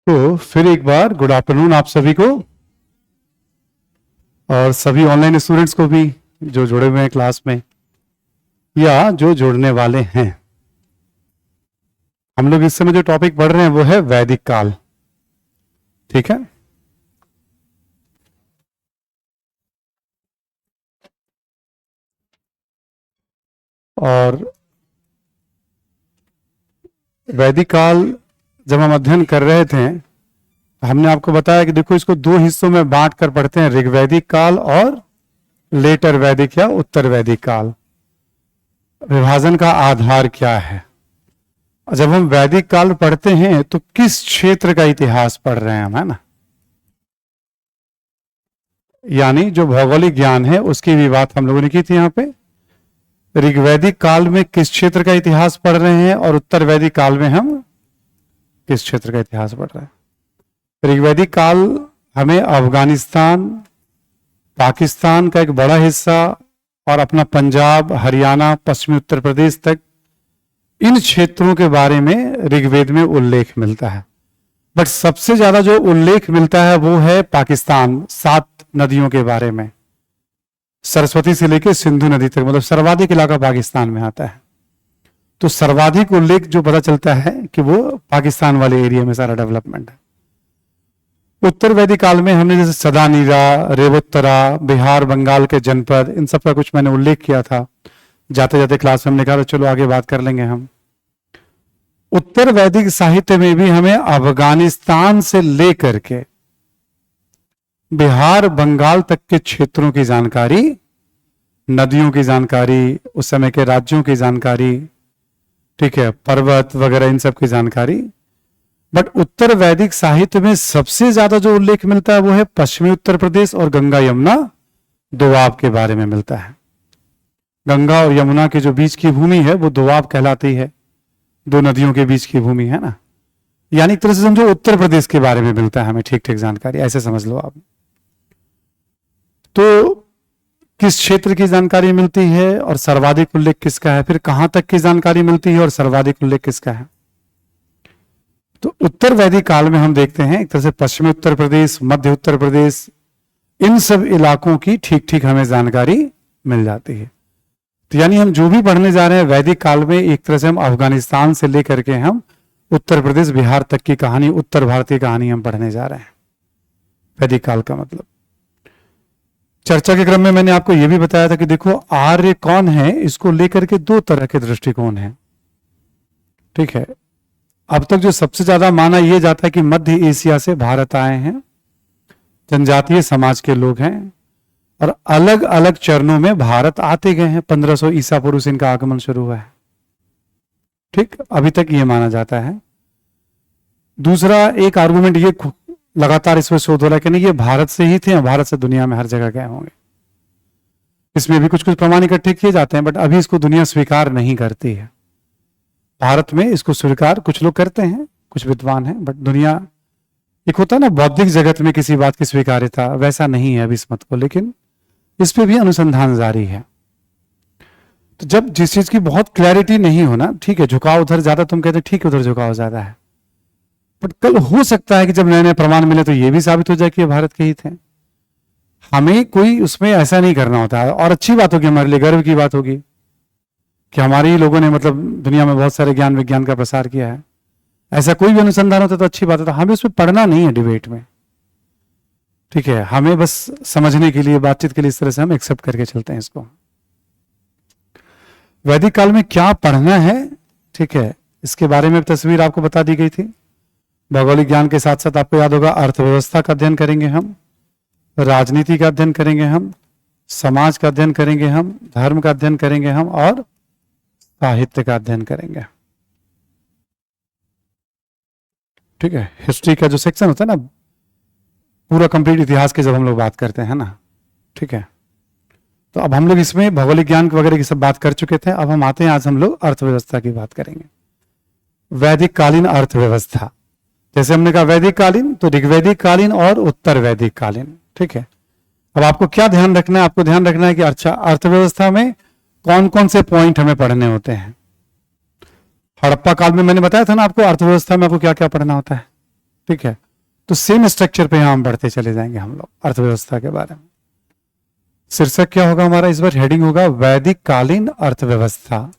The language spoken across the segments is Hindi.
तो फिर एक बार गुड आफ्टरनून आप सभी को, और सभी ऑनलाइन स्टूडेंट्स को भी जो जुड़े हुए हैं क्लास में या जो जुड़ने वाले हैं। हम लोग इस समय जो टॉपिक पढ़ रहे हैं वो है वैदिक काल। ठीक है, और वैदिक काल जब हम अध्ययन कर रहे थे हमने आपको बताया कि देखो इसको दो हिस्सों में बांट कर पढ़ते हैं, ऋग्वैदिक काल और लेटर वैदिक या उत्तर वैदिक काल। विभाजन का आधार क्या है? जब हम वैदिक काल पढ़ते हैं तो किस क्षेत्र का इतिहास पढ़ रहे हैं हम, है ना? यानी जो भौगोलिक ज्ञान है उसकी भी बात हम लोगों ने की थी यहाँ पे। ऋग्वैदिक काल में किस क्षेत्र का इतिहास पढ़ रहे हैं और उत्तर वैदिक काल में हम किस क्षेत्र का इतिहास पढ़ रहे हैं। ऋग्वैदिक काल हमें अफगानिस्तान, पाकिस्तान का एक बड़ा हिस्सा और अपना पंजाब, हरियाणा, पश्चिमी उत्तर प्रदेश तक, इन क्षेत्रों के बारे में ऋग्वेद में उल्लेख मिलता है। बट सबसे ज्यादा जो उल्लेख मिलता है वो है पाकिस्तान, 7 नदियों के बारे में, सरस्वती से लेकर सिंधु नदी तक, मतलब सर्वाधिक इलाका पाकिस्तान में आता है। तो सर्वाधिक उल्लेख जो पता चलता है कि वो पाकिस्तान वाले एरिया में सारा डेवलपमेंट है। उत्तर वैदिक काल में हमने जैसे सदानीरा, रेवोत्तरा, बिहार, बंगाल के जनपद, इन सब का कुछ मैंने उल्लेख किया था। जाते जाते क्लास में हमने कहा चलो आगे बात कर लेंगे हम। उत्तर वैदिक साहित्य में भी हमें अफगानिस्तान से लेकर के बिहार, बंगाल तक के क्षेत्रों की जानकारी, नदियों की जानकारी, उस समय के राज्यों की जानकारी, ठीक है, पर्वत वगैरह, इन सब की जानकारी। बट उत्तर वैदिक साहित्य में सबसे ज्यादा जो उल्लेख मिलता है वो है पश्चिमी उत्तर प्रदेश और गंगा यमुना दोआब के बारे में मिलता है। गंगा और यमुना के जो बीच की भूमि है वो दोआब कहलाती है, दो नदियों के बीच की भूमि है ना। यानी एक तरह से समझो उत्तर प्रदेश के बारे में मिलता है हमें ठीक ठीक जानकारी, ऐसे समझ लो आप। तो किस क्षेत्र की जानकारी मिलती है और सर्वाधिक उल्लेख किसका है, फिर कहां तक की जानकारी मिलती है और सर्वाधिक उल्लेख किसका है। तो उत्तर वैदिक काल में हम देखते हैं एक तरह से पश्चिमी उत्तर प्रदेश, मध्य उत्तर प्रदेश, इन सब इलाकों की ठीक ठीक हमें जानकारी मिल जाती है। तो यानी हम जो भी पढ़ने जा रहे हैं वैदिक काल में, एक तरह से हम अफगानिस्तान से लेकर के हम उत्तर प्रदेश, बिहार तक की कहानी, उत्तर भारत की कहानी हम पढ़ने जा रहे हैं वैदिक काल का मतलब। चर्चा के क्रम में मैंने आपको यह भी बताया था कि देखो आर्य कौन है, इसको लेकर के 2 तरह के दृष्टिकोण हैं। ठीक है, अब तक जो सबसे ज्यादा माना यह जाता है कि मध्य एशिया से भारत आए हैं, जनजातीय समाज के लोग हैं और अलग अलग चरणों में भारत आते गए हैं। 1500 ईसा पूर्व से इनका आगमन शुरू हुआ है। ठीक, अभी तक ये माना जाता है। दूसरा एक आर्गुमेंट ये लगातार इसमें शोध हो रहा है कि नहीं ये भारत से ही थे और भारत से दुनिया में हर जगह गए होंगे। इसमें भी कुछ कुछ प्रमाण इकट्ठे किए जाते हैं, बट अभी इसको दुनिया स्वीकार नहीं करती है। भारत में इसको स्वीकार कुछ लोग करते हैं, कुछ विद्वान हैं, बट दुनिया, एक होता है ना बौद्धिक जगत में किसी बात की स्वीकार्यता, वैसा नहीं है अभी इस मत को, लेकिन इस पे भी अनुसंधान जारी है। तो जब जिस चीज की बहुत क्लैरिटी नहीं हो ना, ठीक है, झुकाव उधर ज्यादा, तुम कहते ठीक है उधर झुकाव ज्यादा है, बट कल हो सकता है कि जब नए नए प्रमाण मिले तो ये भी साबित हो जाए कि ये भारत के ही थे। हमें कोई उसमें ऐसा नहीं करना होता है, और अच्छी बात होगी, हमारे लिए गर्व की बात होगी कि हमारे ही लोगों ने मतलब दुनिया में बहुत सारे ज्ञान विज्ञान का प्रसार किया है। ऐसा कोई भी अनुसंधान होता तो अच्छी बात है, तो हमें उसमें पढ़ना नहीं है डिबेट में। ठीक है, हमें बस समझने के लिए, बातचीत के लिए, इस तरह से हम एक्सेप्ट करके चलते हैं इसको। वैदिक काल में क्या पढ़ना है, ठीक है, इसके बारे में तस्वीर आपको बता दी गई थी। भौगोलिक ज्ञान के साथ साथ आपको याद होगा अर्थव्यवस्था का अध्ययन करेंगे हम, राजनीति का अध्ययन करेंगे हम, समाज का अध्ययन करेंगे हम, धर्म का अध्ययन करेंगे हम, और साहित्य का अध्ययन करेंगे। ठीक है, हिस्ट्री का जो सेक्शन होता है ना, पूरा कंप्लीट इतिहास की जब हम लोग बात करते हैं ना, ठीक है, तो अब हम लोग इसमें भौगोलिक ज्ञान वगैरह की सब बात कर चुके थे। अब हम आते हैं, आज हम लोग अर्थव्यवस्था की बात करेंगे। वैदिक कालीन अर्थव्यवस्था, जैसे हमने कहा वैदिक कालीन, तो ऋग्वैदिक कालीन और उत्तर वैदिक कालीन। ठीक है, अब आपको क्या ध्यान रखना है, आपको ध्यान रखना है कि अच्छा अर्थव्यवस्था में कौन कौन से पॉइंट हमें पढ़ने होते हैं। हड़प्पा काल में मैंने बताया था ना आपको, अर्थव्यवस्था में आपको क्या क्या पढ़ना होता है। ठीक है, तो सेम स्ट्रक्चर पे यहां हम बढ़ते चले जाएंगे हम लोग अर्थव्यवस्था के बारे में। शीर्षक क्या होगा हमारा इस बार? हेडिंग होगा वैदिक कालीन अर्थव्यवस्था।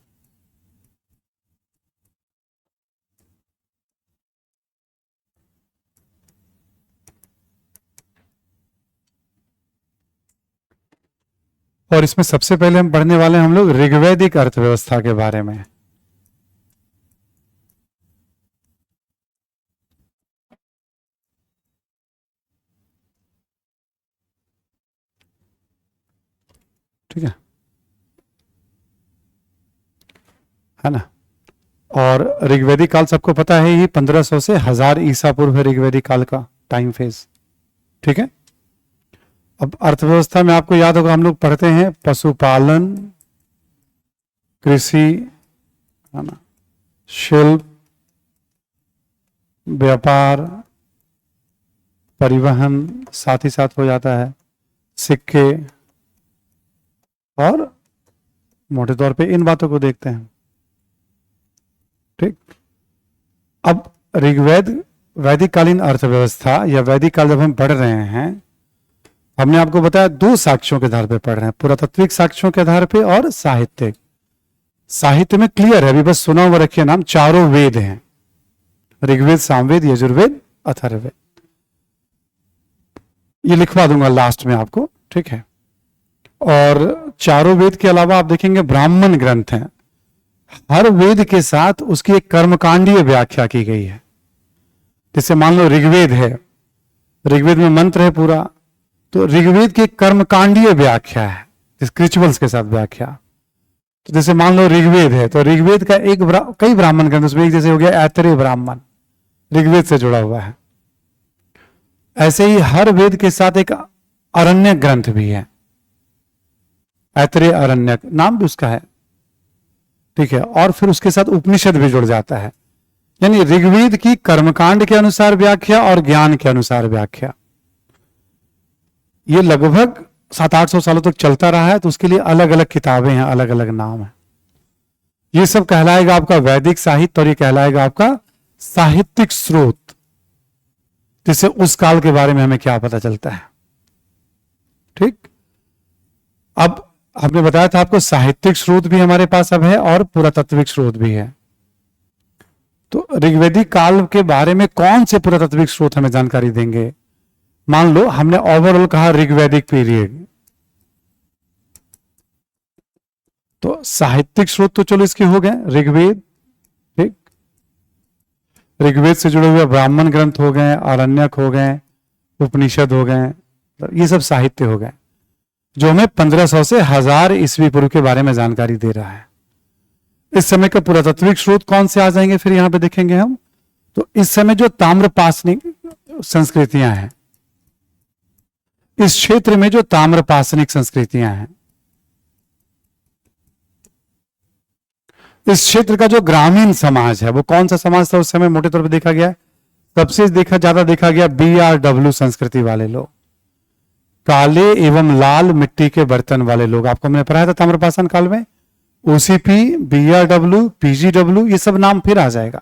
और इसमें सबसे पहले हम पढ़ने वाले हैं हम लोग ऋग्वैदिक अर्थव्यवस्था के बारे में। ठीक है ना? और ऋग्वैदिक काल सबको पता है ये 1500 से 1000 ईसा पूर्व है ऋग्वैदिक काल का टाइम फेज। ठीक है, अब अर्थव्यवस्था में आपको याद होगा हम लोग पढ़ते हैं पशुपालन, कृषि, है ना, शिल्प, व्यापार, परिवहन, साथ ही साथ हो जाता है सिक्के, और मोटे तौर पे इन बातों को देखते हैं। ठीक, अब वैदिक कालीन अर्थव्यवस्था या वैदिक काल जब हम पढ़ रहे हैं, हमने आपको बताया दो साक्ष्यों के आधार पे पढ़ रहे हैं, पुरातात्विक साक्ष्यों के आधार पे और साहित्यिक। साहित्य में क्लियर है, अभी बस सुना हुआ रखिए नाम, चारों वेद हैं, ऋग्वेद, सामवेद, यजुर्वेद, अथर्ववेद। ये लिखवा दूंगा लास्ट में आपको। ठीक है, और चारों वेद के अलावा आप देखेंगे ब्राह्मण ग्रंथ हैं, हर वेद के साथ उसकी एक कर्मकांडीय व्याख्या की गई है। जैसे मान लो ऋग्वेद है, ऋग्वेद में मंत्र है पूरा, तो ऋग्वेद की कर्मकांडीय व्याख्या है, रिचुअल्स के साथ व्याख्या। तो जैसे मान लो ऋग्वेद है, तो ऋग्वेद का कई ब्राह्मण ग्रंथ, उसमें एक जैसे हो गया ऐतरेय ब्राह्मण, ऋग्वेद से जुड़ा हुआ है। ऐसे ही हर वेद के साथ एक अरण्यक ग्रंथ भी है, ऐतरेय अरण्यक नाम भी उसका है। ठीक है, और फिर उसके साथ उपनिषद भी जुड़ जाता है, यानी ऋग्वेद की कर्मकांड के अनुसार व्याख्या और ज्ञान के अनुसार व्याख्या। ये लगभग 700-800 सालों तक चलता रहा है, तो उसके लिए अलग अलग किताबें हैं, अलग अलग नाम है। ये सब कहलाएगा आपका वैदिक साहित्य, और ये कहलाएगा आपका साहित्यिक स्रोत, जिससे उस काल के बारे में हमें क्या पता चलता है। ठीक, अब हमने बताया था आपको साहित्यिक स्रोत भी हमारे पास अब है और पुरातात्विक स्रोत भी है। तो ऋग्वैदिक काल के बारे में कौन से पुरातात्विक स्रोत हमें जानकारी देंगे? मान लो हमने ओवरऑल कहा ऋग्वैदिक पीरियड, तो साहित्यिक स्रोत तो चलो इसके हो गए ऋग्वेद। ठीक, ऋग्वेद से जुड़े हुए ब्राह्मण ग्रंथ हो गए, आरण्यक हो गए, उपनिषद हो गए, ये सब साहित्य हो गए जो हमें 1500 से 1000 ईस्वी पूर्व के बारे में जानकारी दे रहा है। इस समय के पुरातात्विक स्रोत कौन से आ जाएंगे फिर यहां पे देखेंगे हम, तो इस समय जो ताम्रपाषाणिक संस्कृतियां हैं, इस क्षेत्र में जो ताम्रपाषाणिक संस्कृतियां हैं, इस क्षेत्र का जो ग्रामीण समाज है, वो कौन सा समाज था उस समय मोटे तौर पर देखा गया? सबसे ज्यादा देखा गया BRW संस्कृति वाले लोग, काले एवं लाल मिट्टी के बर्तन वाले लोग। आपको मैंने पढ़ाया था ताम्रपाषाण काल में, OCP, BRW, PGW, ये सब नाम फिर आ जाएगा।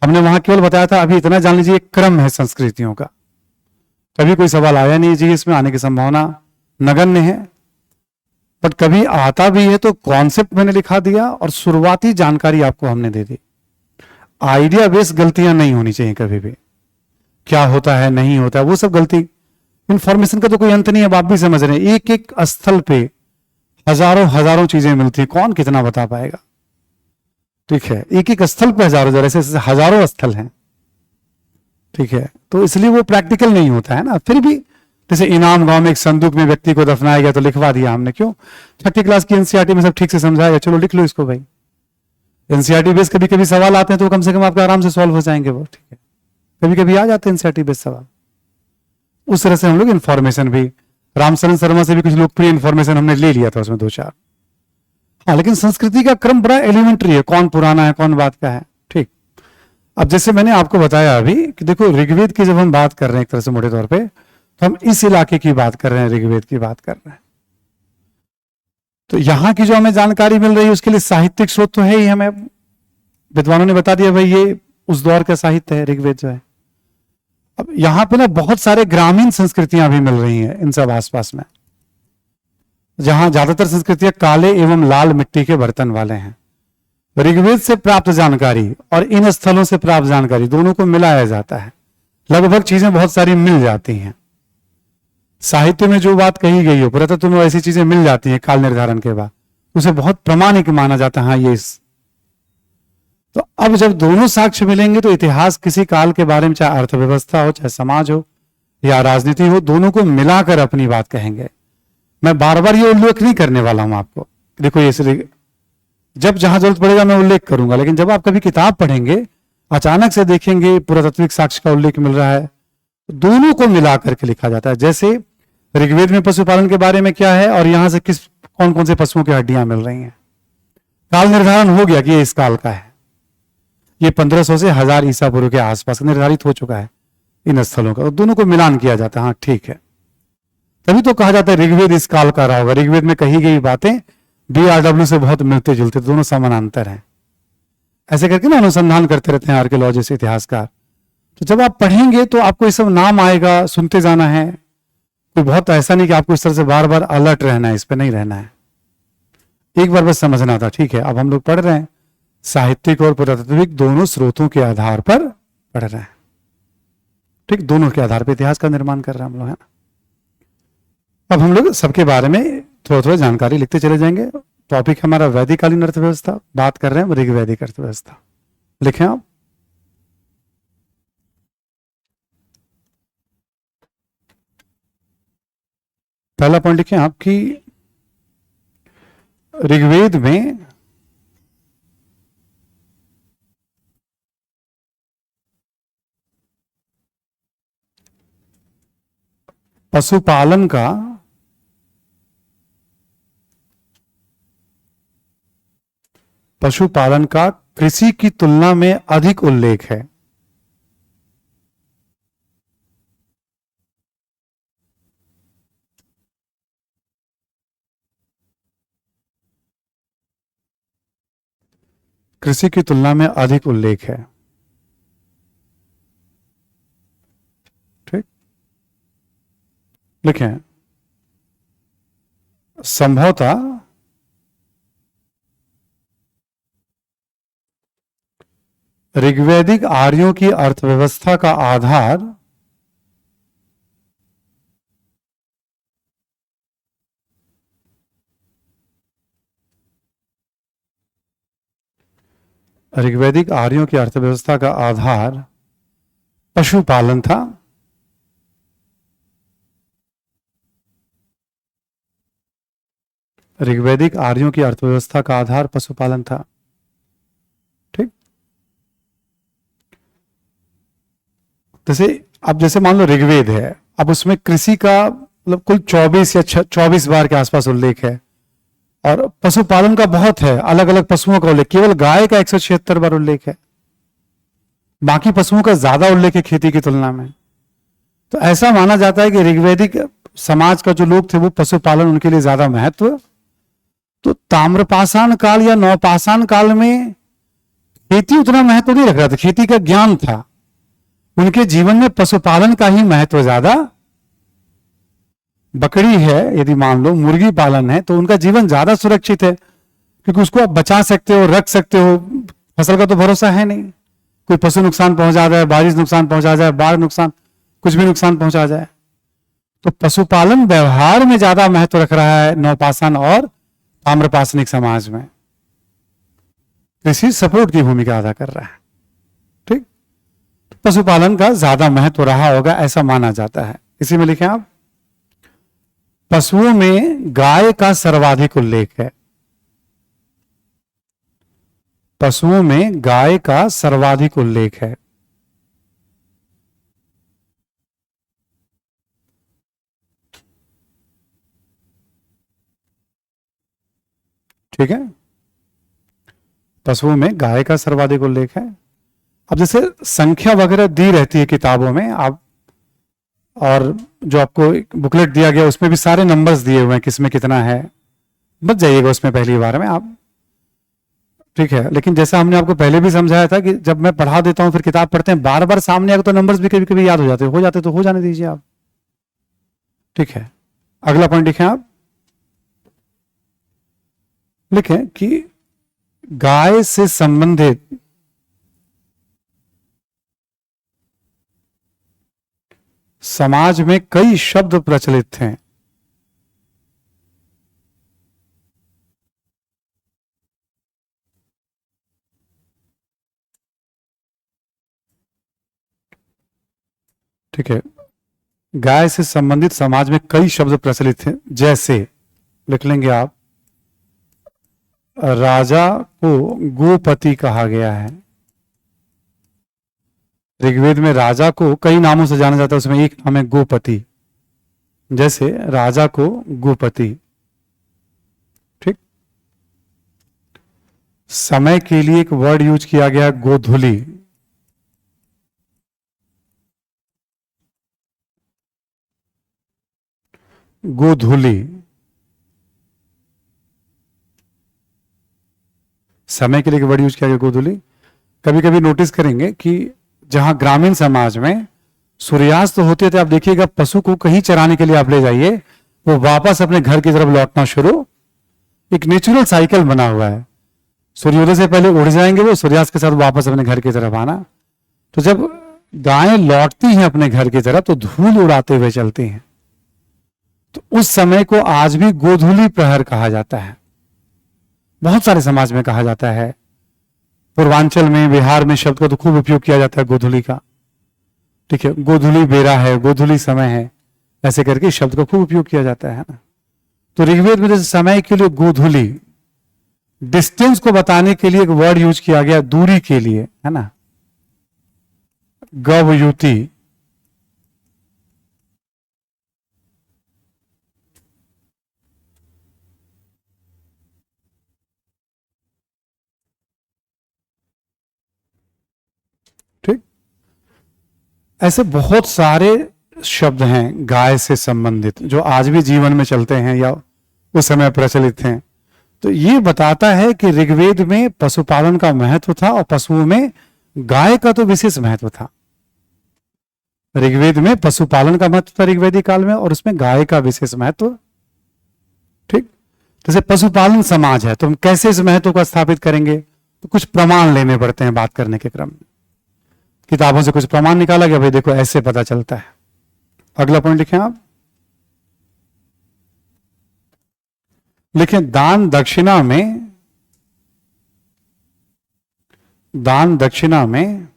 हमने वहां केवल बताया था, अभी इतना जान लीजिए क्रम है संस्कृतियों का। कभी कोई सवाल आया नहीं जी, इसमें आने की संभावना नगण्य है, बट कभी आता भी है तो कॉन्सेप्ट मैंने लिखा दिया और शुरुआती जानकारी आपको हमने दे दी। आइडिया बेस्ड गलतियां नहीं होनी चाहिए कभी भी, क्या होता है नहीं होता है वो सब गलती। इंफॉर्मेशन का तो कोई अंत नहीं है, आप भी समझ रहे हैं, एक एक स्थल पे हजारों चीजें मिलती है, कौन कितना बता पाएगा। ठीक है, एक एक स्थल पे हजारों, ऐसे हजारों स्थल हैं। ठीक है, तो इसलिए वो प्रैक्टिकल नहीं होता है ना। फिर भी जैसे इनाम गांव में एक संदूक में व्यक्ति को दफनाया गया तो लिखवा दिया हमने, क्यों? 6ठी क्लास की एनसीईआरटी में सब ठीक से समझाया, चलो लिख लो इसको भाई। एनसीईआरटी बेस कभी कभी सवाल आते हैं तो कम से कम आपका आराम से सॉल्व हो जाएंगे वो। ठीक है, कभी कभी आ जाते हैं एनसीईआरटी बेस सवाल। उस तरह से हम लोग इन्फॉर्मेशन भी, रामचरण शर्मा से भी कुछ लोकप्रिय इन्फॉर्मेशन हमने ले लिया था उसमें 2-4। हाँ, लेकिन संस्कृति का क्रम बड़ा एलिमेंट्री है, कौन पुराना है कौन बात का है। ठीक, अब जैसे मैंने आपको बताया अभी कि देखो ऋग्वेद की जब हम बात कर रहे हैं एक तरह से मोटे तौर पे, तो हम इस इलाके की बात कर रहे हैं, ऋग्वेद की बात कर रहे हैं। तो यहां की जो हमें जानकारी मिल रही है उसके लिए साहित्यिक स्रोत तो है ही, हमें विद्वानों ने बता दिया भाई ये उस दौर का साहित्य है ऋग्वेद जो है। अब यहां पे ना बहुत सारे ग्रामीण संस्कृतियां भी मिल रही हैं इन सब आसपास में, जहां ज्यादातर संस्कृतियां काले एवं लाल मिट्टी के बर्तन वाले हैं। ऋग्वेद से प्राप्त जानकारी और इन स्थलों से प्राप्त जानकारी दोनों को मिलाया जाता है, लगभग चीजें बहुत सारी मिल जाती हैं। साहित्य में जो बात कही गई हो, पुरातत्व में ऐसी चीजें मिल जाती हैं काल निर्धारण के बाद, उसे बहुत प्रामाणिक माना जाता है। हाँ ये तो अब जब दोनों साक्ष्य मिलेंगे तो इतिहास किसी काल के बारे में, चाहे अर्थव्यवस्था हो, चाहे समाज हो या राजनीति हो, दोनों को मिलाकर अपनी बात कहेंगे। मैं बार बार ये उल्लेख नहीं करने वाला हूं आपको, देखो ये जब जहां जरूरत पड़ेगा मैं उल्लेख करूंगा, लेकिन जब आप कभी किताब पढ़ेंगे अचानक से देखेंगे पुरातात्विक साक्ष्य का उल्लेख मिल रहा है, दोनों को मिलाकर के लिखा जाता है। जैसे ऋग्वेद में पशुपालन के बारे में क्या है और यहां से कौन कौन से पशुओं की हड्डियां मिल रही हैं, काल निर्धारण हो गया कि ये इस काल का है, ये 1500 से 1000 ईसा पूर्व के आसपास निर्धारित हो चुका है इन स्थलों का, तो दोनों को मिलान किया जाता है। हाँ ठीक है, तभी तो कहा जाता है ऋग्वेद इस काल का रहा होगा। ऋग्वेद में कही गई बातें BRW से बहुत मिलते जुलते, दोनों समानांतर हैं। ऐसे करके ना अनुसंधान करते रहते हैं आर्कियोलॉजिस्ट, इतिहासकार। तो जब आप पढ़ेंगे तो आपको ये सब नाम आएगा, सुनते जाना है। कोई बहुत ऐसा नहीं कि आपको इस तरह से बार बार अलर्ट रहना है, इस पर नहीं रहना है, एक बार बस समझना था। ठीक है, अब हम लोग पढ़ रहे हैं साहित्यिक और पुरातात्विक दोनों स्रोतों के आधार पर पढ़ रहे हैं। ठीक, दोनों के आधार पर इतिहास का निर्माण कर रहे हैं हम लोग, है ना। अब हम लोग सबके बारे में थोड़ा थोड़ा जानकारी लिखते चले जाएंगे। टॉपिक हमारा वैदिककालीन अर्थव्यवस्था, बात कर रहे हैं ऋग्वैदिक अर्थव्यवस्था। लिखें आप। पहला पॉइंट लिखें आपकी, ऋग्वेद में पशुपालन का कृषि की तुलना में अधिक उल्लेख है। कृषि की तुलना में अधिक उल्लेख है। ठीक, लिखें संभवतः ऋग्वैदिक आर्यों की अर्थव्यवस्था का आधार ऋग्वैदिक आर्यों की अर्थव्यवस्था का आधार पशुपालन था। ऋग्वैदिक आर्यों की अर्थव्यवस्था का आधार पशुपालन था। ठीक, जैसे मान लो ऋग्वेद है, अब उसमें कृषि का मतलब कुल 24 या 24 बार के आसपास उल्लेख है, और पशुपालन का बहुत है, अलग अलग पशुओं का उल्लेख। केवल गाय का 176 बार उल्लेख है, बाकी पशुओं का ज्यादा उल्लेख है खेती की तुलना में। तो ऐसा माना जाता है कि ऋग्वैदिक समाज का जो लोग थे वो पशुपालन उनके लिए ज्यादा महत्व। तो ताम्रपाषाण काल या नवपाषाण काल में खेती उतना महत्व नहीं रख रहा था, खेती का ज्ञान था, उनके जीवन में पशुपालन का ही महत्व ज्यादा। बकरी है यदि मान लो, मुर्गी पालन है, तो उनका जीवन ज्यादा सुरक्षित है, क्योंकि उसको आप बचा सकते हो, रख सकते हो। फसल का तो भरोसा है नहीं, कोई पशु नुकसान पहुंचा जाए, बारिश नुकसान पहुंचा जाए, बाढ़ नुकसान, कुछ भी नुकसान पहुंचा जाए। तो पशुपालन व्यवहार में ज्यादा महत्व रख रहा है नवपाषाण और ताम्रपाषाणिक समाज में। कृषि सपोर्ट की भूमिका अदा कर रहा है। ठीक, पशुपालन का ज्यादा महत्व रहा होगा ऐसा माना जाता है। इसी में लिखें आप, पशुओं में गाय का सर्वाधिक उल्लेख है। पशुओं में गाय का सर्वाधिक उल्लेख है। ठीक है, पशुओं में गाय का सर्वाधिक उल्लेख है। अब जैसे संख्या वगैरह दी रहती है किताबों में, आप और जो आपको बुकलेट दिया गया उसमें भी सारे नंबर्स दिए हुए हैं, किसमें कितना है, बच जाइएगा उसमें पहली बार में आप। ठीक है, लेकिन जैसा हमने आपको पहले भी समझाया था कि जब मैं पढ़ा देता हूं फिर किताब पढ़ते हैं, बार बार सामने आकर तो नंबर्स भी कभी कभी याद हो जाते तो हो जाने दीजिए आप। ठीक है, अगला पॉइंट लिखें आप, लिखें कि गाय से संबंधित समाज में कई शब्द प्रचलित थे। ठीक है, गाय से संबंधित समाज में कई शब्द प्रचलित थे, जैसे लिख लेंगे आप, राजा को गोपति कहा गया है। ऋग्वेद में राजा को कई नामों से जाना जाता है, उसमें एक नाम है गोपति, जैसे राजा को गोपति। ठीक, समय के लिए एक वर्ड यूज किया गया गोधूली। गोधूली, समय के लिए एक वर्ड यूज किया गया गोधूली। कभी कभी नोटिस करेंगे कि जहां ग्रामीण समाज में सूर्यास्त होते थे, आप देखिएगा पशु को कहीं चराने के लिए आप ले जाइए, वो वापस अपने घर की तरफ लौटना शुरू, एक नेचुरल साइकिल बना हुआ है। सूर्योदय से पहले उड़ जाएंगे वो, सूर्यास्त के साथ वापस अपने घर की तरफ आना। तो जब गायें लौटती हैं अपने घर की तरफ तो धूल उड़ाते हुए चलती हैं, तो उस समय को आज भी गोधूली प्रहर कहा जाता है। बहुत सारे समाज में कहा जाता है, पूर्वांचल में, बिहार में शब्द का तो खूब उपयोग किया जाता है गोधूली का। ठीक है, गोधूली बेरा है, गोधूली समय है, ऐसे करके शब्द का खूब उपयोग किया जाता है ना। तो ऋग्वेद में जैसे समय के लिए गोधूली, डिस्टेंस को बताने के लिए एक वर्ड यूज किया गया दूरी के लिए, है ना, गवयुति। ठीक, ऐसे बहुत सारे शब्द हैं गाय से संबंधित जो आज भी जीवन में चलते हैं या उस समय प्रचलित हैं। तो ये बताता है कि ऋग्वेद में पशुपालन का महत्व था और पशुओं में गाय का तो विशेष महत्व था। ऋग्वेद में पशुपालन का महत्व था ऋग्वेदिक काल में, और उसमें गाय का विशेष महत्व। ठीक, जैसे पशुपालन समाज है तो हम कैसे इस महत्व को स्थापित करेंगे, तो कुछ प्रमाण लेने पड़ते हैं बात करने के क्रम में। किताबों से कुछ प्रमाण निकाला गया, भाई देखो ऐसे पता चलता है। अगला पॉइंट लिखें आप, लिखें दान दक्षिणा में, दान दक्षिणा में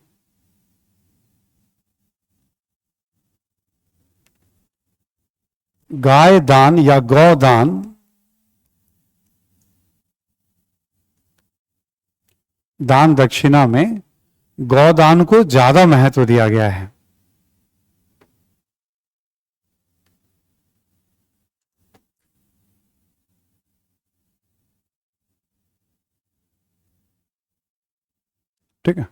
गाय दान या गौ दान दान दक्षिणा में गौदान को ज्यादा महत्व दिया गया है। ठीक है,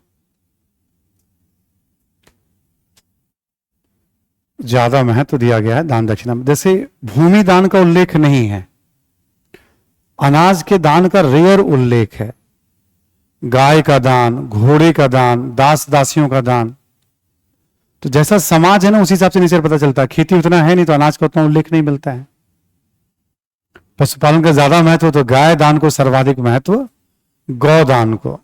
ज्यादा महत्व दिया गया है दान दक्षिणा में। जैसे भूमि दान का उल्लेख नहीं है, अनाज के दान का रेयर उल्लेख है। गाय का दान, घोड़े का दान, दास दासियों का दान। तो जैसा समाज है ना उसी हिसाब से नीचे पता चलता है। खेती उतना है नहीं तो अनाज का उतना उल्लेख नहीं मिलता है। पशुपालन का ज्यादा महत्व तो गाय दान को सर्वाधिक महत्व, गौ दान को।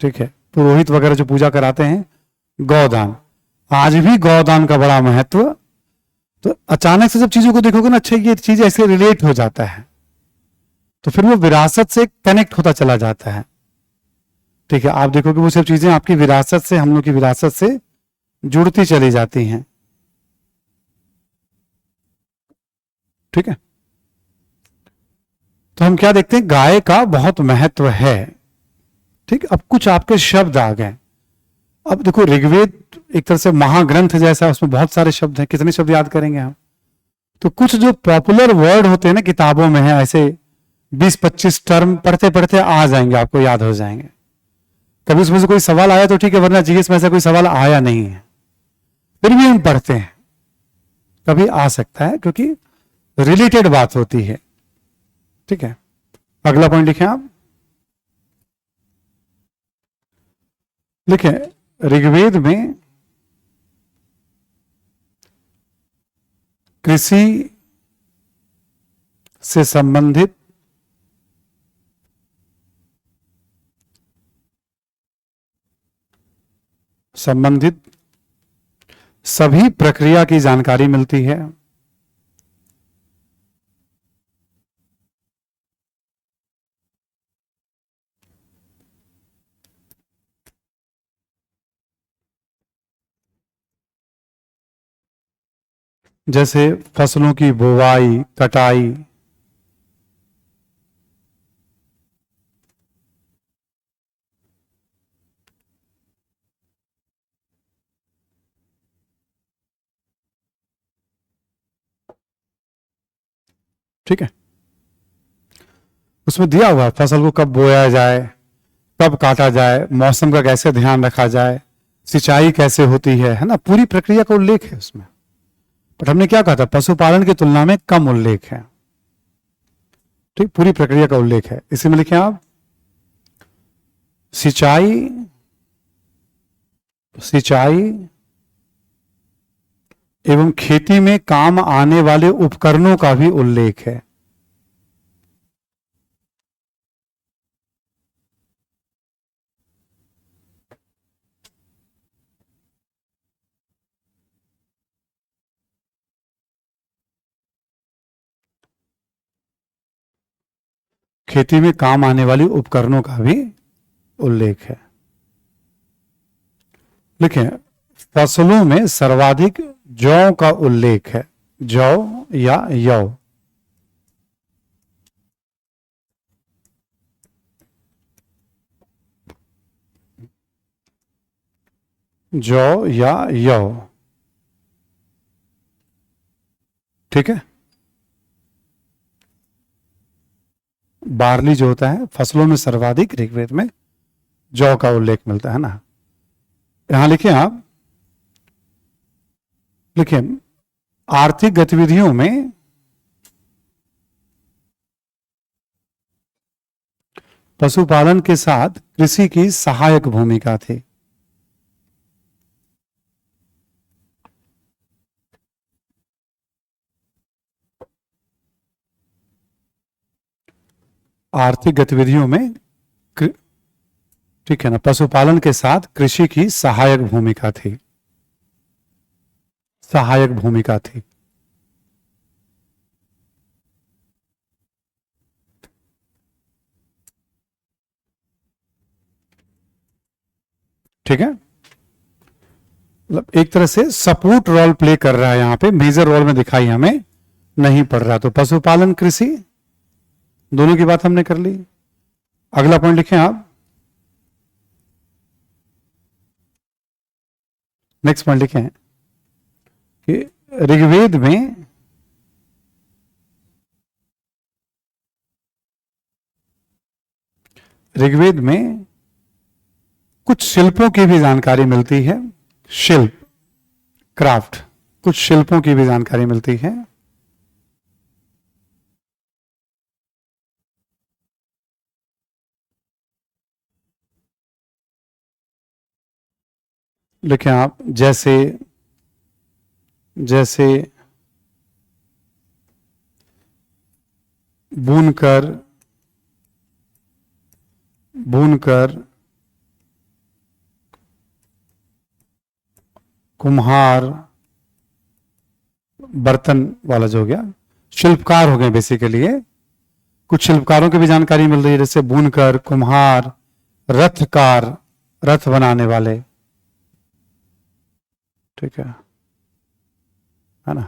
ठीक है, पुरोहित वगैरह जो पूजा कराते हैं, गौदान, आज भी गौदान का बड़ा महत्व। तो अचानक से जब चीजों को देखोगे ना, अच्छा ये चीज ऐसे रिलेट हो जाता है, तो फिर वो विरासत से कनेक्ट होता चला जाता है। ठीक है, आप देखोगे वो सब चीजें आपकी विरासत से, हम लोग की विरासत से जुड़ती चली जाती हैं। ठीक है, तो हम क्या देखते हैं, गाय का बहुत महत्व है। ठीक, अब कुछ आपके शब्द आ गए। अब देखो ऋग्वेद एक तरह से महाग्रंथ जैसा, उसमें बहुत सारे शब्द हैं, कितने शब्द याद करेंगे हम। तो कुछ जो पॉपुलर वर्ड होते हैं ना किताबों में है, ऐसे 20-25 टर्म पढ़ते पढ़ते आ जाएंगे, आपको याद हो जाएंगे। कभी उसमें से कोई सवाल आया तो ठीक है, वरना जीएस में ऐसा कोई सवाल आया नहीं है, फिर भी हम पढ़ते हैं। कभी आ सकता है क्योंकि रिलेटेड बात होती है। ठीक है, अगला पॉइंट लिखें आप, लिखें ऋग्वेद में कृषि से संबंधित सभी प्रक्रिया की जानकारी मिलती है। जैसे फसलों की बुवाई, कटाई, ठीक है, उसमें दिया हुआ है फसल को कब बोया जाए, कब काटा जाए, मौसम का कैसे ध्यान रखा जाए, सिंचाई कैसे होती है ना, पूरी प्रक्रिया का उल्लेख है उसमें। बट हमने क्या कहा था, पशुपालन की तुलना में कम उल्लेख है, ठीक, पूरी प्रक्रिया का उल्लेख है। इसी में लिखें आप सिंचाई एवं खेती में काम आने वाले उपकरणों का भी उल्लेख है। खेती में काम आने वाली उपकरणों का भी उल्लेख है। लिखें फसलों में सर्वाधिक जौ का उल्लेख है, जौ या यौ, जौ या यौ, ठीक है। बार्ली जो होता है फसलों में सर्वाधिक ऋग्वेद में जौ का उल्लेख मिलता है ना। यहां लिखें आप, लिखें आर्थिक गतिविधियों में पशुपालन के साथ कृषि की सहायक भूमिका थी। आर्थिक गतिविधियों में, ठीक है ना, पशुपालन के साथ कृषि की सहायक भूमिका थी, सहायक भूमिका थी। ठीक है, मतलब एक तरह से सपोर्ट रोल प्ले कर रहा है, यहां पे मेजर रोल में दिखाई हमें नहीं पड़ रहा। तो पशुपालन कृषि दोनों की बात हमने कर ली। अगला पॉइंट लिखें आप, नेक्स्ट पॉइंट लिखें कि ऋग्वेद में कुछ शिल्पों की भी जानकारी मिलती है, शिल्प, क्राफ्ट, कुछ शिल्पों की भी जानकारी मिलती है। लिखें आप, जैसे बुनकर कुम्हार, बर्तन वाला जो हो गया, शिल्पकार हो गए बेसिकली ये। कुछ शिल्पकारों की भी जानकारी मिल रही है, जैसे बुनकर, कुम्हार, रथकार, रथ बनाने वाले, ठीक है ना,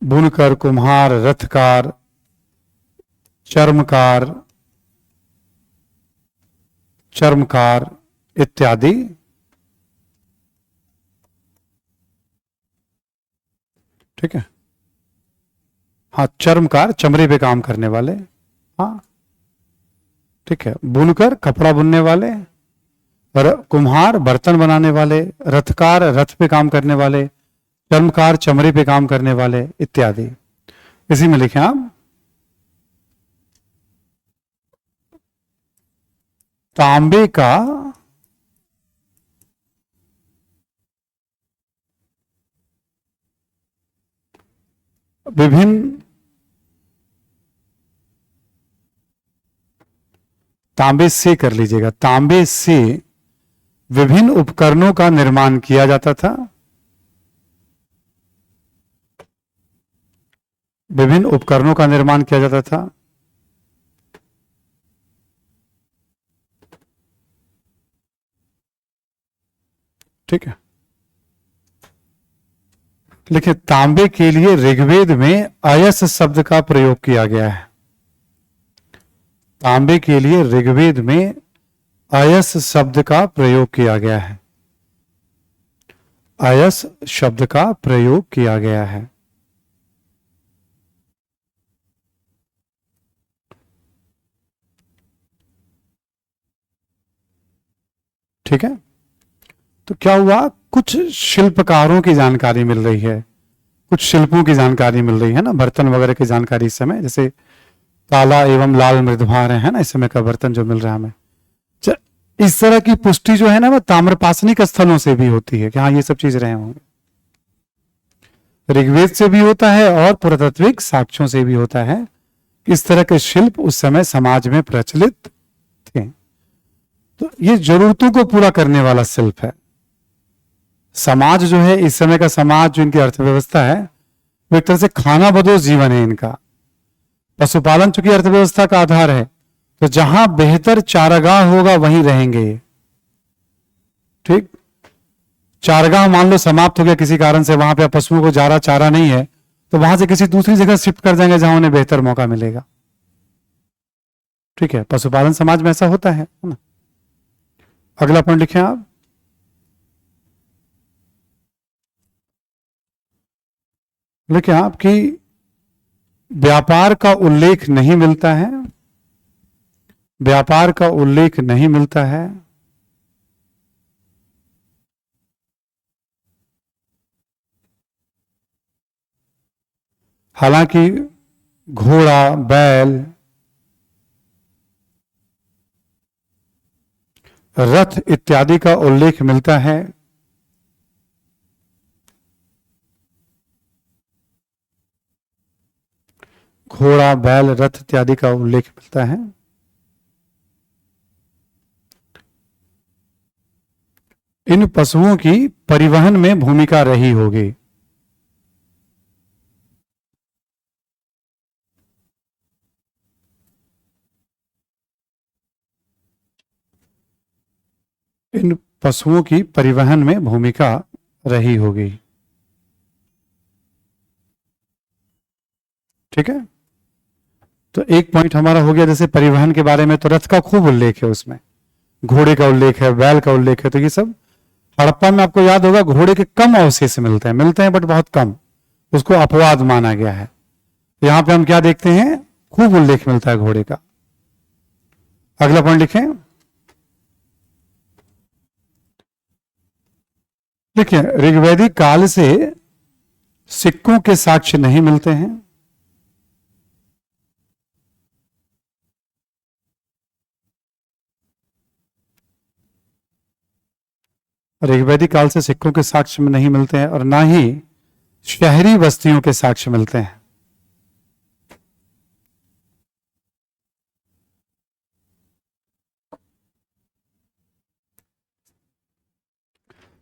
बुनकर, कुम्हार, रथकार, चर्मकार इत्यादि, ठीक है। हाँ, चर्मकार चमड़े पे काम करने वाले, हाँ ठीक है। बुनकर कपड़ा बुनने वाले, कुम्हार बर्तन बनाने वाले, रथकार रथ पे काम करने वाले, चर्मकार चमड़े पे काम करने वाले इत्यादि। इसी में लिखें आप, तांबे का तांबे से कर लीजिएगा, तांबे से विभिन्न उपकरणों का निर्माण किया जाता था, विभिन्न उपकरणों का निर्माण किया जाता था। ठीक है, देखिए तांबे के लिए ऋग्वेद में अयस शब्द का प्रयोग किया गया है। तांबे के लिए ऋग्वेद में अयस शब्द का प्रयोग किया गया है, अयस शब्द का प्रयोग किया गया है। ठीक है, तो क्या हुआ, कुछ शिल्पकारों की जानकारी मिल रही है, कुछ शिल्पों की जानकारी मिल रही है ना, बर्तन वगैरह की जानकारी इस समय, जैसे काला एवं लाल मृदभार है ना, इस समय का बर्तन जो मिल रहा है हमें, इस तरह की पुष्टि जो है ना वो ताम्रपाषाणिक स्थलों से भी होती है कि हाँ ये सब चीज रहे होंगे। ऋग्वेद से भी होता है और पुरातात्विक साक्ष्यों से भी होता है। इस तरह के शिल्प उस समय समाज में प्रचलित थे। तो ये जरूरतों को पूरा करने वाला शिल्प है। समाज जो है इस समय का समाज, जो इनकी अर्थव्यवस्था है वो एक तरह से खाना बदोश जीवन है इनका। पशुपालन चूंकि अर्थव्यवस्था का आधार है, तो जहां बेहतर चारागाह होगा वहीं रहेंगे। ठीक, चारागाह मान लो समाप्त हो गया किसी कारण से, वहां पे पशुओं को चारा नहीं है, तो वहां से किसी दूसरी जगह शिफ्ट कर जाएंगे जहां उन्हें बेहतर मौका मिलेगा। ठीक है, पशुपालन समाज में ऐसा होता है ना। अगला पॉइंट लिखें आप, लिखें आप कि व्यापार का उल्लेख नहीं मिलता है, व्यापार का उल्लेख नहीं मिलता है। हालांकि घोड़ा, बैल, रथ इत्यादि का उल्लेख मिलता है। घोड़ा, बैल, रथ इत्यादि का उल्लेख मिलता है। इन पशुओं की परिवहन में भूमिका रही होगी। इन पशुओं की परिवहन में भूमिका रही होगी। ठीक है, तो एक पॉइंट हमारा हो गया, जैसे परिवहन के बारे में तो रथ का खूब उल्लेख है, उसमें घोड़े का उल्लेख है, बैल का उल्लेख है। तो ये सब हड़प्पा में आपको याद होगा घोड़े के कम अवशेष मिलते हैं बट बहुत कम, उसको अपवाद माना गया है। यहां पे हम क्या देखते हैं, खूब उल्लेख मिलता है घोड़े का। अगला पॉइंट लिखें, देखिए ऋग्वैदिक काल से सिक्कों के साक्ष्य नहीं मिलते हैं। ऋग्वैदिक काल से सिक्कों के साक्ष्य में नहीं मिलते हैं, और ना ही शहरी बस्तियों के साक्ष्य मिलते हैं।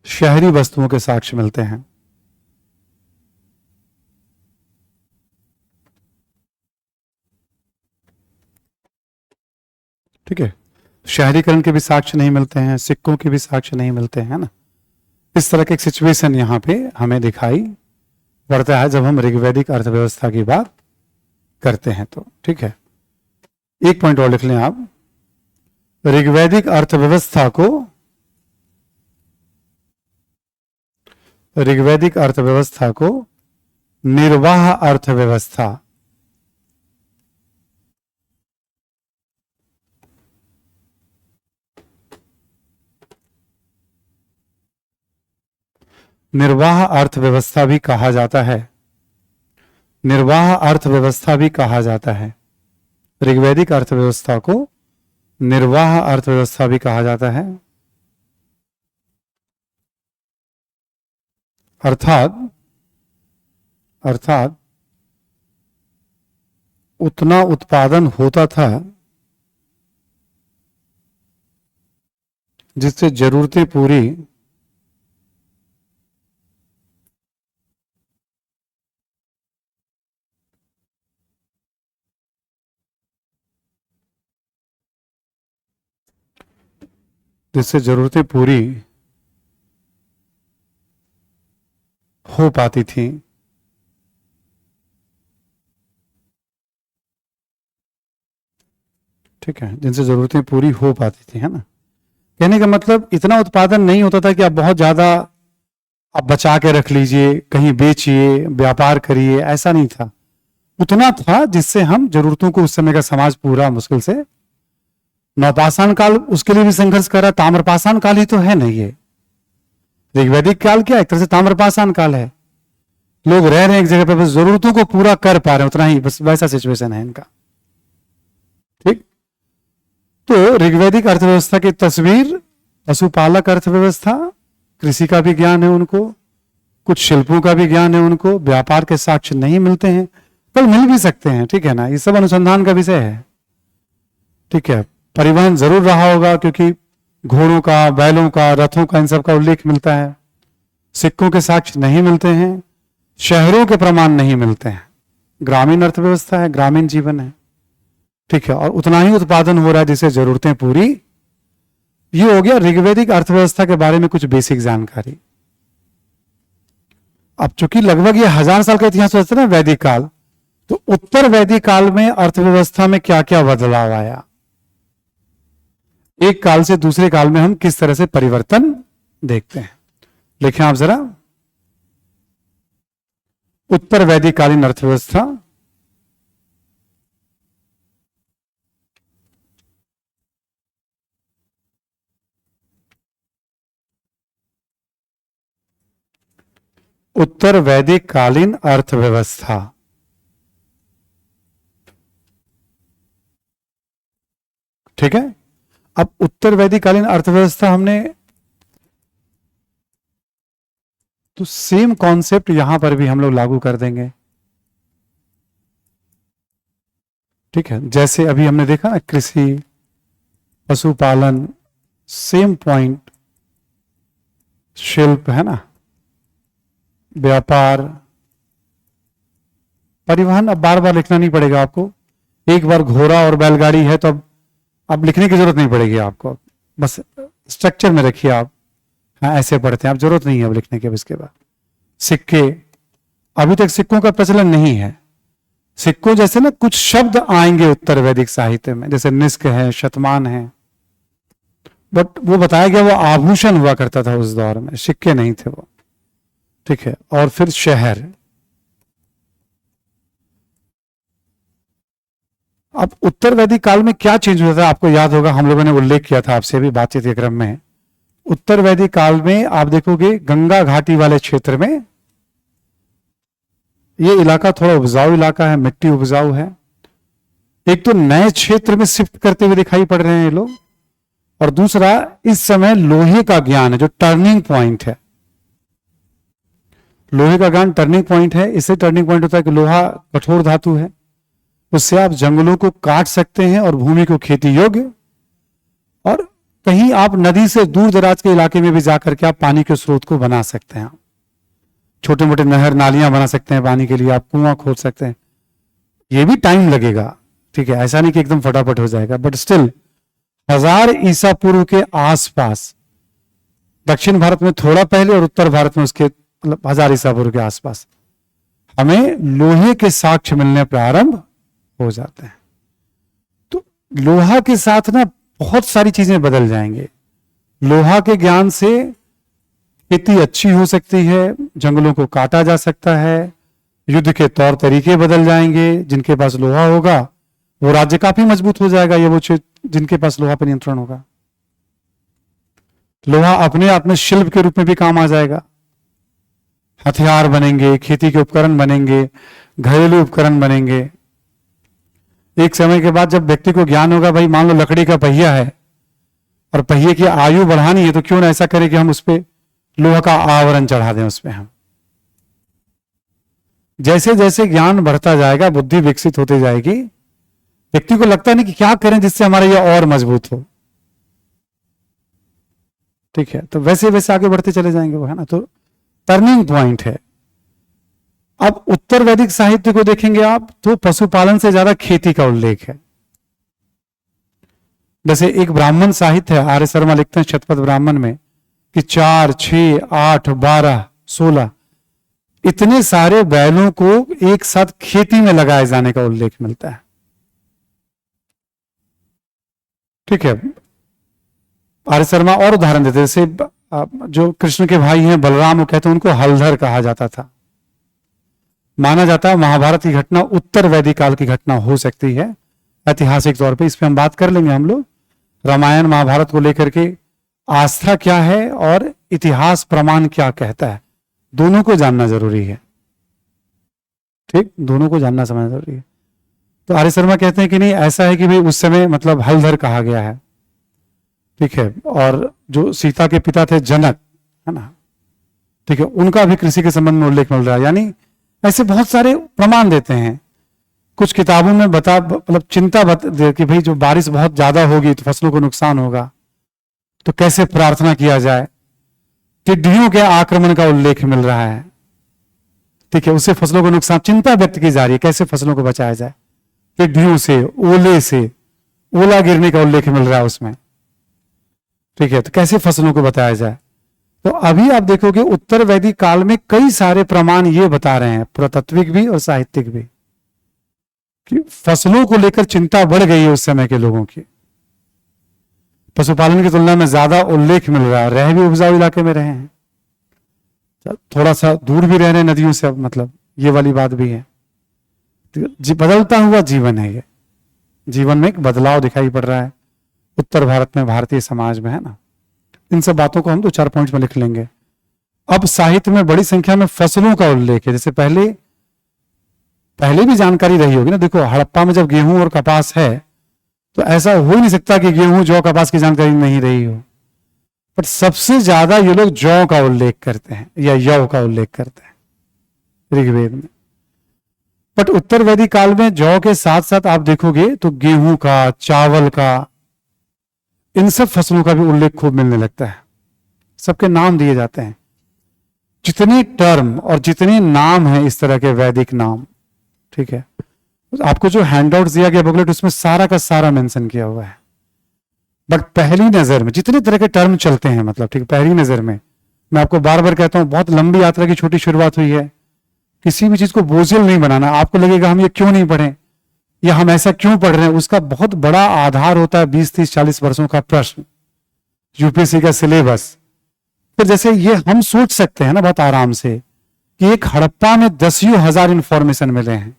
शहरी वस्तुओं के साक्ष्य मिलते हैं। ठीक है, शहरीकरण के भी साक्ष्य नहीं मिलते हैं, सिक्कों के भी साक्ष्य नहीं मिलते हैं ना। इस तरह के एक सिचुएशन यहां पे हमें दिखाई पड़ता है जब हम ऋग्वैदिक अर्थव्यवस्था की बात करते हैं तो। ठीक है, एक पॉइंट और लिख लें आप, ऋग्वैदिक अर्थव्यवस्था को, ऋग्वैदिक अर्थव्यवस्था को निर्वाह अर्थव्यवस्था, निर्वाह अर्थव्यवस्था भी कहा जाता है। निर्वाह अर्थव्यवस्था भी कहा जाता है। ऋग्वैदिक अर्थव्यवस्था को निर्वाह अर्थव्यवस्था भी कहा जाता है। अर्थात उतना उत्पादन होता था जिससे जरूरतें पूरी जिससे जरूरतें पूरी हो पाती थी। ठीक है, जिनसे जरूरतें पूरी हो पाती थी, है ना। कहने का मतलब इतना उत्पादन नहीं होता था कि आप बहुत ज्यादा आप बचा के रख लीजिए, कहीं बेचिए, व्यापार करिए, ऐसा नहीं था। उतना था जिससे हम जरूरतों को, उस समय का समाज पूरा मुश्किल से, नवपाषाण काल उसके लिए भी संघर्ष कर रहा है, ताम्रपाषाण काल ही तो है नहीं ये। ऋग्वैदिक काल क्या, एक तरह से ताम्रपाषाण काल है। लोग रह रहे हैं एक जगह पर, बस जरूरतों को पूरा कर पा रहे हैं उतना ही, बस वैसा सिचुएशन है इनका। ठीक, तो ऋग्वैदिक अर्थव्यवस्था की तस्वीर, पशुपालक अर्थव्यवस्था, कृषि का भी ज्ञान है उनको, कुछ शिल्पों का भी ज्ञान है उनको, व्यापार के साक्ष्य नहीं मिलते हैं, पर मिल भी सकते हैं, ठीक है ना, ये सब अनुसंधान का विषय है। ठीक है, परिवहन जरूर रहा होगा क्योंकि घोड़ों का, बैलों का, रथों का, इन सब का उल्लेख मिलता है। सिक्कों के साक्ष्य नहीं मिलते हैं, शहरों के प्रमाण नहीं मिलते हैं। ग्रामीण अर्थव्यवस्था है, ग्रामीण जीवन है। ठीक है, और उतना ही उत्पादन हो रहा है जिससे जरूरतें पूरी। ये हो गया ऋग्वैदिक अर्थव्यवस्था के बारे में कुछ बेसिक जानकारी। अब चूंकि लगभग ये 1000 साल का इतिहास होता है ना वैदिक काल, तो उत्तर वैदिक काल में अर्थव्यवस्था में क्या क्या बदलाव आया, एक काल से दूसरे काल में हम किस तरह से परिवर्तन देखते हैं। लिखें आप जरा, उत्तर वैदिक कालीन अर्थव्यवस्था, उत्तर वैदिक कालीन अर्थव्यवस्था। ठीक है, अब उत्तर वैदिक कालीन अर्थव्यवस्था हमने, तो सेम कॉन्सेप्ट यहां पर भी हम लोग लागू कर देंगे। ठीक है, जैसे अभी हमने देखा ना, कृषि, पशुपालन, सेम पॉइंट, शिल्प, है ना, व्यापार, परिवहन। अब बार बार लिखना नहीं पड़ेगा आपको, एक बार घोड़ा और बैलगाड़ी है तो अब लिखने की जरूरत नहीं पड़ेगी आपको, बस स्ट्रक्चर में रखिए आप। हाँ, ऐसे पढ़ते हैं, अब जरूरत नहीं है अब लिखने के। इसके बाद सिक्के, अभी तक सिक्कों का प्रचलन नहीं है। सिक्कों जैसे ना कुछ शब्द आएंगे उत्तर वैदिक साहित्य में, जैसे निष्क है, शतमान है, बट वो बताया गया वो आभूषण हुआ करता था उस दौर में, सिक्के नहीं थे वो। ठीक है, और फिर शहर। अब उत्तर वैदिक काल में क्या चेंज हुआ था, आपको याद होगा, हम लोगों ने उल्लेख किया था आपसे भी बातचीत के क्रम में। उत्तर वैदिक काल में आप देखोगे गंगा घाटी वाले क्षेत्र में ये इलाका थोड़ा उपजाऊ इलाका है, मिट्टी उपजाऊ है। एक तो नए क्षेत्र में शिफ्ट करते हुए दिखाई पड़ रहे हैं ये लोग, और दूसरा इस समय लोहे का ज्ञान है जो टर्निंग पॉइंट है। लोहे का ज्ञान टर्निंग पॉइंट है। इससे टर्निंग पॉइंट होता है कि लोहा कठोर धातु है, उससे आप जंगलों को काट सकते हैं और भूमि को खेती योग्य, और कहीं आप नदी से दूर दराज के इलाके में भी जाकर के आप पानी के स्रोत को बना सकते हैं। छोटे मोटे नहर नालियां बना सकते हैं पानी के लिए, आप कुआं खोद सकते हैं। ये भी टाइम लगेगा, ठीक है, ऐसा नहीं कि एकदम फटाफट हो जाएगा, बट स्टिल 1000 ईसा पूर्व के आसपास, दक्षिण भारत में थोड़ा पहले और उत्तर भारत में उसके 1000 ईसा पूर्व के आसपास हमें लोहे के साक्ष्य मिलने प्रारंभ हो जाते हैं। तो लोहा के साथ ना बहुत सारी चीजें बदल जाएंगे। लोहा के ज्ञान से खेती अच्छी हो सकती है, जंगलों को काटा जा सकता है, युद्ध के तौर तरीके बदल जाएंगे। जिनके पास लोहा होगा वो राज्य काफी मजबूत हो जाएगा, ये वो जिनके पास लोहा पर नियंत्रण होगा। लोहा अपने आप में शिल्प के रूप में भी काम आ जाएगा। हथियार बनेंगे, खेती के उपकरण बनेंगे, घरेलू उपकरण बनेंगे। एक समय के बाद जब व्यक्ति को ज्ञान होगा, भाई मान लो लकड़ी का पहिया है और पहिए की आयु बढ़ानी है, तो क्यों ना ऐसा करें कि हम उस पर लोहा का आवरण चढ़ा दें उस पर हम। जैसे जैसे ज्ञान बढ़ता जाएगा, बुद्धि विकसित होती जाएगी, व्यक्ति को लगता नहीं कि क्या करें जिससे हमारा ये और मजबूत हो। ठीक है, तो वैसे वैसे आगे बढ़ते चले जाएंगे वो, है ना। तो टर्निंग पॉइंट है। अब उत्तर वैदिक साहित्य को देखेंगे आप तो पशुपालन से ज्यादा खेती का उल्लेख है। जैसे एक ब्राह्मण साहित्य है, आर्य शर्मा लिखते हैं शतपथ ब्राह्मण में कि 4, 6, 8, 12, 16 इतने सारे बैलों को एक साथ खेती में लगाए जाने का उल्लेख मिलता है। ठीक है, आर्य शर्मा और उदाहरण देते, जैसे जो कृष्ण के भाई हैं बलराम, वो कहते हैं उनको हलधर कहा जाता था। माना जाता है महाभारत की घटना उत्तर वैदिक काल की घटना हो सकती है ऐतिहासिक तौर पे। इस पे हम बात कर लेंगे हम लोग, रामायण महाभारत को लेकर के आस्था क्या है और इतिहास प्रमाण क्या कहता है, दोनों को जानना जरूरी है। ठीक, दोनों को जानना समझना जरूरी है। तो आर्य शर्मा कहते हैं कि नहीं, ऐसा है कि भाई उस समय मतलब हलधर कहा गया है। ठीक है, और जो सीता के पिता थे जनक, है ना, ठीक है, उनका भी कृषि के संबंध में उल्लेख मिल रहा है। यानी ऐसे बहुत सारे प्रमाण देते हैं। कुछ किताबों में मतलब चिंता दे कि भाई जो बारिश बहुत ज्यादा होगी तो फसलों को नुकसान होगा, तो कैसे प्रार्थना किया जाए। टिड्डियों के आक्रमण का उल्लेख मिल रहा है। ठीक है, उससे फसलों को नुकसान, चिंता व्यक्त की जा रही है कैसे फसलों को बचाया जाए टिड्डियों से, ओले से, ओला गिरने का उल्लेख मिल रहा है उसमें। ठीक है, तो कैसे फसलों को बताया जाए। तो अभी आप देखोगे उत्तर वैदिक काल में कई सारे प्रमाण ये बता रहे हैं, पुरातात्विक भी और साहित्यिक भी, कि फसलों को लेकर चिंता बढ़ गई है उस समय के लोगों की। पशुपालन की तुलना में ज्यादा उल्लेख मिल रहा है। रह भी उपजाऊ इलाके में रहे हैं, थोड़ा सा दूर भी रह रहे हैं नदियों से, मतलब ये वाली बात भी है। बदलता हुआ जीवन है ये, जीवन में एक बदलाव दिखाई पड़ रहा है उत्तर भारत में, भारतीय समाज में, है ना। इन सब बातों को हम 2-4 पॉइंट्स में लिख लेंगे। अब साहित्य में बड़ी संख्या में फसलों का उल्लेख है। जैसे पहले भी जानकारी रही होगी ना, देखो हड़प्पा में जब गेहूं और कपास है तो ऐसा हो ही नहीं सकता कि गेहूं जौ कपास की जानकारी नहीं रही हो। बट सबसे ज्यादा ये लोग जौ का उल्लेख करते हैं या यौ का उल्लेख करते हैं ऋग्वेद में। बट उत्तर वैदिक काल में जौ के साथ साथ आप देखोगे तो गेहूं का, चावल का, इन सब फसलों का भी उल्लेख खूब मिलने लगता है। सबके नाम दिए जाते हैं। जितने टर्म और जितने नाम हैं इस तरह के वैदिक नाम, ठीक है, आपको जो हैंडआउट दिया गया बुकलेट उसमें सारा का सारा मेंशन किया हुआ है। बट पहली नजर में जितने तरह के टर्म चलते हैं, मतलब ठीक, पहली नजर में मैं आपको बार बार कहता हूं, बहुत लंबी यात्रा की छोटी शुरुआत हुई है। किसी भी चीज को बोझिल नहीं बनाना। आपको लगेगा हम ये क्यों नहीं पढ़े या हम ऐसा क्यों पढ़ रहे हैं, उसका बहुत बड़ा आधार होता है 20, 30, 40 वर्षों का प्रश्न, यूपीएससी का सिलेबस। फिर जैसे ये हम सोच सकते हैं ना बहुत आराम से कि एक हड़प्पा में 10,000 इंफॉर्मेशन मिले हैं,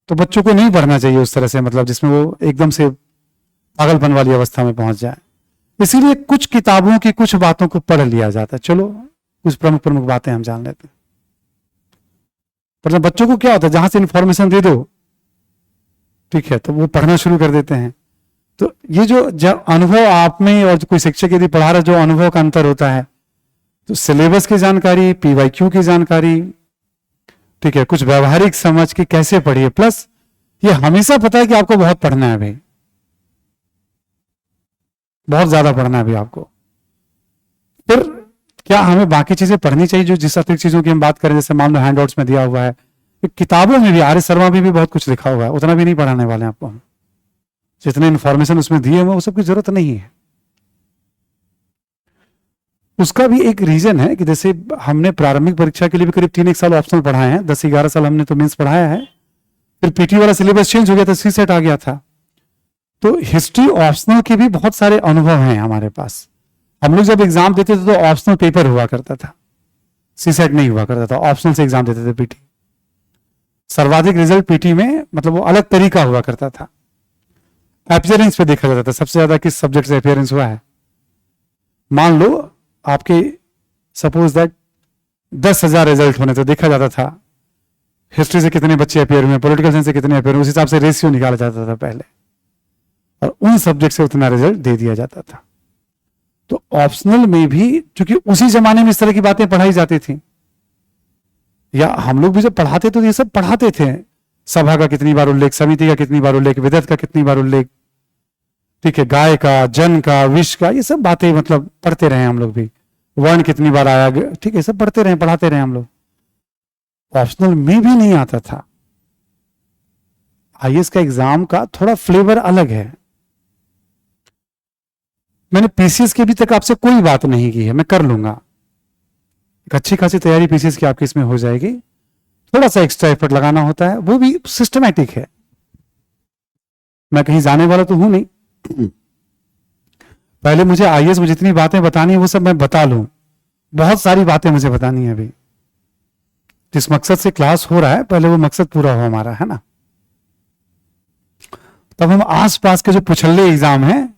तो बच्चों को नहीं पढ़ना चाहिए उस तरह से, मतलब जिसमें वो एकदम से पागलपन वाली अवस्था में पहुंच जाए। इसीलिए कुछ किताबों की कुछ बातों को पढ़ लिया जाता है। चलो कुछ प्रमुख प्रमुख बातें हम जान लेते हैं। मतलब बच्चों को क्या होता है, जहां से इंफॉर्मेशन दे दो, ठीक है, तो वो पढ़ना शुरू कर देते हैं। तो ये जो अनुभव आप में और कोई शिक्षक यदि पढ़ा रहा, जो अनुभव का अंतर होता है, तो सिलेबस की जानकारी, पीवाईक्यू की जानकारी, ठीक है, कुछ व्यवहारिक समझ की कैसे पढ़िए, प्लस ये हमेशा पता है कि आपको बहुत पढ़ना है भाई, बहुत ज्यादा पढ़ना है भाई आपको। फिर क्या हमें बाकी चीजें पढ़नी चाहिए जो जिस अतिरिक्त चीजों की हम बात करें, जैसे मान लो हैंडआउट्स में दिया हुआ है, किताबों में भी आर्य शर्मा में भी बहुत कुछ लिखा हुआ है, उतना भी नहीं पढ़ाने वाले हैं आपको हम। जितने इन्फॉर्मेशन उसमें दिए हुए वो सबकी जरूरत नहीं है। उसका भी एक रीजन है कि जैसे हमने प्रारंभिक परीक्षा के लिए भी करीब 3-1 साल ऑप्शनल पढ़ाए हैं, 10-11 साल हमने तो मेंस पढ़ाया है। फिर पीटी वाला सिलेबस चेंज हो गया था, सीसेट आ गया था, तो हिस्ट्री ऑप्शनल के भी बहुत सारे अनुभव हैं हमारे पास। हम लोग जब एग्जाम देते थे तो ऑप्शनल पेपर हुआ करता था, सीसेट नहीं हुआ करता था, ऑप्शनल से एग्जाम देते थे पीटी। सर्वाधिक रिजल्ट पीटी में मतलब वो अलग तरीका हुआ करता था। अपीयरेंस पे देखा जाता था सबसे ज्यादा किस सब्जेक्ट से अपीयरेंस हुआ है। मान लो आपके सपोज दैट 10,000 रिजल्ट होने तो देखा जाता था हिस्ट्री से कितने बच्चे अपियर हुए, पॉलिटिकल साइंस से कितने अपियर हुए, उस हिसाब से रेशियो निकाला जाता था पहले, और उन सब्जेक्ट से उतना रिजल्ट दे दिया जाता था। तो ऑप्शनल में भी क्योंकि उसी जमाने में इस तरह की बातें पढ़ाई जाती थी, या हम लोग भी जब पढ़ाते तो ये सब पढ़ाते थे, सभा का कितनी बार उल्लेख, समिति का कितनी बार उल्लेख, विदत का कितनी बार उल्लेख, ठीक है, गाय का, जन का, विष का, ये सब बातें मतलब पढ़ते रहे हम लोग भी। वर्ण कितनी बार आया, ठीक है, सब पढ़ते रहे, पढ़ाते रहे हम लोग। ऑप्शनल में भी नहीं आता था। आईएएस का एग्जाम का थोड़ा फ्लेवर अलग है। मैंने पीसीएस की अभी तक आपसे कोई बात नहीं की है, मैं कर लूंगा। एक अच्छी खासी तैयारी पीसीएस की आपकी इसमें हो जाएगी। थोड़ा सा एक्स्ट्रा एफर्ट लगाना होता है, वो भी सिस्टमैटिक है। मैं कहीं जाने वाला तो हूं नहीं। पहले मुझे आईएएस में जितनी बातें बतानी है वो सब मैं बता लूं। बहुत सारी बातें मुझे बतानी है अभी। जिस मकसद से क्लास हो रहा है, पहले वो मकसद पूरा हो हमारा, है ना। तब हम आसपास के जो पिछले एग्जाम हैं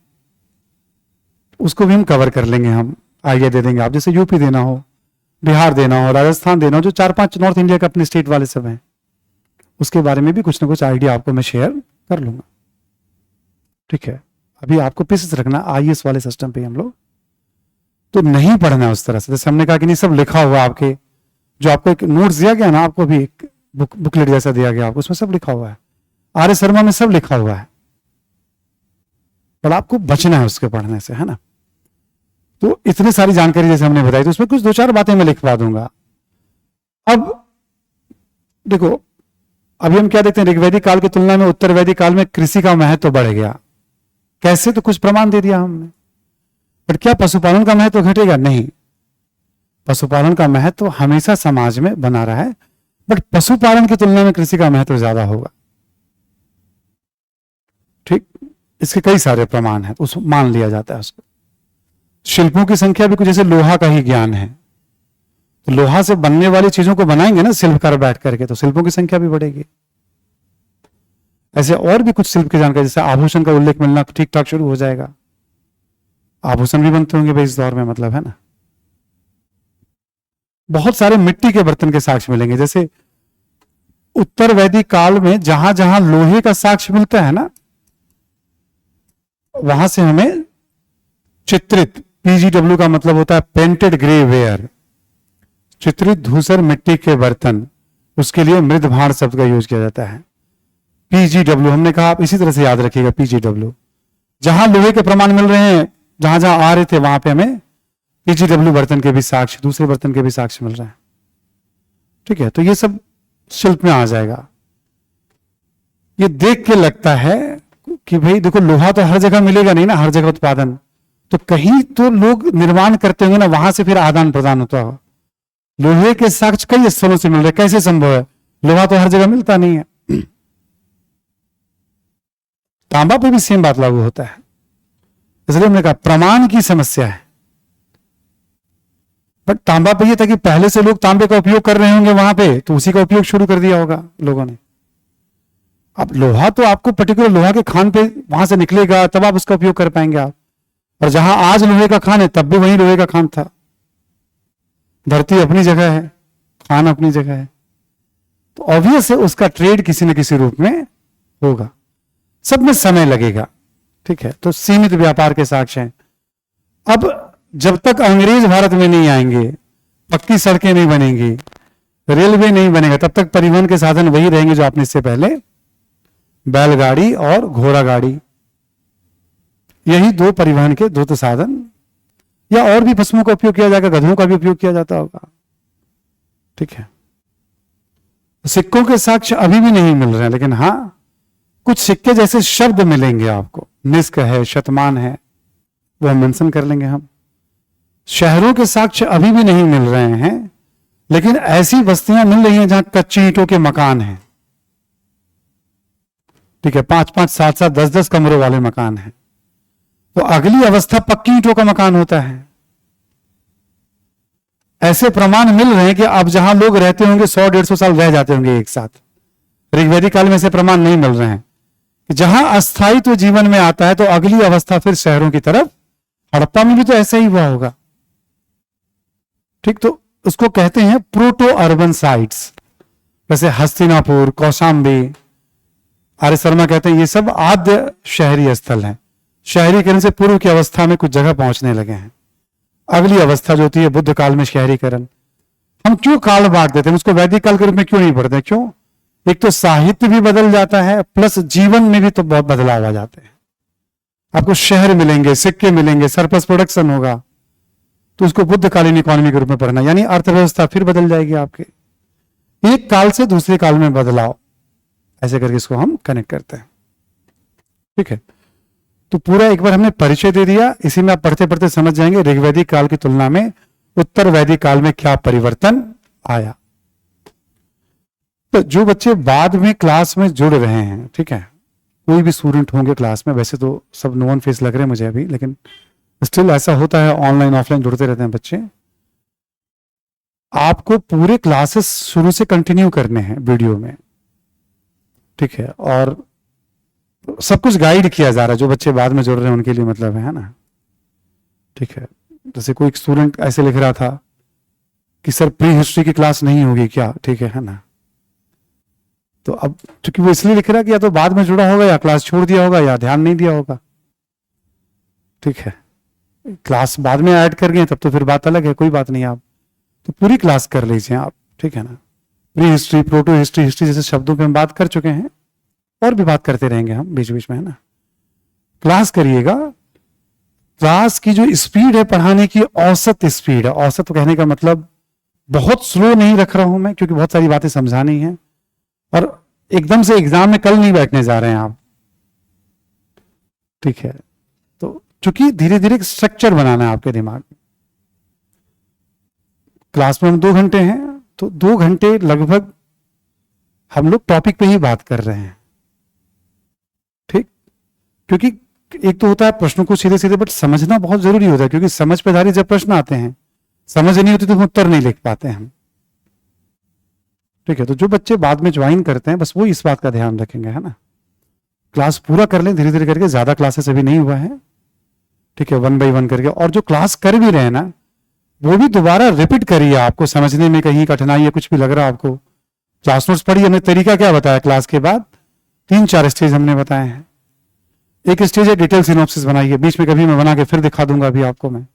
उसको भी हम कवर कर लेंगे। हम आइडिया दे देंगे आप, जैसे यूपी देना हो, बिहार देना हो, राजस्थान देना हो, जो 4-5 नॉर्थ इंडिया के अपने स्टेट वाले सब हैं, उसके बारे में भी कुछ ना कुछ आइडिया आपको मैं शेयर कर लूंगा। ठीक है, अभी आपको पीसेस रखना आईएएस वाले सिस्टम पे हम लोग तो नहीं पढ़ना है उस तरह से। जैसे हमने कहा कि नहीं, सब लिखा हुआ आपके, जो आपको एक नोट्स दिया गया ना, आपको भी एक बुकलेट जैसा दिया गया आपको, उसमें सब लिखा हुआ है। आर्य शर्मा में सब लिखा हुआ है, पर आपको बचना है उसके पढ़ने से, है ना। तो इतनी सारी जानकारी जैसे हमने बताई, तो उसमें कुछ 2-4 बातें मैं लिखवा दूंगा। अब देखो, अभी हम क्या देखते हैं, ऋग्वैदिक काल की तुलना में उत्तर वैदिक काल में कृषि का महत्व बढ़ गया। कैसे? तो कुछ प्रमाण दे दिया हमने। पर क्या पशुपालन का महत्व घटेगा? नहीं, पशुपालन का महत्व हमेशा समाज में बना रहा है, बट पशुपालन की तुलना में कृषि का महत्व ज्यादा होगा। ठीक, इसके कई सारे प्रमाण हैं, तो उसको मान लिया जाता है उसको। शिल्पों की संख्या भी कुछ, जैसे लोहा का ही ज्ञान है, तो लोहा से बनने वाली चीजों को बनाएंगे ना शिल्पकार बैठ करके, तो शिल्पों की संख्या भी बढ़ेगी। ऐसे और भी कुछ शिल्प की जानकारी, जैसे आभूषण का उल्लेख मिलना ठीक ठाक शुरू हो जाएगा। आभूषण भी बनते होंगे भाई इस दौर में, मतलब, है ना। बहुत सारे मिट्टी के बर्तन के साक्ष्य मिलेंगे। जैसे उत्तर वैदिक काल में जहां जहां लोहे का साक्ष्य मिलता है ना, वहां से हमें चित्रित, पीजीडब्ल्यू का मतलब होता है पेंटेड ग्रे वेयर, चित्रित धूसर मिट्टी के बर्तन, उसके लिए मृद भांड शब्द का यूज किया जाता है। पीजीडब्ल्यू हमने कहा, आप इसी तरह से याद रखिएगा, पीजीडब्ल्यू। जहां लोहे के प्रमाण मिल रहे हैं, जहां जहां आ रहे थे, वहां पे हमें पीजीडब्ल्यू बर्तन के भी साक्ष्य, दूसरे बर्तन के भी साक्ष्य मिल रहे हैं। ठीक है, तो ये सब शिल्प में आ जाएगा। ये देख के लगता है कि भाई देखो, लोहा तो हर जगह मिलेगा नहीं ना, हर जगह उत्पादन, तो कहीं तो लोग निर्माण करते होंगे ना, वहां से फिर आदान प्रदान होता हो। लोहे के साक्ष्य कई स्थलों से मिल रहे, कैसे संभव है? लोहा तो हर जगह मिलता नहीं है। तांबा पे भी सेम बात लागू होता है, इसलिए हमने कहा प्रमाण की समस्या है। बट तांबा पे ये था कि पहले से लोग तांबे का उपयोग कर रहे होंगे वहां पे, तो उसी का उपयोग शुरू कर दिया होगा लोगों ने। अब लोहा तो आपको पर्टिकुलर लोहा के खान पे वहां से निकलेगा, तब आप उसका उपयोग कर पाएंगे आप। और जहां आज लोहे का खान है, तब भी वही लोहे का खान था। धरती अपनी जगह है, खान अपनी जगह है, तो ऑब्वियस है उसका ट्रेड किसी न किसी रूप में होगा। सब में समय लगेगा। ठीक है, तो सीमित व्यापार के साक्ष्य हैं। अब जब तक अंग्रेज भारत में नहीं आएंगे, पक्की सड़कें नहीं बनेंगी, रेलवे नहीं बनेगा, तब तक परिवहन के साधन वही रहेंगे जो आपने इससे पहले, बैलगाड़ी और घोड़ा गाड़ी, यही 2 परिवहन के 2 साधन, या और भी पशुओं का उपयोग किया जाएगा, गधों का भी उपयोग किया जाता होगा। ठीक है, सिक्कों के साक्ष्य अभी भी नहीं मिल रहे हैं, लेकिन हाँ कुछ सिक्के जैसे शब्द मिलेंगे आपको, निष्क है, शतमान है, वो हम मेंशन कर लेंगे हम। शहरों के साक्ष्य अभी भी नहीं मिल रहे हैं, लेकिन ऐसी बस्तियां मिल रही हैं जहां कच्ची ईंटों के मकान हैं। ठीक है, 5-5, 7-7, 10-10 कमरों वाले मकान हैं। तो अगली अवस्था पक्की ईंटों का मकान होता है। ऐसे प्रमाण मिल रहे हैं कि अब जहां लोग रहते होंगे 100-150 साल रह जाते होंगे एक साथ। ऋग्वैदिक काल में ऐसे प्रमाण नहीं मिल रहे हैं कि जहां अस्थायित्व जीवन में आता है तो अगली अवस्था फिर शहरों की तरफ। हड़प्पा में भी तो ऐसा ही हुआ होगा। ठीक, तो उसको कहते हैं प्रोटो अर्बन साइट्स, जैसे हस्तिनापुर, कौशाम्बी। आर्य शर्मा कहते हैं ये सब आद्य शहरी स्थल हैं। शहरीकरण से पूर्व की अवस्था में कुछ जगह पहुंचने लगे हैं। अगली अवस्था जो होती है बुद्ध काल में शहरीकरण। हम क्यों काल बांट देते हैं, उसको वैदिक काल के रूप में क्यों नहीं पढ़ते? क्यों? एक तो साहित्य भी बदल जाता है, प्लस जीवन में भी तो बहुत बदलाव आ जाते हैं। आपको शहर मिलेंगे, सिक्के मिलेंगे, सरप्लस प्रोडक्शन होगा, तो उसको बुद्धकालीन इकोनॉमी के रूप में पढ़ना, यानी अर्थव्यवस्था फिर बदल जाएगी आपके, एक काल से दूसरे काल में बदलाव, ऐसे करके इसको हम कनेक्ट करते हैं। ठीक है, तो पूरा एक बार हमने परिचय दे दिया, इसी में आप पढ़ते पढ़ते समझ जाएंगे ऋग्वैदिक काल की तुलना में उत्तर वैदिक काल में क्या परिवर्तन आया। तो जो बच्चे बाद में क्लास में जुड़ रहे हैं, ठीक है, कोई भी स्टूडेंट होंगे क्लास में, वैसे तो सब नोन फेस लग रहे हैं मुझे अभी, लेकिन स्टिल ऐसा होता है, ऑनलाइन ऑफलाइन जुड़ते रहते हैं बच्चे। आपको पूरे क्लासेस शुरू से कंटिन्यू करने हैं वीडियो में, ठीक है, और सब कुछ गाइड किया जा रहा है, जो बच्चे बाद में जुड़ रहे हैं उनके लिए मतलब है ना। ठीक है, जैसे कोई स्टूडेंट ऐसे लिख रहा था कि सर प्री हिस्ट्री की क्लास नहीं होगी क्या, ठीक है ना। तो अब चूंकि वो इसलिए लिख रहा है कि या तो बाद में जुड़ा होगा या क्लास छोड़ दिया होगा या ध्यान नहीं दिया होगा। ठीक है, क्लास बाद में ऐड कर गए तब तो फिर बात अलग है, कोई बात नहीं, आप तो पूरी क्लास कर लीजिए आप, ठीक है ना। Pre history, proto history, history जैसे शब्दों पे हम बात कर चुके हैं, और भी बात करते रहेंगे हम बीच बीच में, है ना। क्लास करिएगा, क्लास की जो स्पीड है पढ़ाने की, औसत स्पीड है, औसत कहने का मतलब बहुत स्लो नहीं रख रहा हूं मैं, क्योंकि बहुत सारी बातें समझानी है, और एकदम से एग्जाम में कल नहीं बैठने जा रहे हैं आप, ठीक है। तो चूंकि धीरे धीरे स्ट्रक्चर बनाना है आपके दिमाग में। क्लास में हम 2 घंटे हैं, तो 2 घंटे लगभग हम लोग टॉपिक पे ही बात कर रहे हैं, ठीक। क्योंकि एक तो होता है प्रश्नों को सीधे सीधे, बट समझना बहुत जरूरी होता है, क्योंकि समझ पे आधारित जब प्रश्न आते हैं, समझ नहीं होती तो हम उत्तर नहीं लिख पाते हम, ठीक है। तो जो बच्चे बाद में ज्वाइन करते हैं बस वो इस बात का ध्यान रखेंगे, है ना। क्लास पूरा कर लें धीरे धीरे करके, ज्यादा क्लासेस अभी नहीं हुआ है, ठीक है, 1 बाय 1 करके। और जो क्लास कर भी रहे हैं ना, वो भी दोबारा रिपीट करिए, आपको समझने में कहीं कठिनाई है, कुछ भी लग रहा है आपको, क्लास नोट्स पढ़िए। हमने तरीका क्या बताया क्लास के बाद, 3-4 स्टेज हमने बताए हैं। एक स्टेज है डिटेल सिनॉप्सिस बनाइए, बीच में कभी मैं बना के फिर दिखा दूंगा अभी आपको मैं,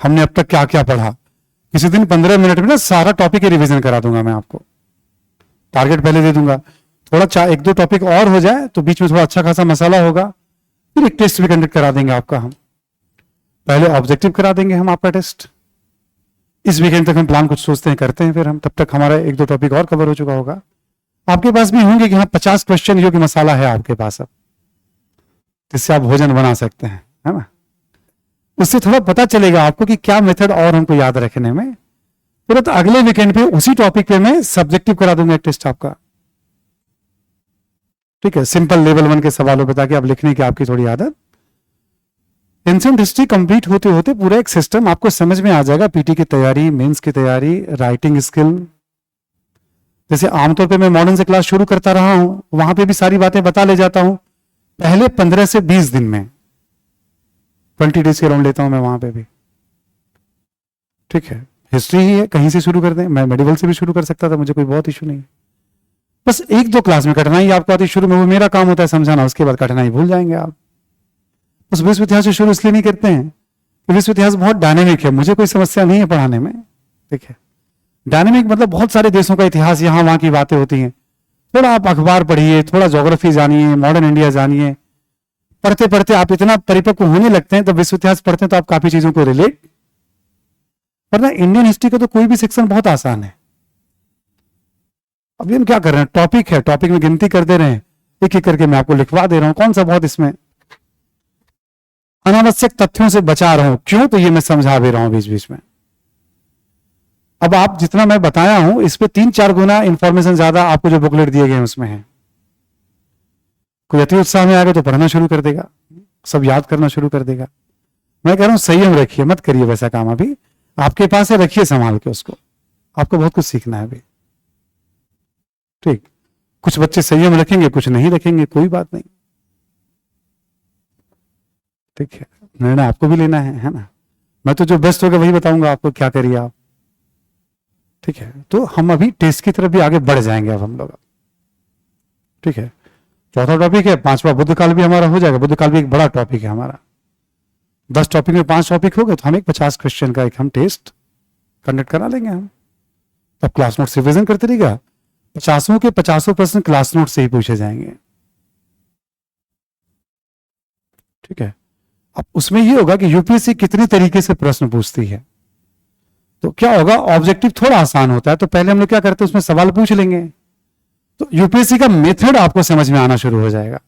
हमने अब तक क्या क्या पढ़ा। किसी दिन 15 मिनट में ना सारा टॉपिक रिवीजन करा दूंगा मैं आपको, टारगेट पहले दे दूंगा, थोड़ा 1-2 टॉपिक और हो जाए तो बीच में थोड़ा अच्छा खासा मसाला होगा, फिर एक टेस्ट भी कंडक्ट करा देंगे आपका हम। पहले ऑब्जेक्टिव करा देंगे हम आपका टेस्ट, इस वीकेंड तक हम प्लान कुछ सोचते हैं करते हैं, फिर हम तब तक हमारा 1-2 टॉपिक और कवर हो चुका होगा। आपके पास भी होंगे कि हाँ 50 क्वेश्चन योग्य मसाला है आपके पास अब, जिससे आप भोजन बना सकते हैं, है ना। उससे थोड़ा पता चलेगा आपको कि क्या मेथड और हमको याद रखने में। तुरंत अगले वीकेंड पे उसी टॉपिक पे मैं सब्जेक्टिव करा दूंगा एक टेस्ट आपका, ठीक है, सिंपल लेवल 1 के सवालों पे, ताकि आप लिखने की आपकी थोड़ी आदत। एंशिएंट हिस्ट्री कंप्लीट होते होते पूरा एक सिस्टम आपको समझ में आ जाएगा, पीटी की तैयारी, मेंस की तैयारी, राइटिंग स्किल। जैसे आमतौर पे मैं मॉडर्न से क्लास शुरू करता रहा हूं, वहां पे भी सारी बातें बता ले जाता हूं, पहले 15 से 20 दिन में 20 डेज के राउंड लेता हूं मैं वहां पे भी, ठीक है। हिस्ट्री ही है, कहीं से शुरू कर दें, मैं मेडिवल से भी शुरू कर सकता था, मुझे कोई बहुत इशू नहीं। बस 1-2 क्लास में कठिनाई आपको आती शुरू में, वो मेरा काम होता है समझाना, उसके बाद कठिनाई भूल जाएंगे आप। उस विश्व इतिहास से शुरू इसलिए नहीं करते हैं, विश्व इतिहास बहुत डायनेमिक है, मुझे कोई समस्या नहीं है पढ़ाने में, ठीक है। डायनेमिक मतलब बहुत सारे देशों का इतिहास, यहां वहां की बातें होती हैं। थोड़ा आप अखबार पढ़िए, थोड़ा ज्योग्राफी जानिए, मॉडर्न इंडिया जानिए, पढ़ते पढ़ते आप इतना परिपक्व होने लगते हैं, तब विश्व इतिहास पढ़ते हैं तो आप काफी चीजों को रिलेट। वरना इंडियन हिस्ट्री का तो कोई भी सेक्शन बहुत आसान है। अभी हम क्या कर रहे हैं, टॉपिक है, टॉपिक में गिनती कर दे रहे हैं, एक एक करके मैं आपको लिखवा दे रहा हूं, कौन सा बहुत इसमें अनावश्यक तथ्यों से बचा रहा हूं, क्यों, तो ये मैं समझा भी रहा हूं बीच बीच में। अब आप जितना मैं बताया हूं, इस पे 3-4 गुना इंफॉर्मेशन ज्यादा आपको जो बुकलेट दिए गए हैं उसमें है। कोई अति उत्साह में आ गया तो पढ़ना शुरू कर देगा, सब याद करना शुरू कर देगा। मैं कह रहा हूं संयम रखिए, मत करिए वैसा काम, अभी आपके पास है, रखिए संभाल के उसको, आपको बहुत कुछ सीखना है अभी, ठीक। कुछ बच्चे संयम रखेंगे, कुछ नहीं रखेंगे, कोई बात नहीं, ठीक है, निर्णय आपको भी लेना है ना। मैं तो जो बेस्ट होगा वही बताऊंगा आपको, क्या करिए आप, ठीक है। तो हम अभी टेस्ट की तरफ भी आगे बढ़ जाएंगे अब हम लोग, ठीक है। चौथा टॉपिक है, 5वां बुद्ध काल भी हमारा हो जाएगा। बुद्ध काल भी एक बड़ा टॉपिक है हमारा, 10 टॉपिक में 5 टॉपिक हो गए तो हम एक 50 क्वेश्चन का एक हम टेस्ट कंडक्ट करा लेंगे हम। तब क्लास नोट रिविजन करते रहिएगा, 50 के 50 प्रश्न क्लास नोट से ही पूछे जाएंगे, ठीक है। अब उसमें ये होगा कि यूपीएससी कितने तरीके से प्रश्न पूछती है। तो क्या होगा, ऑब्जेक्टिव थोड़ा आसान होता है, तो पहले हम लोग क्या करते हैं, उसमें सवाल पूछ लेंगे, तो यूपीएससी का मेथड आपको समझ में आना शुरू हो जाएगा।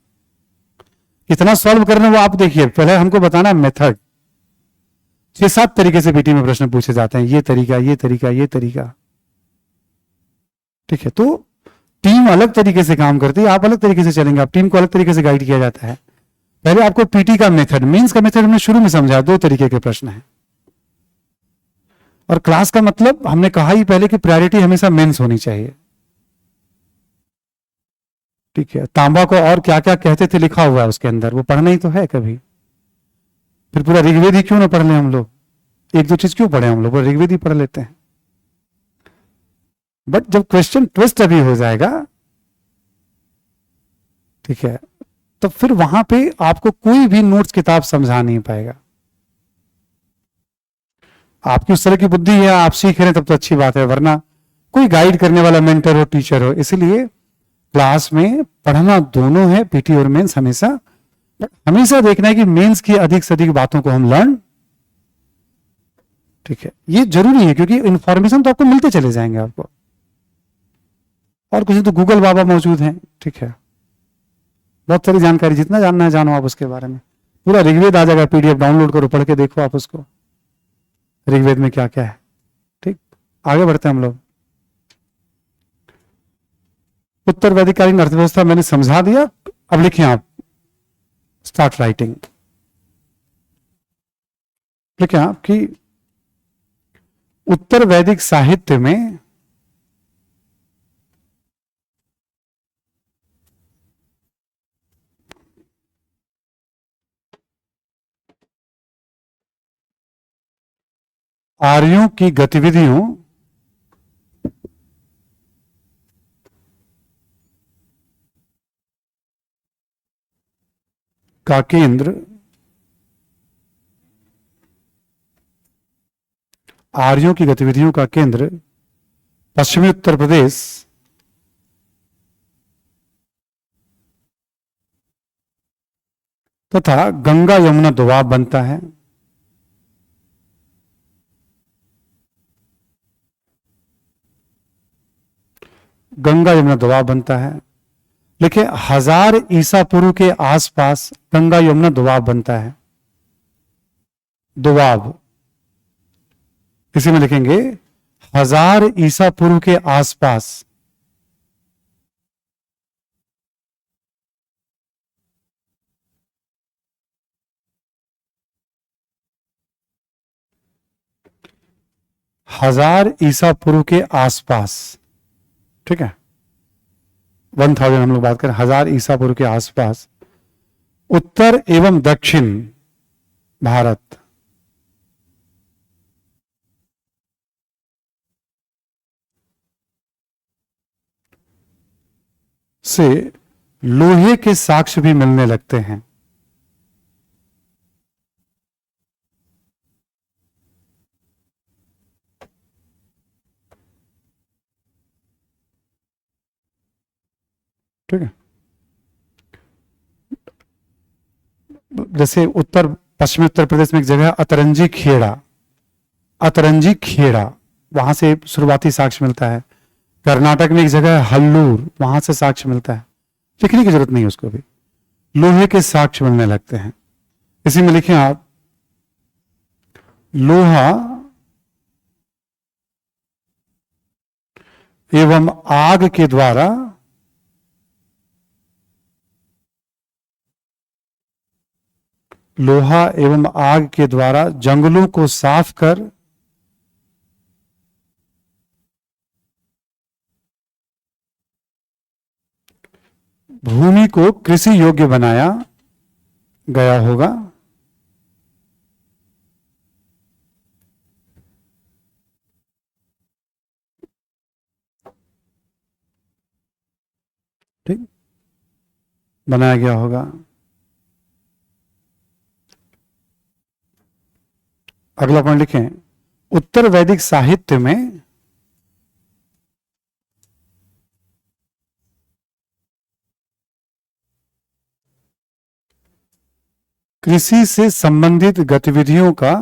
कितना सॉल्व करना वो आप देखिए, पहले हमको बताना मेथड। 6-7 तरीके से पीटी में प्रश्न पूछे जाते हैं, ये तरीका, ये तरीका, ये तरीका। ठीक है, तो टीम अलग तरीके से काम करती है, आप अलग तरीके से चलेंगे, आप टीम को अलग तरीके से गाइड किया जाता है। पहले आपको पीटी का मेथड, मेंस का मेथड हमने शुरू में समझा, 2 तरीके के प्रश्न हैं। और क्लास का मतलब हमने कहा ही पहले कि प्रायोरिटी हमेशा मेंस होनी चाहिए। ठीक है, तांबा को और क्या क्या कहते थे लिखा हुआ है उसके अंदर, वो पढ़ना ही तो है कभी। फिर पूरा ऋग्वेद ही क्यों ना पढ़ लें हम लोग, 1-2 चीज क्यों पढ़े हम लोग, ऋग्वेद ही पढ़ लेते हैं। बट जब क्वेश्चन ट्विस्ट अभी हो जाएगा, ठीक है, तो फिर वहां पे आपको कोई भी नोट्स किताब समझा नहीं पाएगा। आपकी उस तरह की बुद्धि है, आप सीख रहे हैं तब तो अच्छी बात है, वरना कोई गाइड करने वाला मेंटर हो, टीचर हो। इसलिए क्लास में पढ़ना दोनों है, पीटी और मेंस हमेशा। हमेशा देखना है कि मेंस की अधिक से अधिक बातों को हम लर्न, ठीक है, ये जरूरी है, क्योंकि इंफॉर्मेशन तो आपको मिलते चले जाएंगे आपको, और कुछ तो गूगल बाबा मौजूद हैं। ठीक है, बहुत सारी जानकारी, जितना जानना है जानो आप उसके बारे में। पूरा ऋग्वेद आ जाएगा, पीडीएफ डाउनलोड करो, पढ़ के देखो आप उसको, ऋग्वेद में क्या क्या है। ठीक, आगे बढ़ते हैं हम लोग। उत्तर वैदिककालीन अर्थव्यवस्था मैंने समझा दिया, अब लिखिए आप, स्टार्ट राइटिंग। लिखिए आप कि उत्तर वैदिक साहित्य में आर्यों की गतिविधियों का केंद्र आर्यों की गतिविधियों का केंद्र पश्चिमी उत्तर प्रदेश तथा गंगा यमुना दोआब बनता है। गंगा यमुना दोआब बनता है। लिखिए 1000 ईसा पूर्व के आसपास गंगा यमुना दोआब बनता है। दोआब इसी में लिखेंगे 1000 ईसा पूर्व के आसपास। हजार ईसा पूर्व के आसपास, ठीक है, 1000 हम लोग बात करें, 1000 ईसा पूर्व के आसपास उत्तर एवं दक्षिण भारत से लोहे के साक्ष्य भी मिलने लगते हैं। ठीक है, जैसे उत्तर पश्चिमी उत्तर प्रदेश में एक जगह अतरंजी खेड़ा, अतरंजी खेड़ा, वहां से शुरुआती साक्ष्य मिलता है। कर्नाटक में एक जगह है हल्लूर, वहां से साक्ष्य मिलता है। लिखने की जरूरत नहीं है उसको भी, लोहे के साक्ष्य मिलने लगते हैं। इसी में लिखें आप, लोहा एवं आग के द्वारा लोहा एवं आग के द्वारा जंगलों को साफ कर भूमि को कृषि योग्य बनाया गया होगा। ठीक, बनाया गया होगा। अगला पॉइंट लिखें, उत्तर वैदिक साहित्य में कृषि से संबंधित गतिविधियों का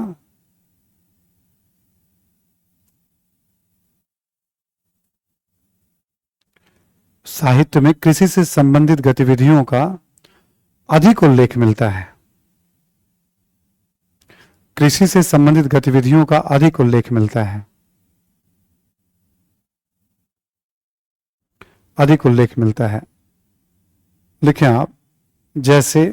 साहित्य में कृषि से संबंधित गतिविधियों का अधिक उल्लेख मिलता है। कृषि से संबंधित गतिविधियों का अधिक उल्लेख मिलता है। अधिक उल्लेख मिलता है। लिखें आप, जैसे,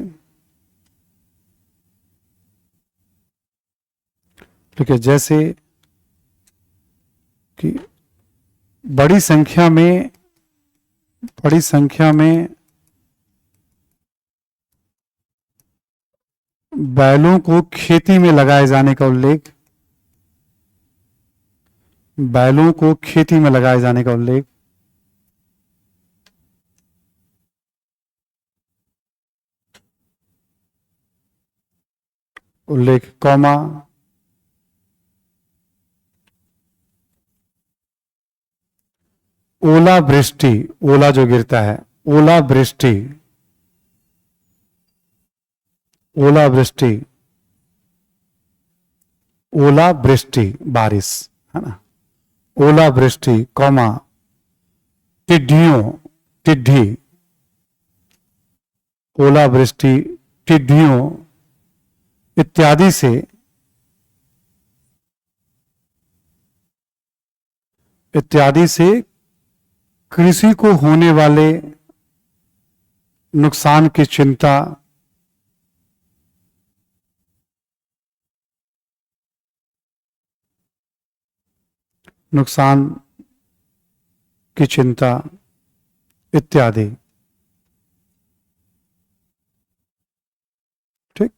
ठीक है, जैसे कि बड़ी संख्या में बैलों को खेती में लगाए जाने का उल्लेख, बैलों को खेती में लगाए जाने का उल्लेख, कौमा, ओला वृष्टि, ओला जो गिरता है, ओला वृष्टि, ओला वृष्टि, ओला वृष्टि बारिश, है ना, ओला वृष्टि, कौमा, टिड्डियों, टिड्डी, ओला वृष्टि, टिड्डियों इत्यादि से, इत्यादि से कृषि को होने वाले नुकसान की चिंता, नुकसान की चिंता इत्यादि। ठीक,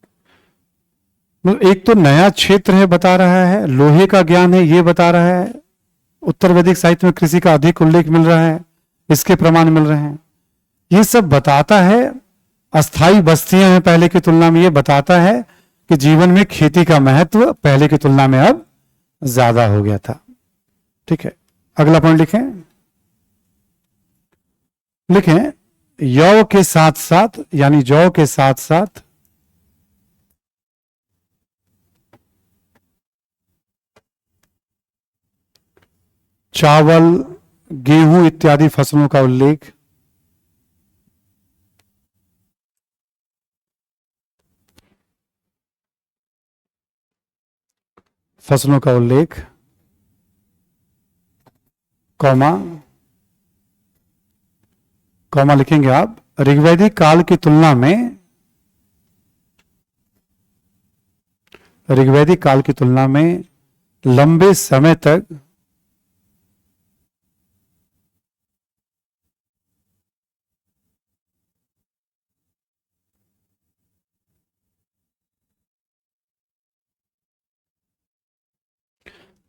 मतलब एक तो नया क्षेत्र है बता रहा है, लोहे का ज्ञान है ये बता रहा है, उत्तर वैदिक साहित्य में कृषि का अधिक उल्लेख मिल रहा है, इसके प्रमाण मिल रहे हैं। ये सब बताता है, अस्थाई बस्तियां हैं पहले की तुलना में, ये बताता है कि जीवन में खेती का महत्व पहले की तुलना में अब ज्यादा हो गया था। ठीक है, अगला पॉइंट लिखें, लिखें यौ के साथ साथ, यानी जौ के साथ साथ चावल, गेहूं इत्यादि फसलों का उल्लेख, फसलों का उल्लेख, कौमा, कौमा लिखेंगे आप, ऋग्वैदिक काल की तुलना में, ऋग्वैदिक काल की तुलना में लंबे समय तक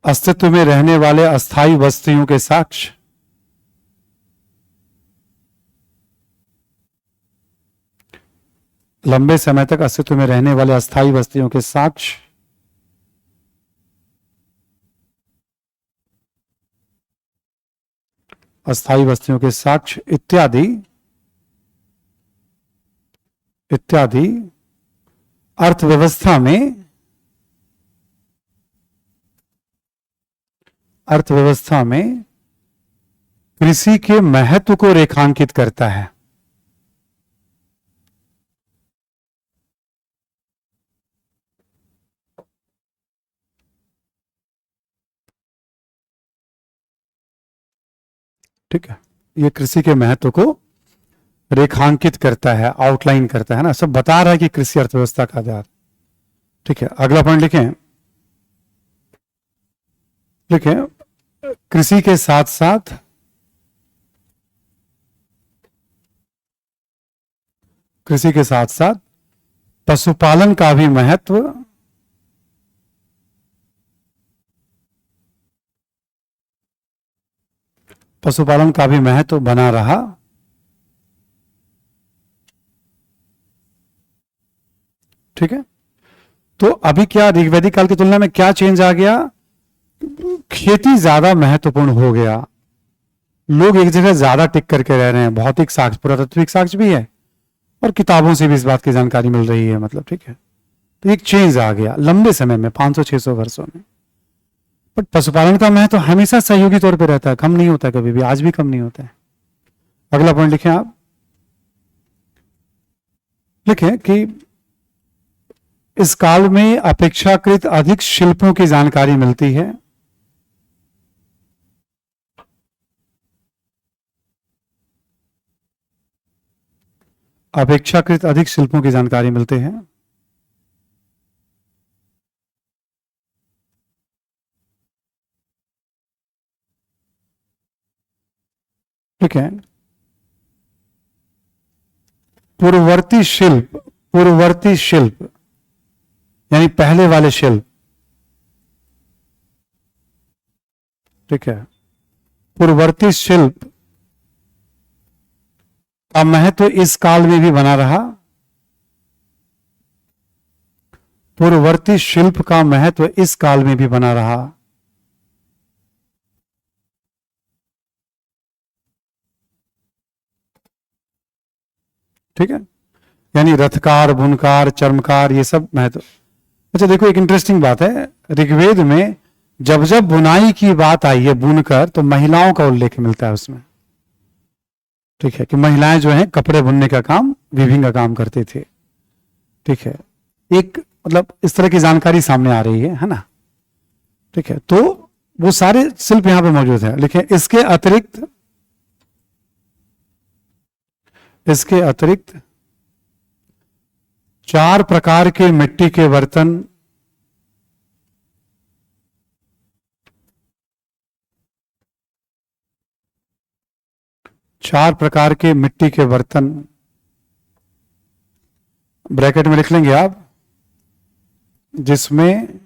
अस्तित्व में रहने वाले अस्थाई बस्तियों के साक्ष्य, लंबे समय तक अस्तित्व में रहने वाले अस्थाई बस्तियों के साक्ष्य, अस्थाई बस्तियों के साक्ष्य इत्यादि, इत्यादि अर्थव्यवस्था में, अर्थव्यवस्था में कृषि के महत्व को रेखांकित करता है। ठीक है, ये कृषि के महत्व को रेखांकित करता है, आउटलाइन करता है ना, सब बता रहा है कि कृषि अर्थव्यवस्था का आधार। ठीक है, अगला पॉइंट लिखें, लिखें कृषि के साथ साथ कृषि के साथ साथ पशुपालन का भी महत्व, पशुपालन का भी महत्व बना रहा। ठीक है, तो अभी क्या ऋग्वैदिक काल की तुलना में क्या चेंज आ गया, खेती ज्यादा महत्वपूर्ण हो गया, लोग एक जगह ज्यादा टिक करके रह रहे हैं, भौतिक साक्ष्य, पुरातात्विक साक्ष्य भी है और किताबों से भी इस बात की जानकारी मिल रही है, मतलब ठीक है। तो एक चेंज आ गया लंबे समय में, 500-600 वर्षों में। बट पशुपालन का महत्व हमेशा सहयोगी तौर पे रहता है, कम नहीं होता है कभी भी, आज भी कम नहीं होता है। अगला पॉइंट लिखें आप, लिखें कि इस काल में अपेक्षाकृत अधिक शिल्पों की जानकारी मिलती है। अपेक्षाकृत अधिक शिल्पों की जानकारी मिलते हैं। ठीक है। पूर्ववर्ती शिल्प यानी पहले वाले शिल्प, ठीक है, पूर्ववर्ती शिल्प का महत्व इस काल में भी बना रहा। पूर्ववर्ती शिल्प का महत्व इस काल में भी बना रहा। ठीक है, यानी रथकार, बुनकार, चर्मकार, ये सब महत्व। अच्छा देखो, एक इंटरेस्टिंग बात है, ऋग्वेद में जब जब बुनाई की बात आई है, बुनकर, तो महिलाओं का उल्लेख मिलता है उसमें। ठीक है, कि महिलाएं जो हैं कपड़े बुनने का काम, वीविंग का काम करते थे। ठीक है, एक मतलब इस तरह की जानकारी सामने आ रही है ना। ठीक है, तो वो सारे शिल्प यहां पे मौजूद है। लिखे, इसके अतिरिक्त 4 प्रकार के मिट्टी के बर्तन, ब्रैकेट में लिख लेंगे आप, जिसमें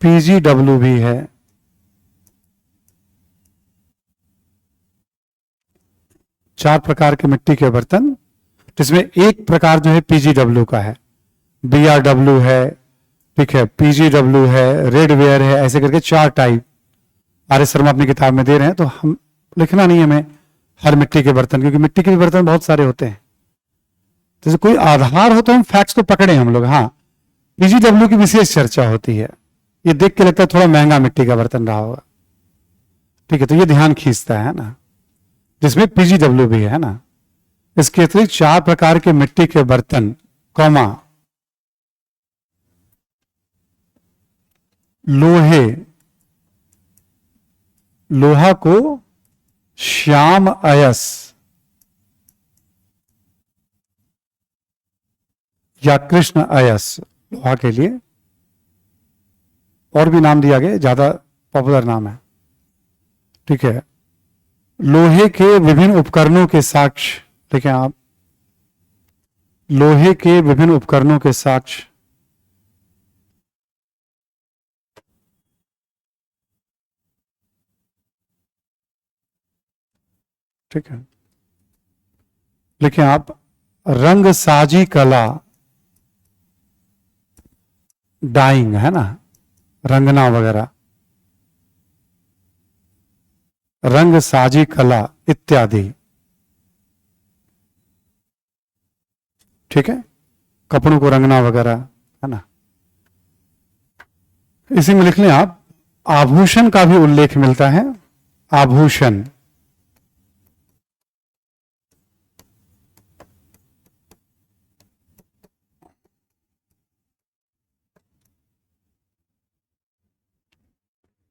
PGW भी है। चार प्रकार के मिट्टी के बर्तन, जिसमें एक प्रकार जो है PGW का है, BRW है, ठीक है, PGW है, रेडवेयर है, ऐसे करके 4 टाइप आर.एस. शर्मा अपनी किताब में दे रहे हैं। तो हम लिखना नहीं है हमें हर मिट्टी के बर्तन, क्योंकि मिट्टी के भी बर्तन बहुत सारे होते हैं। जैसे कोई आधार हो तो हम फैक्ट्स को पकड़े हम लोग। हाँ, PGW की विशेष चर्चा होती है, ये देख के लगता है थोड़ा महंगा मिट्टी का बर्तन रहा होगा। ठीक है, तो ये ध्यान खींचता है ना, जिसमें PGW भी है ना। इसके अतिरिक्त 4 प्रकार के मिट्टी के बर्तन, कौमा, लोहा को श्याम अयस या कृष्ण अयस, लोहा के लिए और भी नाम दिया गया, ज्यादा पॉपुलर नाम है। ठीक है, लोहे के विभिन्न उपकरणों के साक्ष्य लिखें आप, लोहे के विभिन्न उपकरणों के साक्ष्य, ठीक है, लिखें आप, रंग साजी कला, डाइंग है ना, रंगना वगैरह, रंग साजी कला इत्यादि। ठीक है, कपड़ों को रंगना वगैरह है ना। इसी में लिख लें आप, आभूषण का भी उल्लेख मिलता है। आभूषण,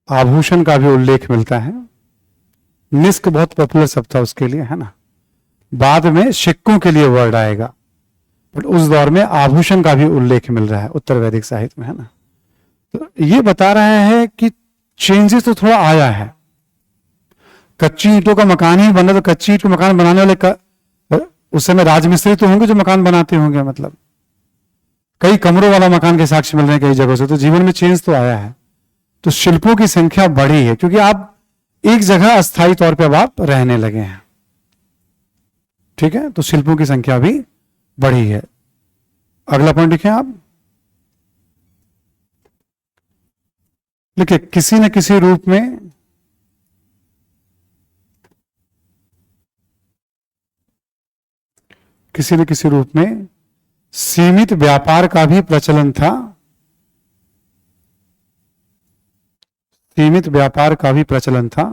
आभूषण का भी उल्लेख मिलता है। निष्क बहुत पॉपुलर शब्द था उसके लिए, है ना। बाद में सिक्कों के लिए वर्ड आएगा, बट उस दौर में आभूषण का भी उल्लेख मिल रहा है उत्तर वैदिक साहित्य में, है ना। तो ये बता रहा है कि चेंजेस तो थोड़ा आया है। कच्ची ईंटों का मकान ही बना, तो कच्ची ईंट का मकान बनाने वाले उस समय राजमिस्त्री तो होंगे जो मकान बनाते होंगे, मतलब कई कमरों वाला मकान के साक्ष्य मिल रहे हैं कई जगहों से। तो जीवन में चेंज तो आया है, तो शिल्पों की संख्या बढ़ी है, क्योंकि आप एक जगह अस्थायी तौर पर अब आप रहने लगे हैं। ठीक है, तो शिल्पों की संख्या भी बढ़ी है। अगला पॉइंट लिखें आप, लिखिए, किसी न किसी रूप में सीमित व्यापार का भी प्रचलन था, सीमित व्यापार का भी प्रचलन था।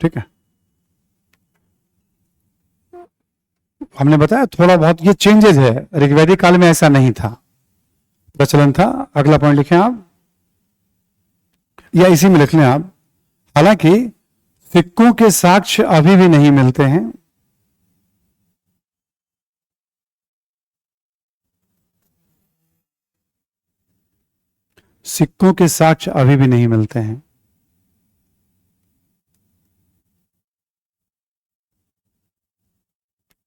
ठीक है, हमने बताया थोड़ा बहुत ये चेंजेस है, ऋग्वैदिक काल में ऐसा नहीं था, प्रचलन था। अगला पॉइंट लिखें आप, या इसी में लिख लें आप। हालांकि सिक्कों के साक्ष्य अभी भी नहीं मिलते हैं, सिक्कों के साक्ष्य अभी भी नहीं मिलते हैं।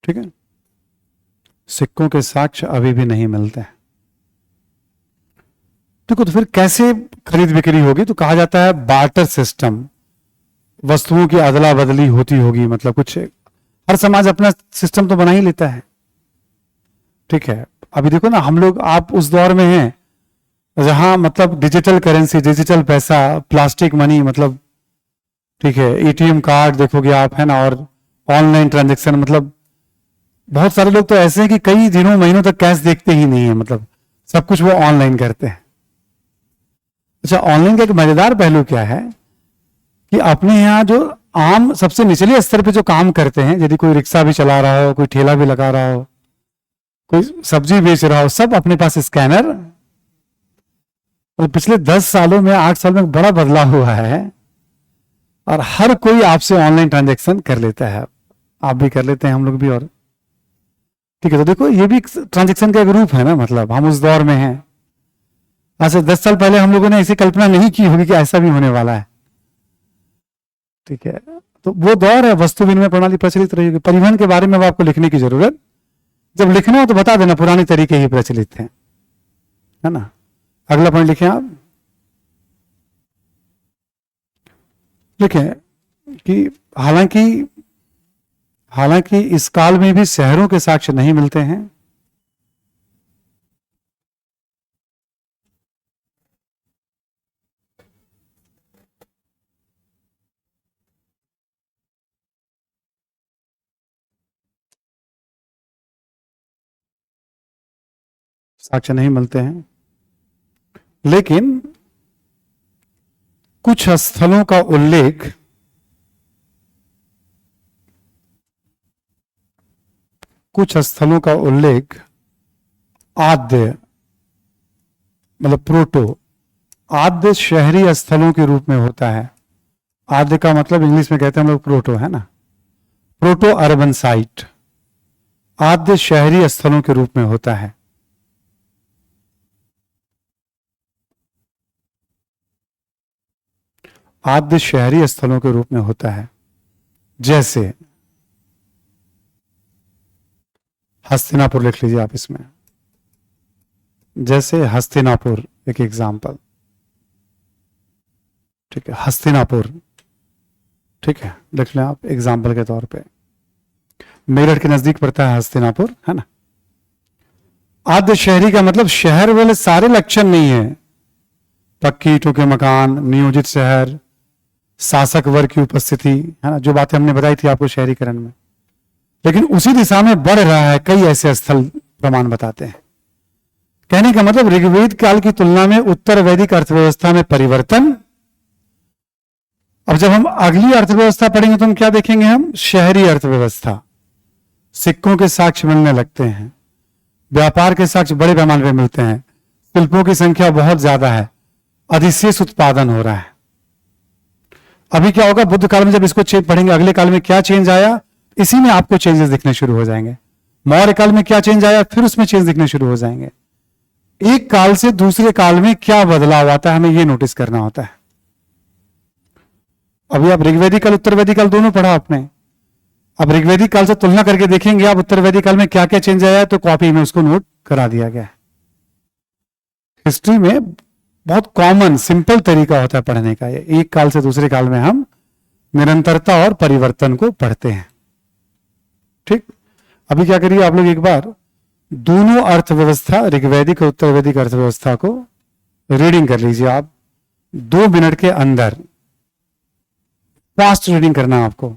ठीक है, सिक्कों के साक्ष्य अभी भी नहीं मिलते हैं। देखो, तो फिर कैसे खरीद बिक्री होगी? तो कहा जाता है बार्टर सिस्टम, वस्तुओं की अदला बदली होती होगी। मतलब कुछ, हर समाज अपना सिस्टम तो बना ही लेता है। ठीक है, अभी देखो ना, हम लोग, आप उस दौर में हैं जहां मतलब डिजिटल करेंसी, डिजिटल पैसा, प्लास्टिक मनी, मतलब ठीक है, एटीएम कार्ड देखोगे आप, है ना, और ऑनलाइन ट्रांजैक्शन। मतलब बहुत सारे लोग तो ऐसे हैं कि कई दिनों महीनों तक कैश देखते ही नहीं है, मतलब सब कुछ वो ऑनलाइन करते हैं। अच्छा, ऑनलाइन का एक मजेदार पहलू क्या है कि अपने यहाँ जो आम सबसे निचले स्तर पे जो काम करते हैं, यदि कोई रिक्शा भी चला रहा हो, कोई ठेला भी लगा रहा हो, कोई सब्जी बेच रहा हो, सब अपने पास स्कैनर। और पिछले 10 सालों में, 8 साल में बड़ा बदलाव हुआ है, और हर कोई आपसे ऑनलाइन ट्रांजैक्शन कर लेता है। आप भी कर लेते हैं, हम लोग भी। और ठीक है, तो देखो ये भी ट्रांजैक्शन का एक रूप है ना, मतलब हम उस दौर में हैं। आज से 10 साल पहले हम लोगों ने ऐसी कल्पना नहीं की होगी कि ऐसा भी होने वाला है। ठीक है, तो वो दौर है, वस्तु विनिमय प्रणाली प्रचलित रही होगी। परिवहन के बारे में आपको लिखने की जरूरत, जब लिखना हो तो बता देना, पुराने तरीके ही प्रचलित हैं, है ना। अगला पॉइंट लिखें आप, लिखें कि हालांकि इस काल में भी शहरों के साक्ष्य नहीं मिलते हैं। साक्ष्य नहीं मिलते हैं, लेकिन कुछ स्थलों का उल्लेख, कुछ स्थलों का उल्लेख आद्य, मतलब प्रोटो, आद्य शहरी स्थलों के रूप में होता है। आद्य का मतलब इंग्लिश में कहते हैं हम लोग प्रोटो, है ना, प्रोटो अर्बन साइट, आद्य शहरी स्थलों के रूप में होता है। आद्य शहरी स्थलों के रूप में होता है, जैसे हस्तिनापुर लिख लीजिए आप इसमें, जैसे हस्तिनापुर एक एग्जाम्पल। ठीक है, हस्तिनापुर, ठीक है, लिख लें आप एग्जाम्पल के तौर पे। मेरठ के नजदीक पड़ता है हस्तिनापुर, है ना। आद्य शहरी का मतलब शहर वाले सारे लक्षण नहीं है, पक्की ईंटों के मकान, नियोजित शहर, शासक वर्ग की उपस्थिति, है ना, जो बातें हमने बताई थी आपको शहरीकरण में। लेकिन उसी दिशा में बढ़ रहा है, कई ऐसे स्थल प्रमाण बताते हैं। कहने का मतलब ऋग्वेद काल की तुलना में उत्तर वैदिक अर्थव्यवस्था में परिवर्तन। अब जब हम अगली अर्थव्यवस्था पढ़ेंगे तो हम क्या देखेंगे? हम शहरी अर्थव्यवस्था, सिक्कों के साक्ष्य मिलने लगते हैं, व्यापार के साक्ष्य बड़े पैमाने पर मिलते हैं, शिल्पों की संख्या बहुत ज्यादा है, अधिशेष उत्पादन हो रहा है। अभी क्या होगा, बुद्ध काल में जब इसको पढ़ेंगे, अगले काल में क्या चेंज आया, इसी में आपको चेंजेस दिखने शुरू हो जाएंगे। मौर्य काल में क्या चेंज आया, फिर उसमें चेंज दिखने शुरू हो जाएंगे। एक काल से दूसरे काल में क्या बदलाव आता है, हमें यह नोटिस करना होता है। अभी आप ऋग्वैदिक काल, उत्तर वैदिक काल दोनों पढ़ा आपने। अब ऋग्वैदिक काल से तुलना करके देखेंगे आप उत्तर वैदिक काल में क्या क्या चेंज आया है, तो कॉपी में उसको नोट करा दिया गया है। हिस्ट्री में बहुत कॉमन सिंपल तरीका होता है पढ़ने का, ये एक काल से दूसरे काल में हम निरंतरता और परिवर्तन को पढ़ते हैं। ठीक, अभी क्या करिए आप लोग, एक बार दोनों अर्थव्यवस्था, ऋग्वैदिक और उत्तर वैदिक अर्थव्यवस्था को रीडिंग कर लीजिए आप 2 मिनट के अंदर। फास्ट रीडिंग करना है आपको।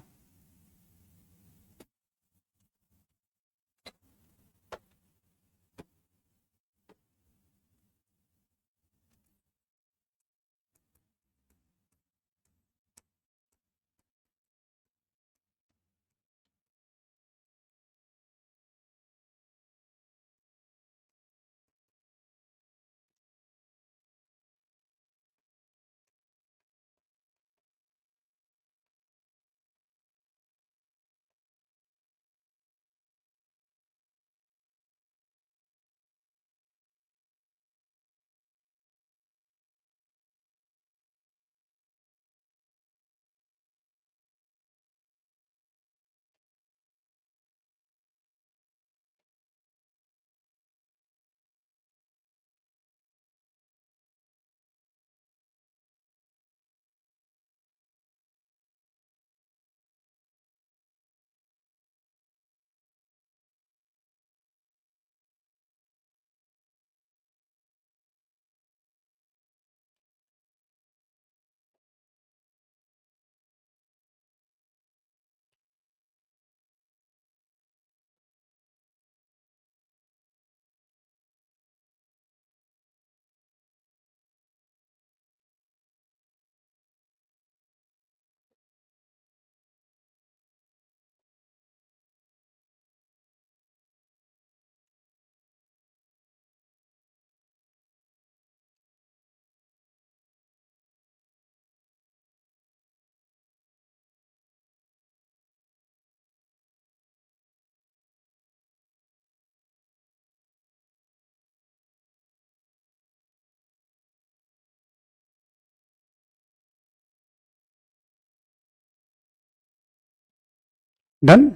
डन।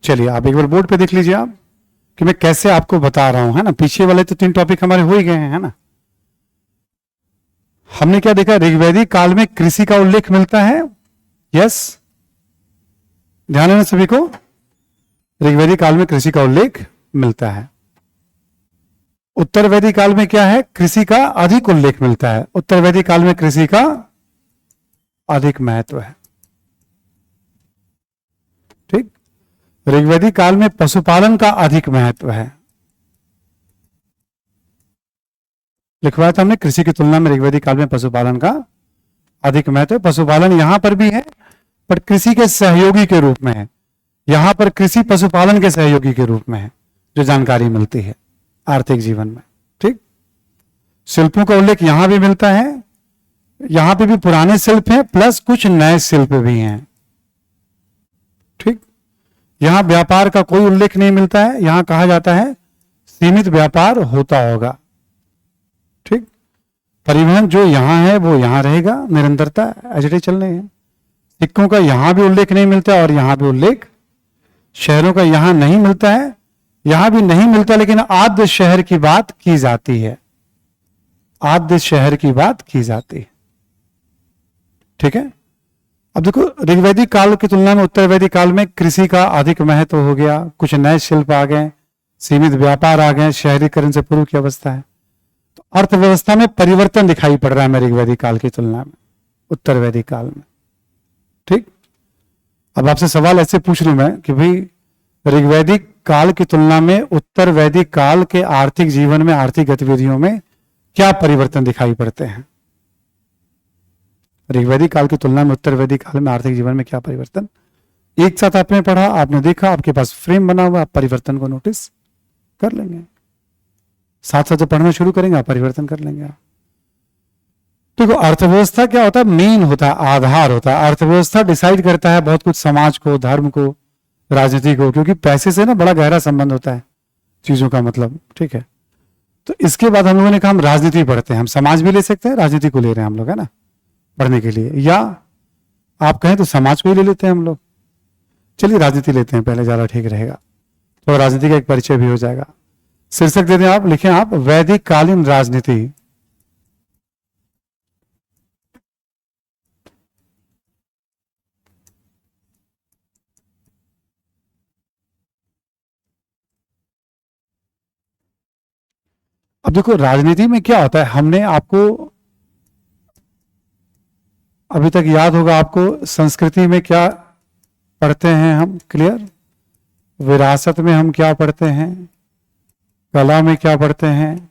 चलिए आप एक बार बोर्ड पे देख लीजिए आप कि मैं कैसे आपको बता रहा हूं, है ना। पीछे वाले तो 3 टॉपिक हमारे हो ही गए हैं, है ना। हमने क्या देखा, ऋग्वैदिक काल में कृषि का उल्लेख मिलता है। यस, ध्यान है ना सभी को। ऋग्वैदिक काल में कृषि का उल्लेख मिलता है। उत्तर वैदिक काल में क्या है, कृषि का अधिक उल्लेख मिलता है। उत्तर वैदिक काल में कृषि का अधिक महत्व है। ठीक। ऋग्वैदिक काल में पशुपालन का अधिक महत्व है। लिखवाया था हमने, कृषि की तुलना में ऋग्वैदिक काल में पशुपालन का अधिक महत्व है। पशुपालन यहां पर भी है पर कृषि के सहयोगी के रूप में है। यहां पर कृषि पशुपालन के सहयोगी के रूप में है, जो जानकारी मिलती है आर्थिक जीवन में। ठीक। शिल्पों का उल्लेख यहां भी मिलता है। यहां पे भी पुराने शिल्प हैं प्लस कुछ नए शिल्प भी हैं। ठीक। यहां व्यापार का कोई उल्लेख नहीं मिलता है। यहां कहा जाता है सीमित व्यापार होता होगा। ठीक। परिवहन जो यहां है वो यहां रहेगा, निरंतरता एच चलने हैं। सिक्कों का यहां भी उल्लेख नहीं मिलता और यहां भी उल्लेख, शहरों का यहां नहीं मिलता है, यहां भी नहीं मिलता, लेकिन आद्य शहर की बात की जाती है। आद्य शहर की बात की जाती है। ठीक है। अब देखो, ऋग्वैदिक काल की तुलना में उत्तर वैदिक काल में कृषि का अधिक महत्व हो गया। कुछ नए शिल्प आ गए, सीमित व्यापार आ गए, शहरीकरण से पूर्व की अवस्था है। तो अर्थव्यवस्था में परिवर्तन दिखाई पड़ रहा है ऋग्वैदिक काल की तुलना में उत्तर वैदिक काल में। ठीक। अब आपसे सवाल ऐसे पूछ लूं मैं कि भाई ऋग्वैदिक काल की तुलना में उत्तर वैदिक काल के आर्थिक जीवन में, आर्थिक गतिविधियों में क्या परिवर्तन दिखाई पड़ते हैं। ऋग्वैदिक काल की तुलना में उत्तर वैदिक काल में आर्थिक जीवन में क्या परिवर्तन, एक साथ आपने पढ़ा, आपने देखा, आपके पास फ्रेम बना हुआ, आप परिवर्तन को नोटिस कर लेंगे। साथ साथ जब पढ़ना शुरू करेंगे आप परिवर्तन कर लेंगे आप। देखो, अर्थव्यवस्था क्या होता है, मेन होता है, आधार होता है। अर्थव्यवस्था डिसाइड करता है बहुत कुछ, समाज को, धर्म को, राजनीति को, क्योंकि पैसे से ना बड़ा गहरा संबंध होता है चीजों का, मतलब। ठीक है। तो इसके बाद हम लोगों ने कहा हम राजनीति पढ़ते हैं। हम समाज भी ले सकते हैं, राजनीति को ले रहे हैं हम लोग, है ना, पढ़ने के लिए। या आप कहें तो समाज को ही ले लेते हैं हम लोग। चलिए राजनीति लेते हैं पहले, ज्यादा ठीक रहेगा, तो राजनीति का एक परिचय भी हो जाएगा। शीर्षक दे दें आप, लिखें आप वैदिक कालीन राजनीति। अब देखो, राजनीति में क्या होता है, हमने आपको अभी तक याद होगा आपको, संस्कृति में क्या पढ़ते हैं हम, क्लियर? विरासत में हम क्या पढ़ते हैं, कला में क्या पढ़ते हैं,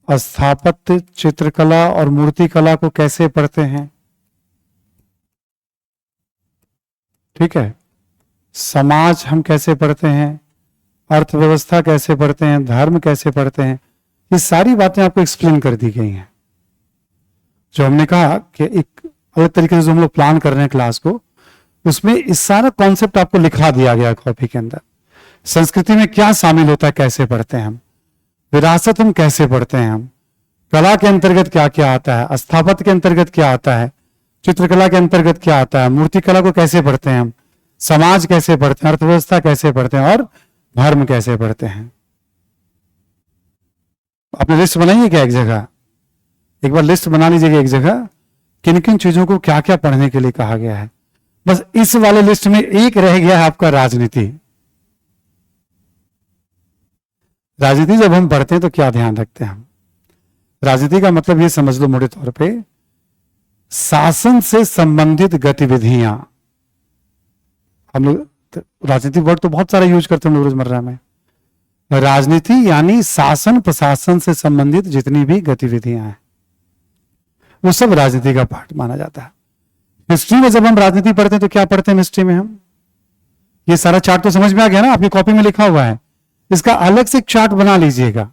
स्थापत्य, चित्रकला और मूर्ति कला को कैसे पढ़ते हैं, ठीक है? समाज हम कैसे पढ़ते हैं, अर्थव्यवस्था कैसे पढ़ते हैं, धर्म कैसे पढ़ते हैं, ये सारी बातें आपको एक्सप्लेन कर दी गई हैं। जो हमने कहा कि एक अलग तरीके से जो हम लोग प्लान कर रहे हैं क्लास को, उसमें इस सारा कॉन्सेप्ट आपको लिखा दिया गया कॉपी के अंदर। संस्कृति में क्या शामिल होता है, कैसे पढ़ते हैं हम, विरासत हम कैसे पढ़ते हैं हम, कला के अंतर्गत क्या क्या आता है, स्थापत्य के अंतर्गत क्या आता है, चित्रकला के अंतर्गत क्या आता है, मूर्ति कला को कैसे पढ़ते हैं हम, समाज कैसे पढ़ते हैं, अर्थव्यवस्था कैसे पढ़ते हैं और धर्म कैसे पढ़ते हैं। आपने लिस्ट बनाई है क्या एक जगह? एक बार लिस्ट बना लीजिएगा एक जगह, किन किन चीजों को क्या क्या पढ़ने के लिए कहा गया है। बस इस वाले लिस्ट में एक रह गया है आपका, राजनीति। राजनीति जब हम पढ़ते हैं तो क्या ध्यान रखते हैं हम? राजनीति का मतलब ये समझ लो मोटे तौर पे, शासन से संबंधित गतिविधियां। हम लोग राजनीति वर्ड तो बहुत सारा यूज करते हैं हम लोग रोजमर्रा में। राजनीति यानी शासन प्रशासन से संबंधित जितनी भी गतिविधियां हैं वो सब राजनीति का पार्ट माना जाता है। हिस्ट्री में जब हम राजनीति पढ़ते हैं तो क्या पढ़ते हैं हिस्ट्री में हम? ये सारा चार्ट तो समझ में आ गया ना, आपकी कॉपी में लिखा हुआ है। इसका अलग से एक चार्ट बना लीजिएगा,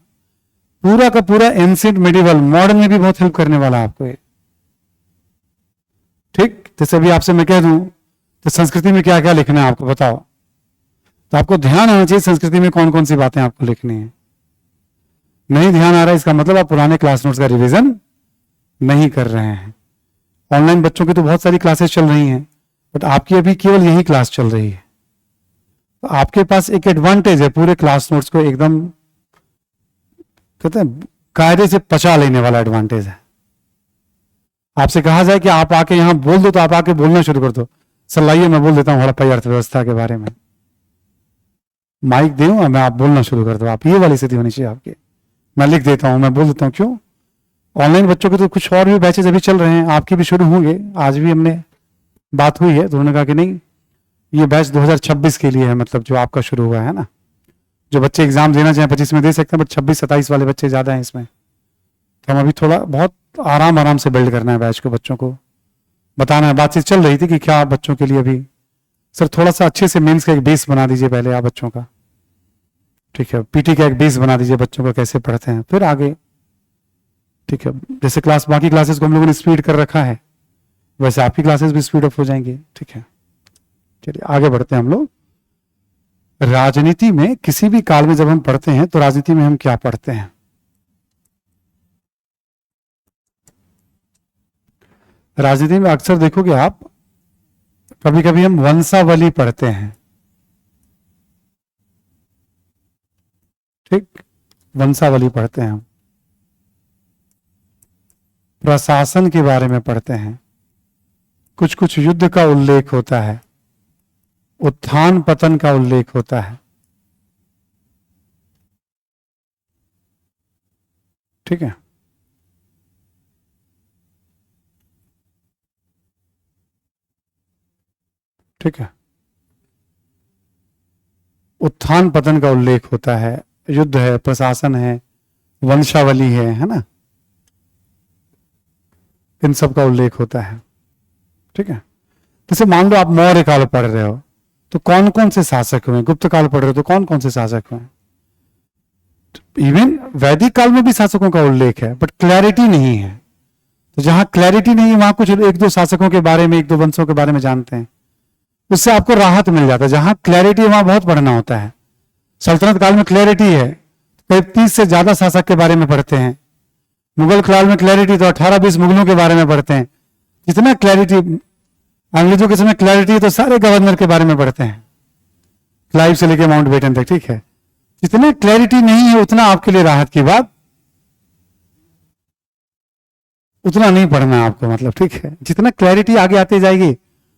पूरा का पूरा एंशिएंट, मिडिवल, मॉडर्न में भी बहुत हेल्प करने वाला है आपको ये। ठीक, जैसे अभी आपसे मैं कह दूं तो संस्कृति में क्या क्या लिखना है आपको बताओ, तो आपको ध्यान आना चाहिए संस्कृति में कौन कौन सी बातें आपको लिखनी है। नहीं ध्यान आ रहा है, इसका मतलब आप पुराने क्लास नोट्स का रिवीजन नहीं कर रहे हैं। ऑनलाइन बच्चों की तो बहुत सारी क्लासेस चल रही हैं, बट आपकी अभी केवल यही क्लास चल रही है। तो आपके पास एक एडवांटेज है, पूरे क्लास नोट्स को एकदम कहते हैं कायदे से पचा लेने वाला एडवांटेज है। आपसे कहा जाए कि आप आके यहां बोल दो, तो आप आके बोलना शुरू कर दो। सर लाइए मैं बोल देता हूं हड़प्पा अर्थव्यवस्था के बारे में, माइक दूंगा मैं, आप बोलना शुरू कर दो। आप ये वाली स्थिति होनी चाहिए आपकी, मैं लिख देता हूं, मैं बोल देता हूं। क्यों? ऑनलाइन बच्चों के तो कुछ और भी बैचेज अभी चल रहे हैं, आपके भी शुरू होंगे। आज भी हमने बात हुई है तो उन्होंने कहा कि नहीं ये बैच 2026 के लिए है, मतलब जो आपका शुरू हुआ है ना। जो बच्चे एग्जाम देना चाहें 25 में दे सकते हैं, बट 26-27 वाले बच्चे ज्यादा हैं इसमें। तो हम अभी थोड़ा बहुत आराम से बिल्ड करना है बैच को, बच्चों को बताना है। बातचीत चल रही थी कि क्या बच्चों के लिए अभी सर थोड़ा सा अच्छे से मेंस का एक बेस बना दीजिए पहले आप बच्चों का, ठीक है। पीटी का एक बेस बना दीजिए बच्चों को कैसे पढ़ते हैं, फिर आगे, ठीक है। जैसे क्लास बाकी क्लासेस को हम लोगों ने स्पीड कर रखा है, वैसे आपकी क्लासेस भी स्पीड अप हो जाएंगी, ठीक है। चलिए आगे बढ़ते हैं हम लोग। राजनीति में किसी भी काल में जब हम पढ़ते हैं तो राजनीति में हम क्या पढ़ते हैं? राजनीति में अक्सर देखोगे आप, कभी कभी हम वंशावली पढ़ते हैं, ठीक, वंशावली पढ़ते हैं हम। प्रशासन के बारे में पढ़ते हैं, कुछ कुछ युद्ध का उल्लेख होता है, उत्थान पतन का उल्लेख होता है, ठीक है। ठीक है, उत्थान पतन का उल्लेख होता है, युद्ध है, प्रशासन है, वंशावली है ना, इन सब का उल्लेख होता है, ठीक है। जैसे मान लो आप मौर्य काल पढ़ रहे हो तो कौन कौन से शासक हुए, गुप्त काल पढ़ रहे हो तो कौन कौन से शासक हुए। इवन वैदिक काल में भी शासकों का उल्लेख है, बट क्लैरिटी नहीं है। तो जहां क्लैरिटी नहीं है वहां कुछ एक दो शासकों के बारे में, एक दो वंशों के बारे में जानते हैं, उससे आपको राहत मिल जाता है। जहां क्लैरिटी है वहां बहुत पढ़ना होता है। सल्तनत काल में क्लैरिटी है, करीब 30 से ज्यादा शासक के बारे में पढ़ते हैं। मुगल काल में क्लैरिटी तो 18-20 मुगलों के बारे में पढ़ते हैं। जितना क्लैरिटी, अंग्रेजों के समय क्लैरिटी तो सारे गवर्नर के बारे में पढ़ते हैं, क्लाइव से लेके माउंटबेटन तक, ठीक है। जितना क्लैरिटी नहीं है उतना आपके लिए राहत की बात, उतना नहीं पढ़ना है आपको, मतलब, ठीक है। जितना क्लैरिटी आगे आती जाएगी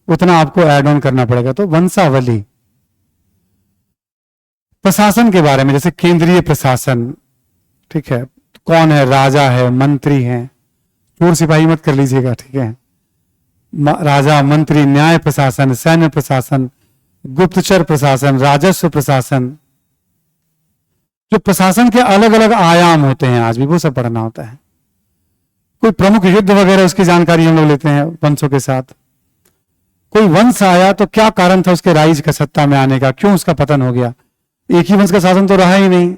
उतना आपको ऐड ऑन करना पड़ेगा। तो वंशावली, प्रशासन के बारे में, जैसे केंद्रीय प्रशासन, ठीक है, कौन है, राजा है, मंत्री है, चोर सिपाही मत कर लीजिएगा, ठीक है। राजा, मंत्री, न्याय प्रशासन, सैन्य प्रशासन, गुप्तचर प्रशासन, राजस्व प्रशासन, जो प्रशासन के अलग अलग आयाम होते हैं आज भी वो सब पढ़ना होता है। कोई प्रमुख युद्ध वगैरह उसकी जानकारी हम लोग लेते हैं वंशों के साथ। कोई वंश आया तो क्या कारण था उसके राइज का सत्ता में आने का, क्यों उसका पतन हो गया। एक ही वंश का शासन तो रहा ही नहीं,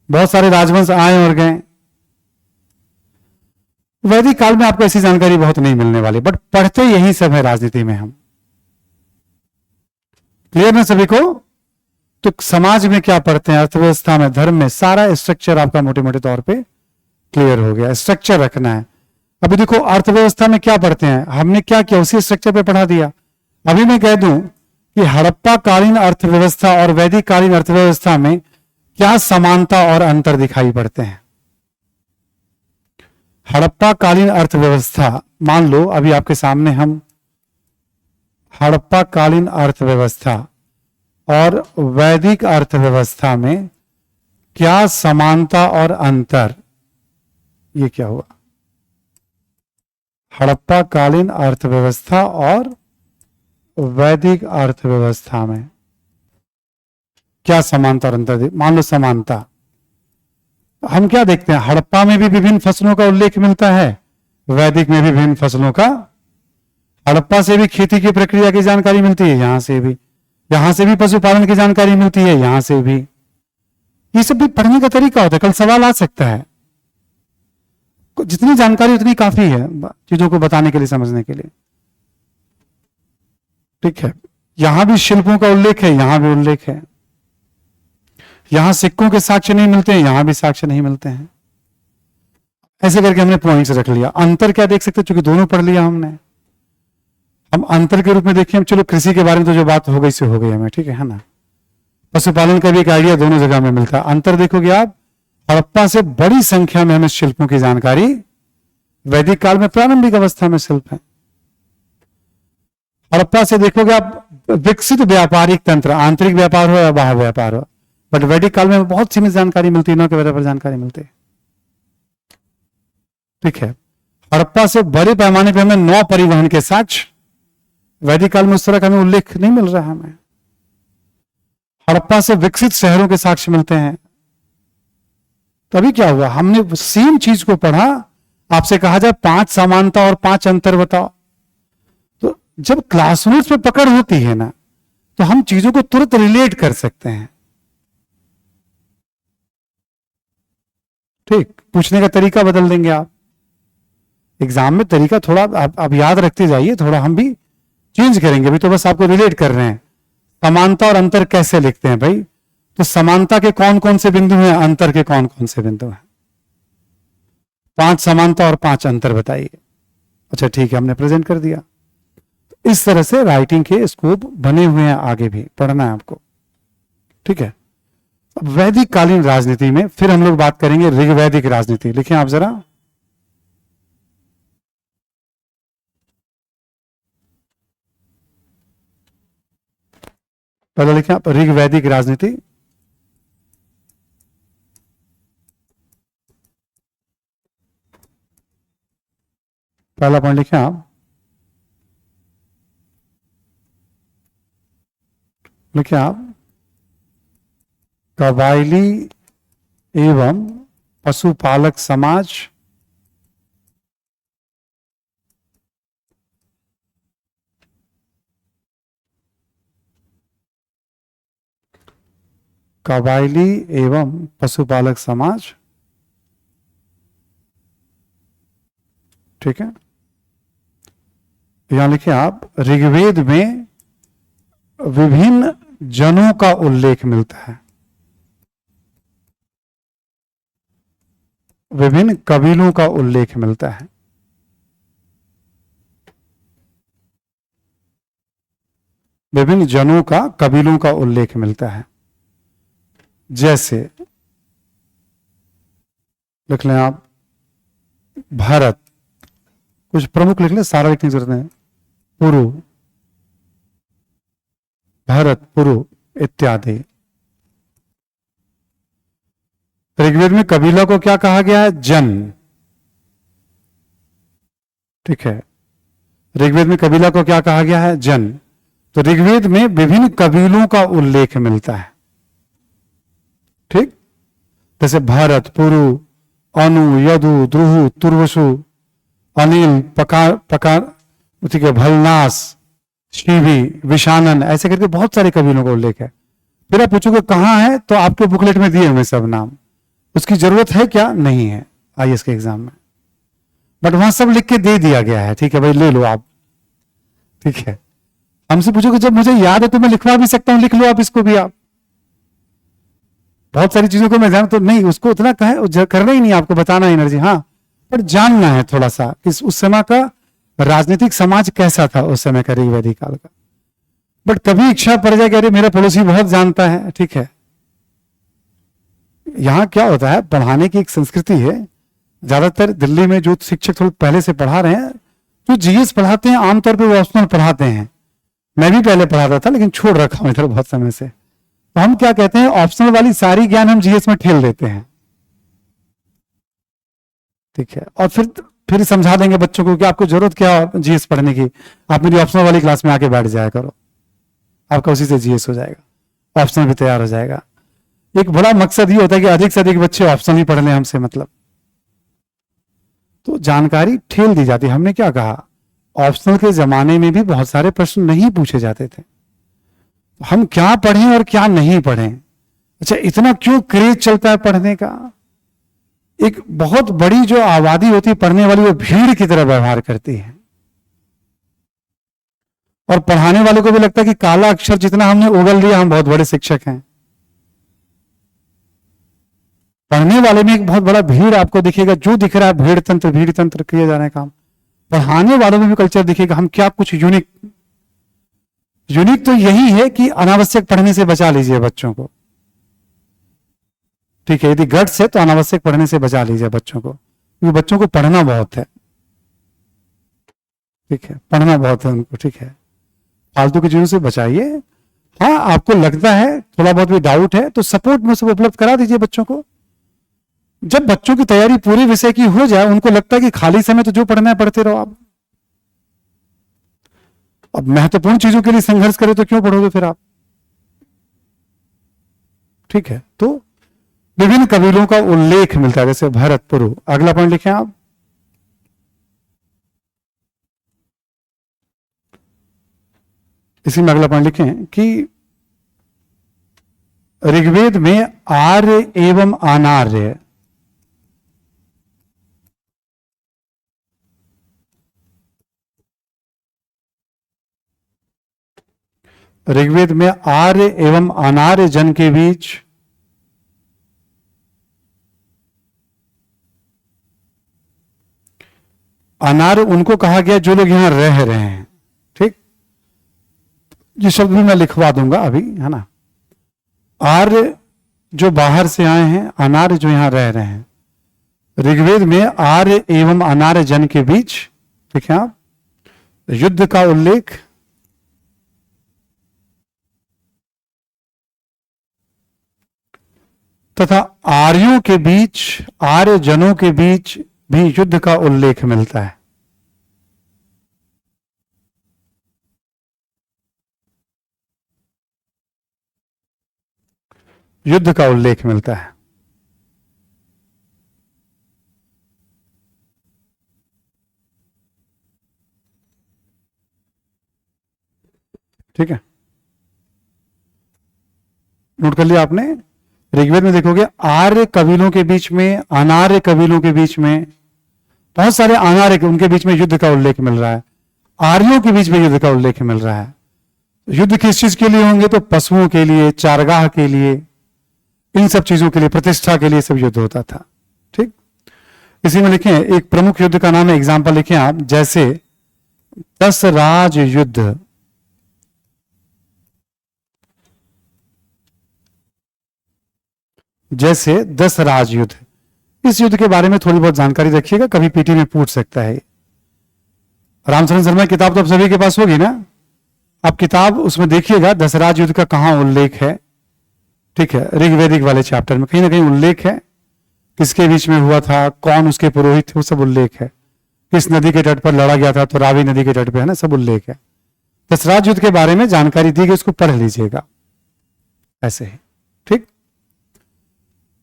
बहुत सारे राजवंश आए और गए। वैदिक काल में आपको ऐसी जानकारी बहुत नहीं मिलने वाली, बट पढ़ते यही सब है राजनीति में हम। क्लियर ना सभी को? तो समाज में क्या पढ़ते हैं, अर्थव्यवस्था में, धर्म में, सारा स्ट्रक्चर आपका मोटे मोटे तौर पे क्लियर हो गया। स्ट्रक्चर रखना है। अभी देखो अर्थव्यवस्था में क्या पढ़ते हैं, हमने क्या किया उसी स्ट्रक्चर पे पढ़ा दिया। अभी मैं कह दूं कि हड़प्पा कालीन अर्थव्यवस्था और वैदिक कालीन अर्थव्यवस्था में क्या समानता और अंतर दिखाई पड़ते हैं। हड़प्पा कालीन अर्थव्यवस्था, मान लो अभी आपके सामने हम हड़प्पा कालीन अर्थव्यवस्था और वैदिक अर्थव्यवस्था में क्या समानता और अंतर, ये क्या हुआ। हड़प्पा कालीन अर्थव्यवस्था और वैदिक अर्थव्यवस्था में क्या समानता और अंतर। मान लो समानता, हम क्या देखते हैं, हड़प्पा में भी विभिन्न फसलों का उल्लेख मिलता है, वैदिक में भी विभिन्न फसलों का। हड़प्पा से भी खेती की प्रक्रिया की जानकारी मिलती है, यहां से भी पशुपालन की जानकारी मिलती है, यहां से भी। ये सब भी पढ़ने का तरीका होता है, कल सवाल आ सकता है। जितनी जानकारी उतनी काफी है चीजों को बताने के लिए, समझने के लिए। ठीक है, यहां भी शिल्पों का उल्लेख है, यहां भी उल्लेख है। यहां सिक्कों के साक्ष्य नहीं मिलते हैं, यहां भी साक्ष्य नहीं मिलते हैं। ऐसे करके हमने पॉइंट्स रख लिया। अंतर क्या देख सकते, चूंकि दोनों पढ़ लिया हमने। हम अंतर के रूप में देखिए, हम चलो कृषि के बारे में तो जो बात हो गई से हो गई हमें, ठीक है ना। पशुपालन का भी एक आइडिया दोनों जगह में मिलता है। अंतर देखोगे आप, हड़प्पा से बड़ी संख्या में हमें शिल्पों की जानकारी, वैदिक काल में प्रारंभिक अवस्था में शिल्प है। हड़प्पा से देखोगे आप विकसित व्यापारिक तंत्र, आंतरिक व्यापार हो या बाह्य व्यापार हो, बट वैदिक काल में बहुत सीमित जानकारी मिलती है, नौ के बराबर जानकारी मिलती है। ठीक है, हड़प्पा से बड़े पैमाने पर हमें नौ परिवहन के साक्ष्य, वैदिक काल में उस तरह का हमें उल्लेख नहीं मिल रहा है हमें। हड़प्पा से विकसित शहरों के साक्ष्य मिलते हैं। तभी क्या हुआ, हमने सेम चीज को पढ़ा, आपसे कहा जाए 5 समानता और 5 अंतर बताओ, तो जब क्लास नोट्स पे पकड़ होती है ना, तो हम चीजों को तुरंत रिलेट कर सकते हैं। ठीक, पूछने का तरीका बदल देंगे आप एग्जाम में, तरीका थोड़ा आप याद रखते जाइए, थोड़ा हम भी चेंज करेंगे। अभी तो बस आपको रिलेट कर रहे हैं। समानता और अंतर कैसे लिखते हैं भाई, तो समानता के कौन कौन से बिंदु हैं, अंतर के कौन कौन से बिंदु हैं। 5 समानता और 5 अंतर बताइए। अच्छा ठीक है, हमने प्रेजेंट कर दिया। इस तरह से राइटिंग के स्कोप बने हुए हैं, आगे भी पढ़ना है आपको। ठीक है, अब वैदिक कालीन राजनीति में फिर हम लोग बात करेंगे ऋग्वैदिक राजनीति। लिखें आप जरा, पहले लिखें आप ऋग्वैदिक राजनीति। पहला पॉइंट लिखें आप, लिखें आप कबायली एवं पशुपालक समाज कबायली एवं पशुपालक समाज। ठीक है, यहां लिखिए आप, ऋग्वेद में विभिन्न जनों का उल्लेख मिलता है, विभिन्न कबीलों का उल्लेख मिलता है। विभिन्न जनों का, कबीलों का उल्लेख मिलता है। जैसे लिख लें आप भारत, कुछ प्रमुख लिख लें, सारा लिखने की जरूरत नहीं। पुरु, भारत, पुरु इत्यादि। ऋग्वेद में कबीला को क्या कहा गया है, जन। ठीक है, ऋग्वेद में कबीला को क्या कहा गया है? जन। तो ऋग्वेद में विभिन्न कबीलों का उल्लेख मिलता है, ठीक। जैसे भारत, पुरु, अनु, यदु, द्रुहु, तुर्वसु, अनिल, ठीक है, भलनास, शिवी, विशानन, ऐसे करके बहुत सारे कबीलों का उल्लेख है। फिर आप पूछोगे कहां है, तो आपके बुकलेट में दिए हुए सब नाम, उसकी जरूरत है क्या? नहीं है आईएएस के एग्जाम में, बट वहां सब लिख के दे दिया गया है, ठीक है भाई, ले लो आप, ठीक है। हमसे पूछोगे जब मुझे याद है तो मैं लिखवा भी सकता हूं, लिख लो आप इसको भी। आप बहुत सारी चीजों को मैं जान तो नहीं, उसको उतना कहे करना ही नहीं, आपको बताना एनर्जी, हाँ, पर जानना है थोड़ा सा कि उस समय का राजनीतिक समाज कैसा था, उस समय का ऋग्वेदिक काल का। बट कभी इच्छा पड़ जाए कि अरे मेरा पड़ोसी बहुत जानता है, ठीक है। यहां क्या होता है, पढ़ाने की एक संस्कृति है, ज्यादातर दिल्ली में जो शिक्षक थोड़े पहले से पढ़ा रहे हैं, जो जीएस पढ़ाते हैं आमतौर पर वो ऑप्शनल पढ़ाते हैं। मैं भी पहले पढ़ाता था लेकिन छोड़ रखा हूं इधर बहुत समय से। तो हम क्या कहते हैं, ऑप्शनल वाली सारी ज्ञान हम जीएस में ठेल देते हैं, ठीक है। और फिर समझा देंगे बच्चों को कि आपको जरूरत क्या है जीएस पढ़ने की, आप मेरी ऑप्शनल वाली क्लास में आके बैठ जाया करो, आपका उसी से जीएस हो जाएगा, ऑप्शनल भी तैयार हो जाएगा। एक बड़ा मकसद ये होता है कि अधिक से अधिक बच्चे ऑप्शनल ही पढ़ लें हमसे, मतलब तो जानकारी ठेल दी जाती है। हमने क्या कहा, ऑप्शनल के जमाने में भी बहुत सारे प्रश्न नहीं पूछे जाते थे, हम क्या पढ़ें और क्या नहीं पढ़ें। अच्छा, इतना क्यों क्रेज चलता है पढ़ने का? एक बहुत बड़ी जो आबादी होती है पढ़ने वाली, वो भीड़ की तरह व्यवहार करती है, और पढ़ाने वाले को भी लगता है कि काला अक्षर जितना हमने उगल लिया हम बहुत बड़े शिक्षक हैं। पढ़ने वाले में एक बहुत बड़ा भीड़ आपको दिखेगा, जो दिख रहा है भीड़ तंत्र किए जा रहे काम। पढ़ाने वालों में भी कल्चर दिखेगा, हम क्या कुछ यूनिक तो यही है कि अनावश्यक पढ़ने से बचा लीजिए बच्चों को, ठीक है। यदि गट्स है तो अनावश्यक पढ़ने से बचा लीजिए बच्चों को, क्योंकि बच्चों को पढ़ना बहुत है, ठीक है, पढ़ना बहुत है उनको, ठीक है। फालतू की चीजों से बचाइए। हाँ, आपको लगता है थोड़ा बहुत भी डाउट है तो सपोर्ट में सब उपलब्ध करा दीजिए बच्चों को। जब बच्चों की तैयारी पूरे विषय की हो जाए, उनको लगता है कि खाली समय तो जो पढ़ना है पढ़ते रहो आप, अब महत्वपूर्ण चीजों के लिए संघर्ष करें तो क्यों पढ़ोगे फिर आप, ठीक है। तो विभिन्न कबीलों का उल्लेख मिलता है, जैसे भरत, पुरु। अगला पॉइंट लिखें आप, इसी में अगला पॉइंट लिखें कि ऋग्वेद में आर्य एवं अनार्य, ऋग्वेद में आर्य एवं अनार्य जन के बीच अनार्य उनको कहा गया जो लोग यहां रह रहे हैं, ठीक। ये शब्द भी मैं लिखवा दूंगा अभी, है ना। आर्य जो बाहर से आए हैं, अनार्य जो यहां रह रहे हैं। ऋग्वेद में आर्य एवं अनार्य जन के बीच, देखें आप, युद्ध का उल्लेख, तथा आर्यों के बीच, आर्य जनों के बीच भी युद्ध का उल्लेख मिलता है। युद्ध का उल्लेख मिलता है, ठीक है। नोट कर लिया आपने। ऋग्वेद में देखोगे आर्य कबीलों के बीच में, अनार्य कबीलों के बीच में, बहुत सारे अनार्य, उनके बीच में युद्ध का उल्लेख मिल रहा है। आर्यों के बीच में युद्ध का उल्लेख मिल रहा है। युद्ध किस चीज के लिए होंगे, तो पशुओं के लिए, चारगाह के लिए, इन सब चीजों के लिए, प्रतिष्ठा के लिए सब युद्ध होता था, ठीक। इसी में लिखें एक प्रमुख युद्ध का नाम है, एग्जाम्पल लिखें आप, जैसे 10 राज युद्ध, जैसे 10 राज युद्ध। इस युद्ध के बारे में थोड़ी बहुत जानकारी रखिएगा, कभी पीटी में पूछ सकता है। रामचंद्र शर्मा की किताब तो आप सभी के पास होगी ना, आप किताब उसमें देखिएगा 10 राज युद्ध का कहां उल्लेख है, ठीक है। ऋग्वेदिक वाले चैप्टर में कहीं ना कहीं उल्लेख है, किसके बीच में हुआ था, कौन उसके पुरोहित थे, वो सब उल्लेख है। किस नदी के तट पर लड़ा गया था, तो रावी नदी के तट पे है ना, सब उल्लेख है। दशराज युद्ध के बारे में जानकारी दी गई, उसको पढ़ लीजिएगा ऐसे ही, ठीक।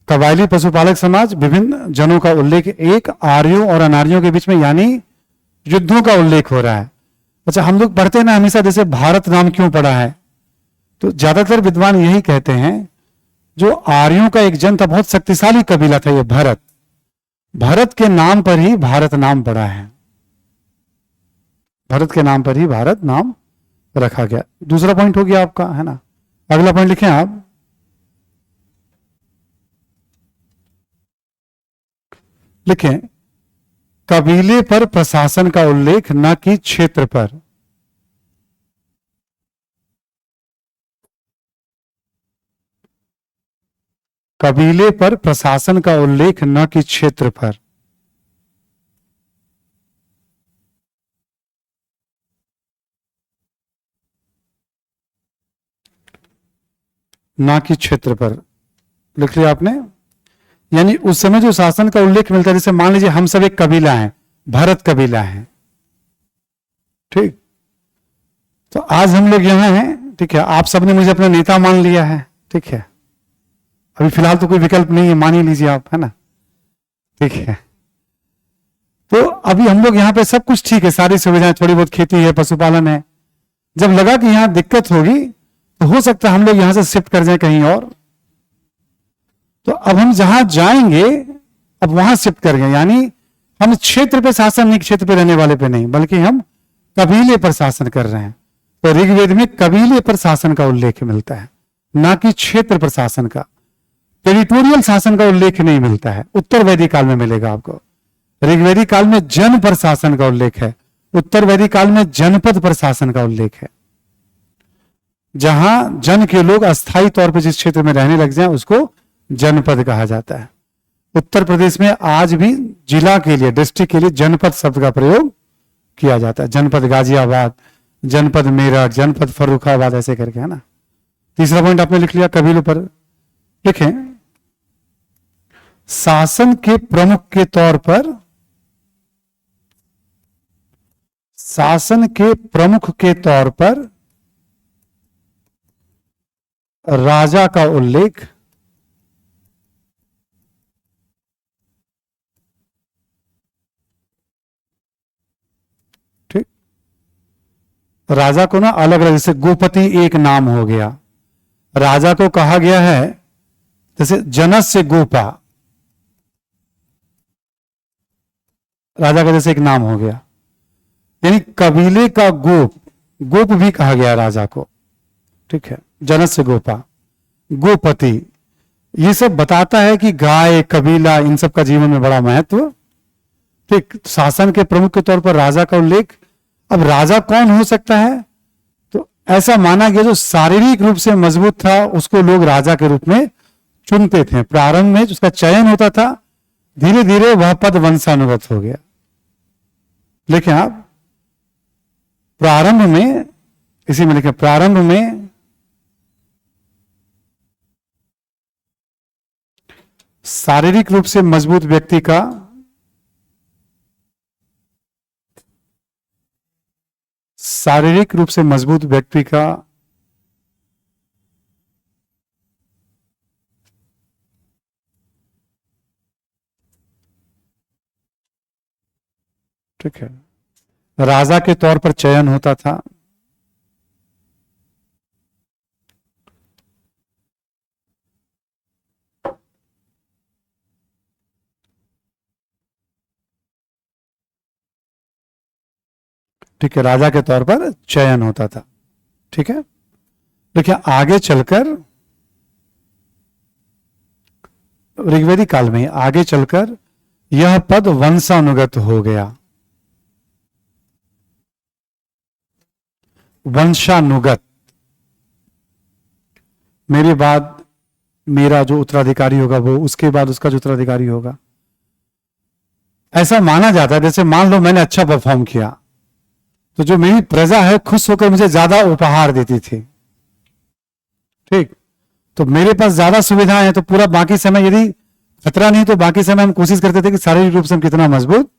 कबायली पशुपालक समाज, विभिन्न जनों का उल्लेख, एक आर्यों और अनार्यों के बीच में यानी युद्धों का उल्लेख हो रहा है। अच्छा, हम लोग पढ़ते हैं ना हमेशा, जैसे भारत नाम क्यों पड़ा है, तो ज्यादातर विद्वान यही कहते हैं, जो आर्यों का एक जन था, बहुत शक्तिशाली कबीला था ये भरत, भरत के नाम पर ही भारत नाम पड़ा है, भरत के नाम पर ही भारत नाम रखा गया। दूसरा पॉइंट हो गया आपका, है ना। अगला पॉइंट लिखें आप, लिखें कबीले पर प्रशासन का उल्लेख, न कि क्षेत्र पर। कबीले पर प्रशासन का उल्लेख, न कि क्षेत्र पर। ना कि क्षेत्र पर लिख लिया आपने। यानी उस समय जो शासन का उल्लेख मिलता है, जैसे मान लीजिए हम सब एक कबीला है, भरत कबीला है, ठीक। तो आज हम लोग यहां हैं, ठीक है, आप सबने मुझे अपना नेता मान लिया है, ठीक है। अभी फिलहाल तो कोई विकल्प नहीं है, मान ही लीजिए आप, है ना, ठीक है। तो अभी हम लोग यहाँ पे सब कुछ ठीक है, सारी सुविधाएं, थोड़ी बहुत खेती है, पशुपालन है। जब लगा कि यहां दिक्कत होगी, तो हो सकता है हम लोग यहां से शिफ्ट कर जाए कहीं और। तो अब हम जहां जाएंगे, अब वहां शिफ्ट कर गए, यानी हम क्षेत्र पे शासन नहीं, क्षेत्र पे रहने वाले पे नहीं, बल्कि हम कबीले पर शासन कर रहे हैं। तो ऋग्वेद में कबीले पर शासन का उल्लेख मिलता है, ना कि क्षेत्र पर शासन का। टेरिटोरियल शासन का उल्लेख नहीं मिलता है, उत्तर वैदिक काल में मिलेगा आपको। ऋग्वेदिक काल में जन पर शासन का उल्लेख है, उत्तर वैदिक काल में जनपद पर शासन का उल्लेख है। जहां जन के लोग अस्थायी तौर पर जिस क्षेत्र में रहने लग जाए, उसको जनपद कहा जाता है। उत्तर प्रदेश में आज भी जिला के लिए, डिस्ट्रिक्ट के लिए जनपद शब्द का प्रयोग किया जाता है। जनपद गाजियाबाद, जनपद मेरठ, जनपद फर्रुखाबाद, ऐसे करके, है ना। तीसरा पॉइंट आपने लिख लिया, कबीलों पर। लिखें शासन के प्रमुख के तौर पर, शासन के प्रमुख के तौर पर राजा का उल्लेख, ठीक। राजा को ना अलग अलग, जैसे गोपति एक नाम हो गया, राजा को कहा गया है, जैसे जनस से गोपा, राजा का जैसे एक नाम हो गया, यानी कबीले का गोप, गोप भी कहा गया राजा को, ठीक है। जनस से गोपा, गोपति, ये सब बताता है कि गाय, कबीला, इन सब का जीवन में बड़ा महत्व, ठीक। शासन के प्रमुख के तौर पर राजा का उल्लेख। अब राजा कौन हो सकता है, तो ऐसा माना गया जो शारीरिक रूप से मजबूत था, उसको लोग राजा के रूप में चुनते थे। प्रारंभ में उसका चयन होता था, धीरे धीरे वह पद वंशानुगत हो गया। लेकिन आप प्रारंभ में, इसी में लिखे, प्रारंभ में शारीरिक रूप से मजबूत व्यक्ति का शारीरिक रूप से मजबूत व्यक्ति का ठीक है, राजा के तौर पर चयन होता था। ठीक है, राजा के तौर पर चयन होता था, ठीक है। देखिए आगे चलकर ऋग्वेदिक काल में, आगे चलकर यह पद वंशानुगत हो गया। वंशानुगत, मेरे बाद मेरा जो उत्तराधिकारी होगा वो, उसके बाद उसका जो उत्तराधिकारी होगा, ऐसा माना जाता है। जैसे मान लो मैंने अच्छा परफॉर्म किया, तो जो मेरी प्रजा है खुश होकर मुझे ज्यादा उपहार देती थी, ठीक। तो मेरे पास ज्यादा सुविधाएं हैं, तो पूरा बाकी समय यदि खतरा नहीं, तो बाकी समय हम कोशिश करते थे कि शारीरिक रूप से हम कितना मजबूत,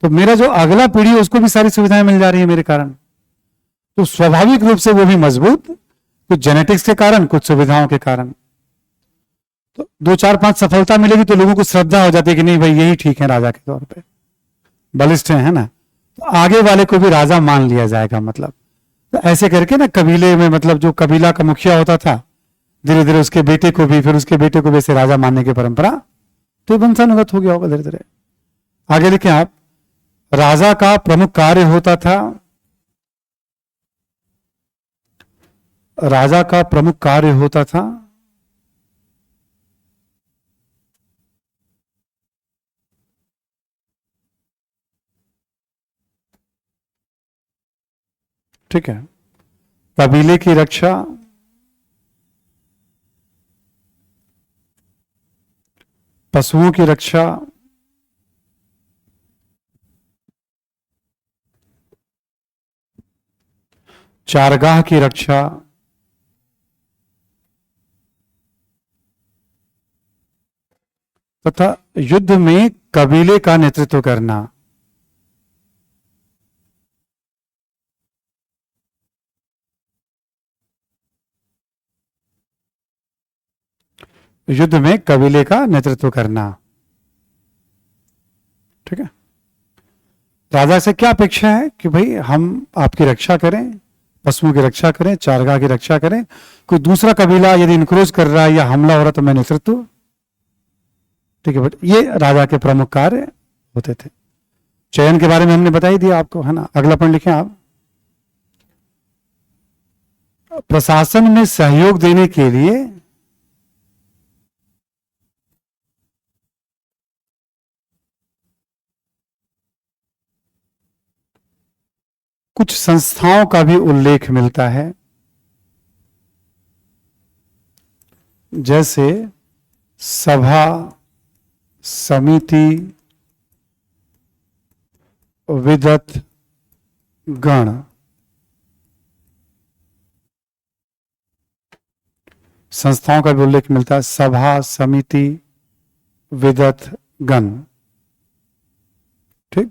तो मेरा जो अगला पीढ़ी है उसको भी सारी सुविधाएं मिल जा रही है मेरे कारण, तो स्वाभाविक रूप से वो भी मजबूत, कुछ जेनेटिक्स के कारण, कुछ सुविधाओं के कारण। तो 2 4 5 सफलता मिलेगी तो लोगों को श्रद्धा हो जाती है कि नहीं भाई यही ठीक है, राजा के तौर पे बलिष्ठ है ना, तो आगे वाले को भी राजा मान लिया जाएगा। मतलब तो ऐसे करके ना कबीले में, मतलब जो कबीला का मुखिया होता था, धीरे धीरे उसके बेटे को भी, फिर उसके बेटे को भी ऐसे राजा मानने की परंपरा तो वंशानुगत हो गया होगा धीरे धीरे। आगे लिखे आप, राजा का प्रमुख कार्य होता था, राजा का प्रमुख कार्य होता था ठीक है, कबीले की रक्षा, पशुओं की रक्षा, चारगाह की रक्षा, तथा युद्ध में कबीले का नेतृत्व करना। युद्ध में कबीले का नेतृत्व करना। ठीक है, राजा से क्या अपेक्षा है कि भाई हम आपकी रक्षा करें, पशुओं की रक्षा करें, चारगाह की रक्षा करें, कोई दूसरा कबीला यदि इनक्रोच कर रहा है या हमला हो रहा है तो मैं नेतृत्व। ठीक है, बट ये राजा के प्रमुख कार्य होते थे। चयन के बारे में हमने बता ही दिया आपको, है ना। अगला पॉइंट लिखें आप, प्रशासन में सहयोग देने के लिए कुछ संस्थाओं का भी उल्लेख मिलता है, जैसे सभा, समिति, विदत गण। संस्थाओं का भी उल्लेख मिलता है, सभा, समिति, विदत गण। ठीक,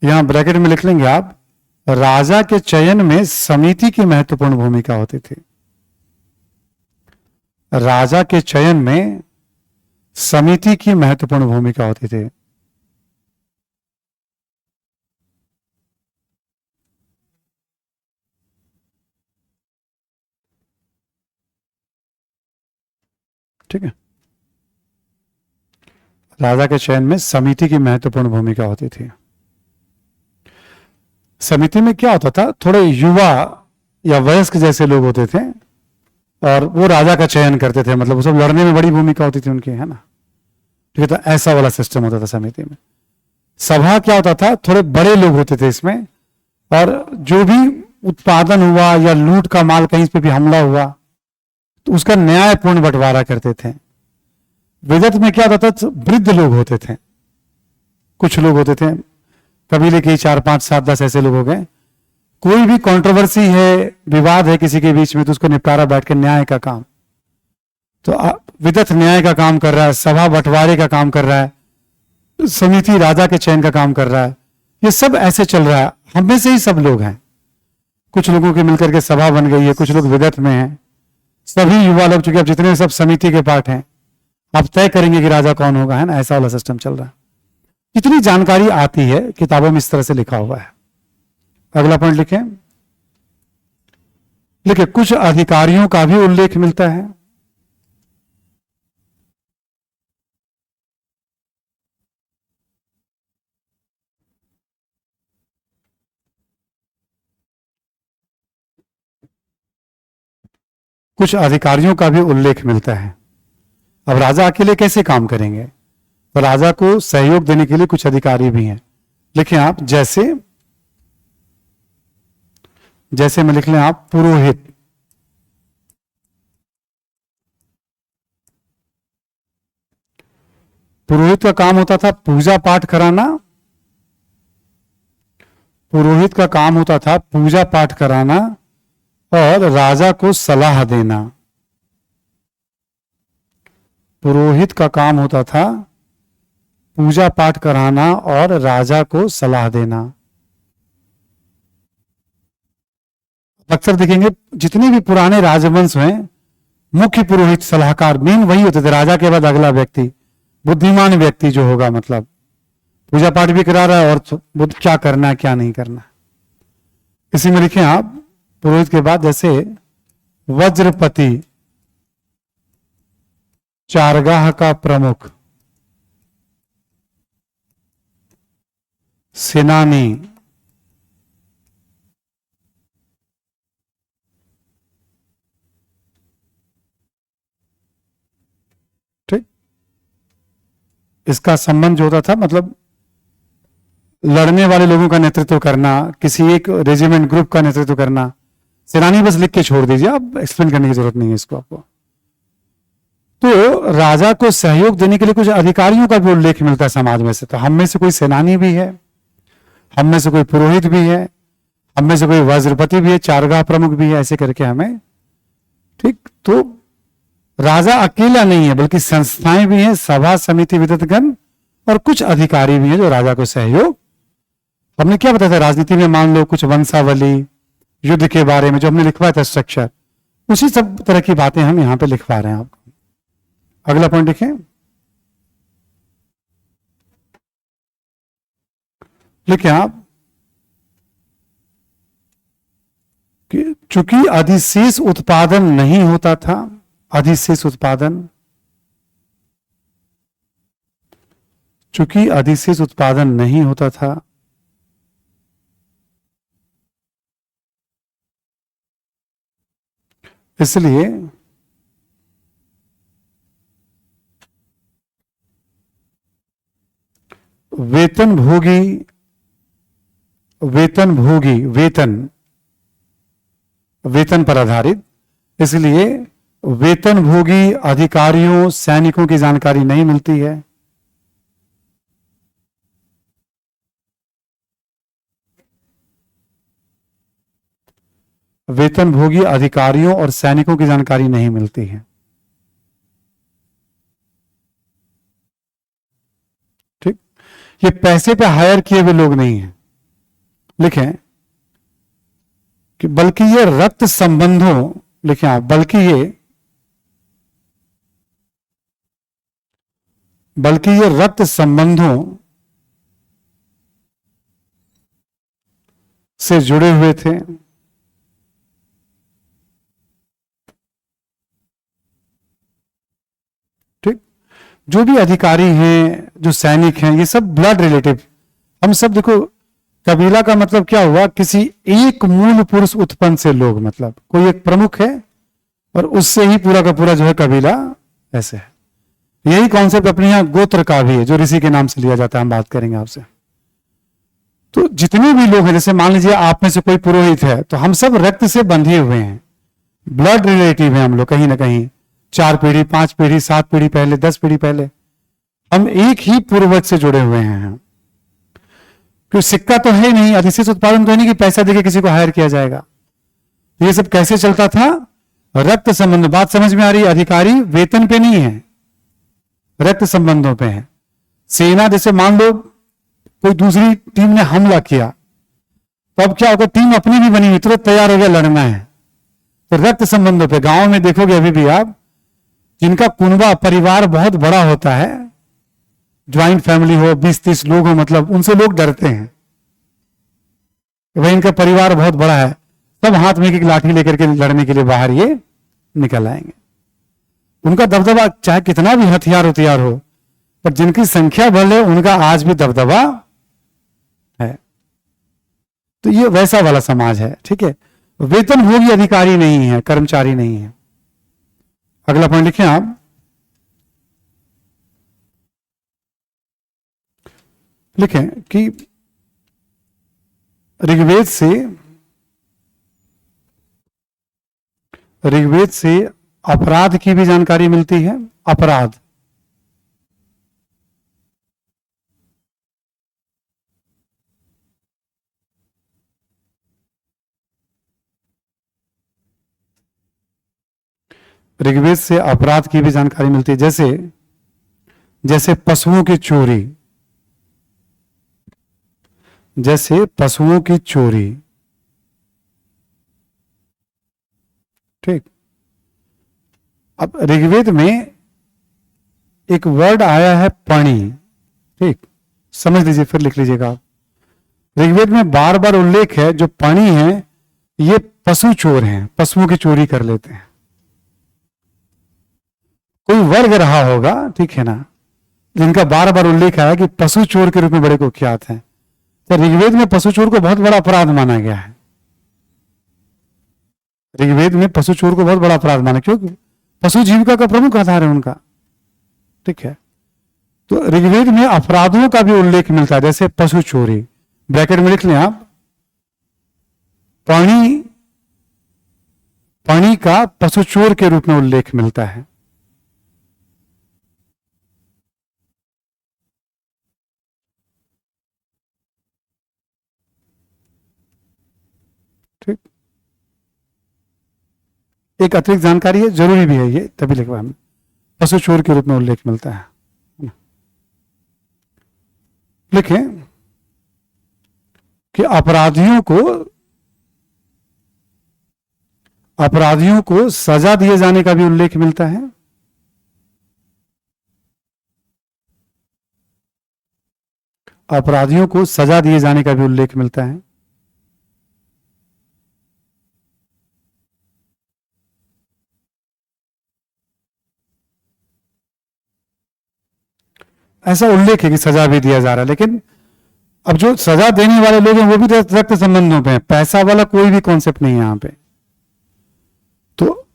यहां ब्रैकेट में लिख लेंगे आप, राजा के चयन में समिति की महत्वपूर्ण भूमिका होती थी। राजा के चयन में समिति की महत्वपूर्ण भूमिका होती थी। ठीक है, राजा के चयन में समिति की महत्वपूर्ण भूमिका होती थी। समिति में क्या होता था, थोड़े युवा या वयस्क जैसे लोग होते थे और वो राजा का चयन करते थे, मतलब वो सब लड़ने में बड़ी भूमिका होती थी उनकी, है ना। ठीक है, तो ऐसा वाला सिस्टम होता था समिति में। सभा क्या होता था, थोड़े बड़े लोग होते थे इसमें, और जो भी उत्पादन हुआ या लूट का माल कहीं पे भी हमला हुआ तो उसका न्यायपूर्ण बंटवारा करते थे। विदत में क्या होता था, वृद्ध लोग होते थे, कुछ लोग होते थे कबीले के 4 5 7 10 ऐसे लोग हो गए, कोई भी कंट्रोवर्सी है, विवाद है किसी के बीच में, तो उसको निपटारा बैठ के न्याय का काम, तो विदत न्याय का काम कर रहा है, सभा बंटवारे का काम कर रहा है, समिति राजा के चयन का काम कर रहा है। ये सब ऐसे चल रहा है, हम में से ही सब लोग हैं, कुछ लोगों के मिलकर के सभा बन गई है, कुछ लोग विदत में हैं, सभी युवा लोग, चूंकि अब जितने सब समिति के पार्ट हैं, आप तय करेंगे कि राजा कौन होगा, है ना, ऐसा वाला सिस्टम चल रहा है। इतनी जानकारी आती है किताबों में, इस तरह से लिखा हुआ है। अगला पॉइंट लिखें, लिखे कुछ अधिकारियों का भी उल्लेख मिलता है। कुछ अधिकारियों का भी उल्लेख मिलता है। अब राजा अकेले कैसे काम करेंगे, तो राजा को सहयोग देने के लिए कुछ अधिकारी भी हैं। लिखें आप, जैसे जैसे में लिख लें आप, पुरोहित, पुरोहित का काम होता था पूजा पाठ कराना, पुरोहित का काम होता था पूजा पाठ कराना और राजा को सलाह देना। पुरोहित का काम होता था पूजा पाठ कराना और राजा को सलाह देना। अक्सर देखेंगे जितने भी पुराने राजवंश हैं, मुख्य पुरोहित सलाहकार मेन वही होते थे, राजा के बाद अगला व्यक्ति, बुद्धिमान व्यक्ति जो होगा, मतलब पूजा पाठ भी करा रहा है और बुद्ध क्या करना है क्या नहीं करना। इसी में लिखें आप पुरोहित के बाद जैसे वज्रपति, चारगाह का प्रमुख, सेनानी, ठीक, इसका संबंध जो होता था मतलब लड़ने वाले लोगों का नेतृत्व करना, किसी एक रेजिमेंट ग्रुप का नेतृत्व करना। सेनानी बस लिख के छोड़ दीजिए, आप एक्सप्लेन करने की जरूरत नहीं है इसको आपको। तो राजा को सहयोग देने के लिए कुछ अधिकारियों का भी उल्लेख मिलता है समाज में से। तो हम में से कोई सेनानी भी है, हम में से कोई पुरोहित भी है, हम में से कोई वज्रपति भी है, चारगाह प्रमुख भी है, ऐसे करके हमें, ठीक। तो राजा अकेला नहीं है बल्कि संस्थाएं भी हैं, सभा समिति विद्वतगण और कुछ अधिकारी भी हैं जो राजा को सहयोग। हमने क्या बताया था राजनीति में, मान लो कुछ वंशावली, युद्ध के बारे में जो हमने लिखवाया था स्ट्रक्चर, उसी सब तरह की बातें हम यहां पे लिखवा रहे हैं आपको। अगला पॉइंट लिखें, लिखें आप कि चूंकि अधिशेष उत्पादन नहीं होता था, अधिशेष उत्पादन, चूंकि अधिशेष उत्पादन नहीं होता था, इसलिए वेतन भोगी, वेतन भोगी, वेतन पर आधारित, इसलिए वेतन भोगी अधिकारियों सैनिकों की जानकारी नहीं मिलती है। वेतन भोगी अधिकारियों और सैनिकों की जानकारी नहीं मिलती है, ठीक। ये पैसे पे हायर किए हुए लोग नहीं हैं, लिखें कि बल्कि ये रक्त संबंधों, लिखें आप, बल्कि ये रक्त संबंधों से जुड़े हुए थे। ठीक, जो भी अधिकारी हैं, जो सैनिक हैं, ये सब ब्लड रिलेटिव, हम सब देखो, कबीला का मतलब क्या हुआ, किसी एक मूल पुरुष उत्पन्न से लोग, मतलब कोई एक प्रमुख है और उससे ही पूरा का पूरा जो है कबीला ऐसे है। यही कॉन्सेप्ट अपने यहां गोत्र का भी है जो ऋषि के नाम से लिया जाता है, हम बात करेंगे आपसे। तो जितने भी लोग हैं, जैसे मान लीजिए आप में से कोई पुरोहित है, तो हम सब रक्त से बंधे हुए हैं, ब्लड रिलेटिव हैं हम लोग, कहीं ना कहीं 4 पीढ़ी 5 पीढ़ी 7 पीढ़ी पहले 10 पीढ़ी पहले हम एक ही पूर्वज से जुड़े हुए हैं। क्यों, सिक्का तो है नहीं, अधिशेष उत्पादन तो है नहीं कि पैसा देके किसी को हायर किया जाएगा। ये सब कैसे चलता था, रक्त संबंध। बात समझ में आ रही है, अधिकारी वेतन पे नहीं है, रक्त संबंधों पे है। सेना, जैसे मान लो कोई दूसरी टीम ने हमला किया, तो अब क्या होगा, टीम अपनी भी बनी हुई, तुरंत तैयार हो गया लड़ना है, तो रक्त संबंधों पे। गांव में देखोगे अभी भी आप, जिनका कुनबा परिवार बहुत बड़ा होता है, ज्वाइंट फैमिली हो, 20-30 लोग हो, मतलब उनसे लोग डरते हैं, वही इनका परिवार बहुत बड़ा है, सब हाथ में एक लाठी लेकर के लड़ने के लिए बाहर ये निकल आएंगे। उनका दबदबा चाहे कितना भी हथियार हो, पर जिनकी संख्या भले उनका आज भी दबदबा है। तो ये वैसा वाला समाज है, ठीक है। वेतन भोगी अधिकारी नहीं है, कर्मचारी नहीं है। अगला पॉइंट लिखें आप, लिखें कि ऋग्वेद से अपराध की भी जानकारी मिलती है। अपराध, ऋग्वेद से अपराध की भी जानकारी मिलती है। जैसे पशुओं की चोरी, जैसे पशुओं की चोरी। ठीक। अब ऋग्वेद में एक वर्ड आया है पणी। ठीक, समझ लीजिए, फिर लिख लीजिएगा आप। ऋग्वेद में बार बार उल्लेख है, जो पणी है ये पशु चोर हैं, पशुओं की चोरी कर लेते हैं। कोई वर्ग रहा होगा, ठीक है ना, जिनका बार बार उल्लेख आया कि पशु चोर के रूप में बड़े कुख्यात हैं। तो ऋग्वेद में पशु चोर को बहुत बड़ा अपराध माना गया है। ऋग्वेद में पशु चोर को बहुत बड़ा अपराध माना, क्योंकि पशु जीविका का प्रमुख आधार है उनका। ठीक है, तो ऋग्वेद में अपराधों का भी उल्लेख मिलता है, जैसे पशु चोरी, ब्रैकेट में लिख लें आप, पणी, पणी का पशु चोर के रूप में उल्लेख मिलता है। ठीक, एक अतिरिक्त जानकारी है, जरूरी भी है ये, तभी लिखवा हमने, पशु चोर के रूप में उल्लेख मिलता है। लिखें कि अपराधियों को सजा दिए जाने का भी उल्लेख मिलता है। अपराधियों को सजा दिए जाने का भी उल्लेख मिलता है। ऐसा उल्लेख है कि सजा भी दिया जा रहा है, लेकिन अब जो सजा देने वाले लोग हैं वो भी रक्त संबंधों पे हैं, पैसा वाला कोई भी कॉन्सेप्ट नहीं है यहां पे। तो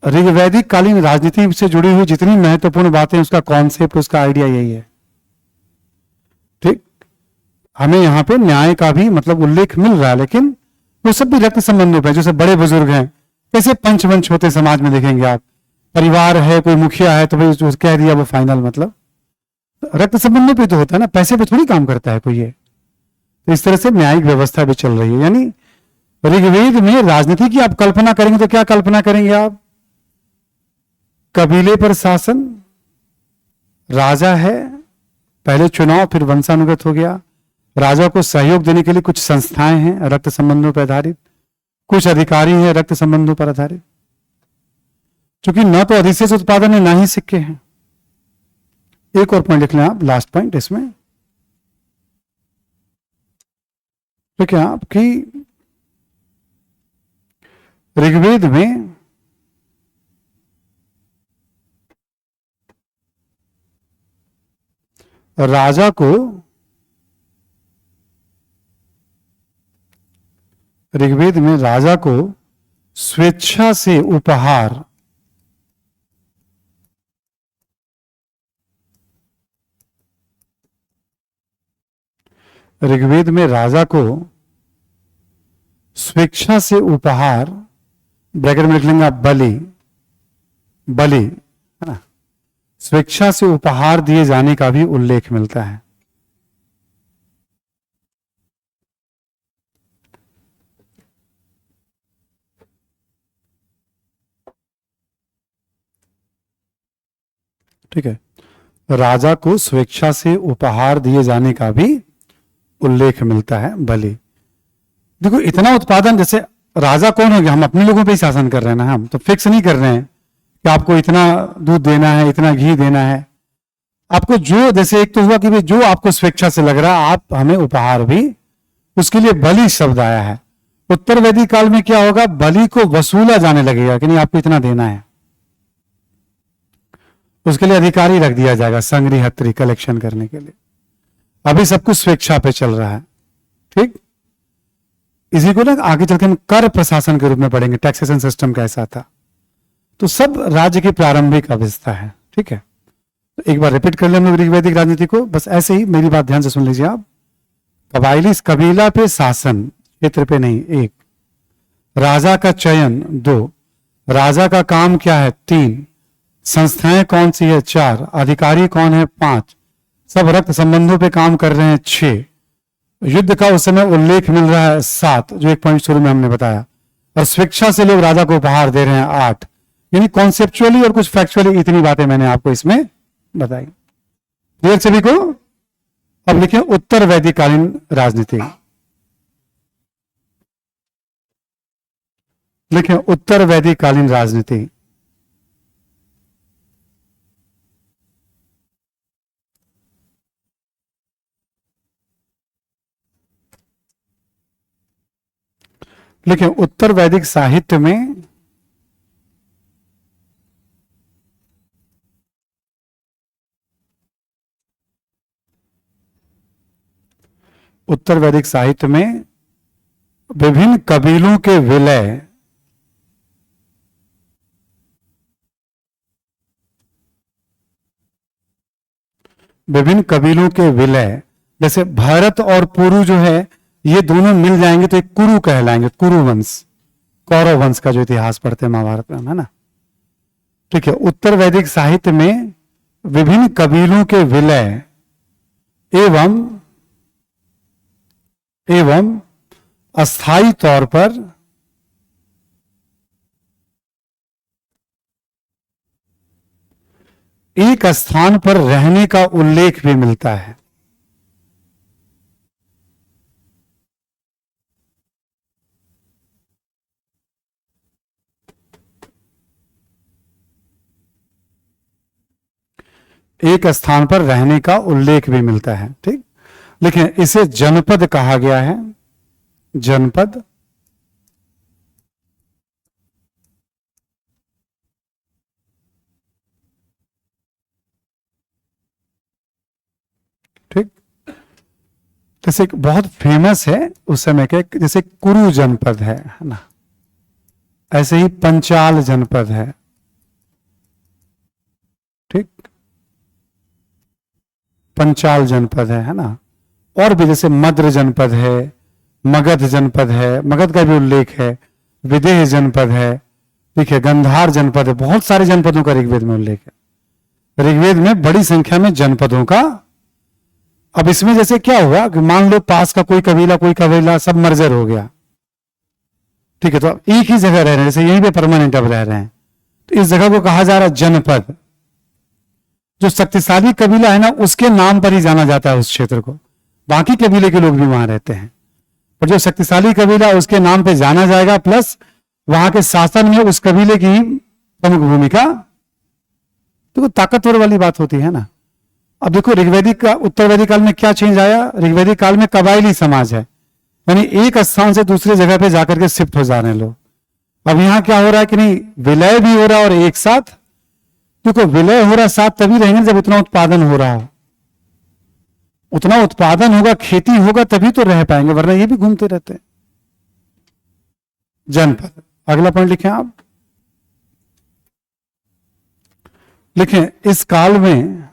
ऋग्वैदिक कालीन राजनीति से जुड़ी हुई जितनी महत्वपूर्ण बातें, उसका कॉन्सेप्ट, उसका आइडिया यही है। ठीक, हमें यहां पे न्याय का भी मतलब उल्लेख मिल रहा है, लेकिन वो सब भी रक्त संबंधों पे। जैसे बड़े बुजुर्ग हैं, कैसे पंचवंश होते समाज में देखेंगे आप, परिवार है, कोई मुखिया है तो भाई कह दिया वो फाइनल, मतलब रक्त संबंधों पे तो होता है ना, पैसे पे थोड़ी काम करता है कोई ये। तो इस तरह से न्यायिक व्यवस्था भी चल रही है। यानी ऋग्वेद में राजनीति की आप कल्पना करेंगे तो क्या कल्पना करेंगे आप? कबीले पर शासन, राजा है, पहले चुनाव फिर वंशानुगत हो गया, राजा को सहयोग देने के लिए कुछ संस्थाएं हैं रक्त संबंधों पर आधारित, कुछ अधिकारी हैं रक्त संबंधों पर आधारित, क्योंकि न तो अधिशेष उत्पादन है ना ही सिक्के हैं। एक और पॉइंट लिख लें आप, लास्ट पॉइंट इसमें देखिए आप कि ऋग्वेद में राजा को, ऋग्वेद में राजा को स्वेच्छा से उपहार, ऋग्वेद में राजा को स्वेच्छा से उपहार, ब्रैकेट में लिख लेंगे आप बलि, बलि है ना, स्वेच्छा से उपहार दिए जाने का भी उल्लेख मिलता है। ठीक है, राजा को स्वेच्छा से उपहार दिए जाने का भी उल्लेख मिलता है, बलि। देखो इतना उत्पादन, जैसे राजा कौन हो गया, हम अपने लोगों पे ही शासन कर रहे हैं ना, हम तो फिक्स नहीं कर रहे हैं कि आपको इतना दूध देना है, इतना घी देना है। आपको जो, जैसे एक तो हुआ कि भाई जो आपको स्वेच्छा से लग रहा है आप हमें उपहार भी, उसके लिए बलि शब्द आया है। उत्तर वैदिक काल में क्या होगा, बलि को वसूला जाने लगेगा कि नहीं आपको इतना देना है, उसके लिए अधिकारी रख दिया जाएगा संग्रहत्री कलेक्शन करने के लिए। अभी सब कुछ स्वेच्छा पे चल रहा है। ठीक, इसी को ना आगे चलकर हम कर प्रशासन के रूप में पढ़ेंगे, टैक्सेशन सिस्टम कैसा था। तो सब राज्य की प्रारंभिक अवस्था है। ठीक है, तो एक बार रिपीट कर ले हम लोग ऋग्वैदिक राजनीति को, बस ऐसे ही मेरी बात ध्यान से सुन लीजिए आप। कबाइली कबीला पे शासन, क्षेत्र पे नहीं, 1, राजा का चयन 2, राजा का काम क्या है 3, संस्थाएं कौन सी है 4, अधिकारी कौन है 5, सब रक्त संबंधों पे काम कर रहे हैं 6, युद्ध का उस समय उल्लेख मिल रहा है 7, जो एक पॉइंट शुरू में हमने बताया, और स्वेच्छा से लोग राजा को उपहार दे रहे हैं 8। यानी कॉन्सेप्चुअली और कुछ फैक्चुअली इतनी बातें मैंने आपको इसमें बताई। क्लियर सभी को? अब लिखिए उत्तर वैदिक कालीन राजनीति। लिखें उत्तर वैदिक कालीन राजनीति। लिखें उत्तर वैदिक साहित्य में उत्तर वैदिक साहित्य में विभिन्न कबीलों के विलय विभिन्न कबीलों के विलय, जैसे भारत और पुरु जो है ये दोनों मिल जाएंगे तो एक कुरु कहलाएंगे, कुरु वंश, कौरव वंश का जो इतिहास पढ़ते हैं महाभारत में, है ना। ठीक है, उत्तर वैदिक साहित्य में विभिन्न कबीलों के विलय एवं अस्थायी तौर पर एक स्थान पर रहने का उल्लेख भी मिलता है। एक स्थान पर रहने का उल्लेख भी मिलता है। ठीक, लेकिन इसे जनपद कहा गया है, जनपद। ठीक, जैसे एक बहुत फेमस है उस समय के, जैसे कुरु जनपद है ना, ऐसे ही पंचाल जनपद है। ठीक, पंचाल जनपद है ना। और भी जैसे मद्र जनपद है, मगध जनपद है, मगध का भी उल्लेख है, विदेह जनपद है, ठीक है, गंधार जनपद है। बहुत सारे जनपदों का ऋग्वेद में उल्लेख है। ऋग्वेद में बड़ी संख्या में जनपदों का। अब इसमें जैसे क्या हुआ कि मान लो पास का कोई कबीला सब मर्जर हो गया, ठीक है, तो अब एक ही जगह रह रहे हैं, जैसे यहीं पे परमानेंट अब रह रहे हैं, तो इस जगह को कहा जा रहा है जनपद। जो शक्तिशाली कबीला है ना उसके नाम पर ही जाना जाता है उस क्षेत्र को, बाकी कबीले के लोग भी वहां रहते हैं, और जो शक्तिशाली कबीला उसके नाम पे जाना जाएगा, प्लस वहां के शासन में उस कबीले की प्रमुख भूमिका, तो ताकतवर वाली बात होती है ना। अब देखो ऋग्वैदिक का उत्तर वैदिक काल में क्या चेंज आया, ऋग्वैदिक काल में कबायली समाज है, यानी एक स्थान से दूसरे जगह पे जाकर के शिफ्ट हो जा रहे हैं लोग। अब यहां क्या हो रहा है कि नहीं, विलय भी हो रहा है और एक साथ, क्योंकि विलय हो रहा साथ तभी रहेंगे जब उतना उत्पादन हो रहा हो, उतना उत्पादन होगा, खेती होगा, तभी तो रह पाएंगे, वरना ये भी घूमते रहते हैं। जनपद, अगला पॉइंट लिखें आप, लिखें इस काल में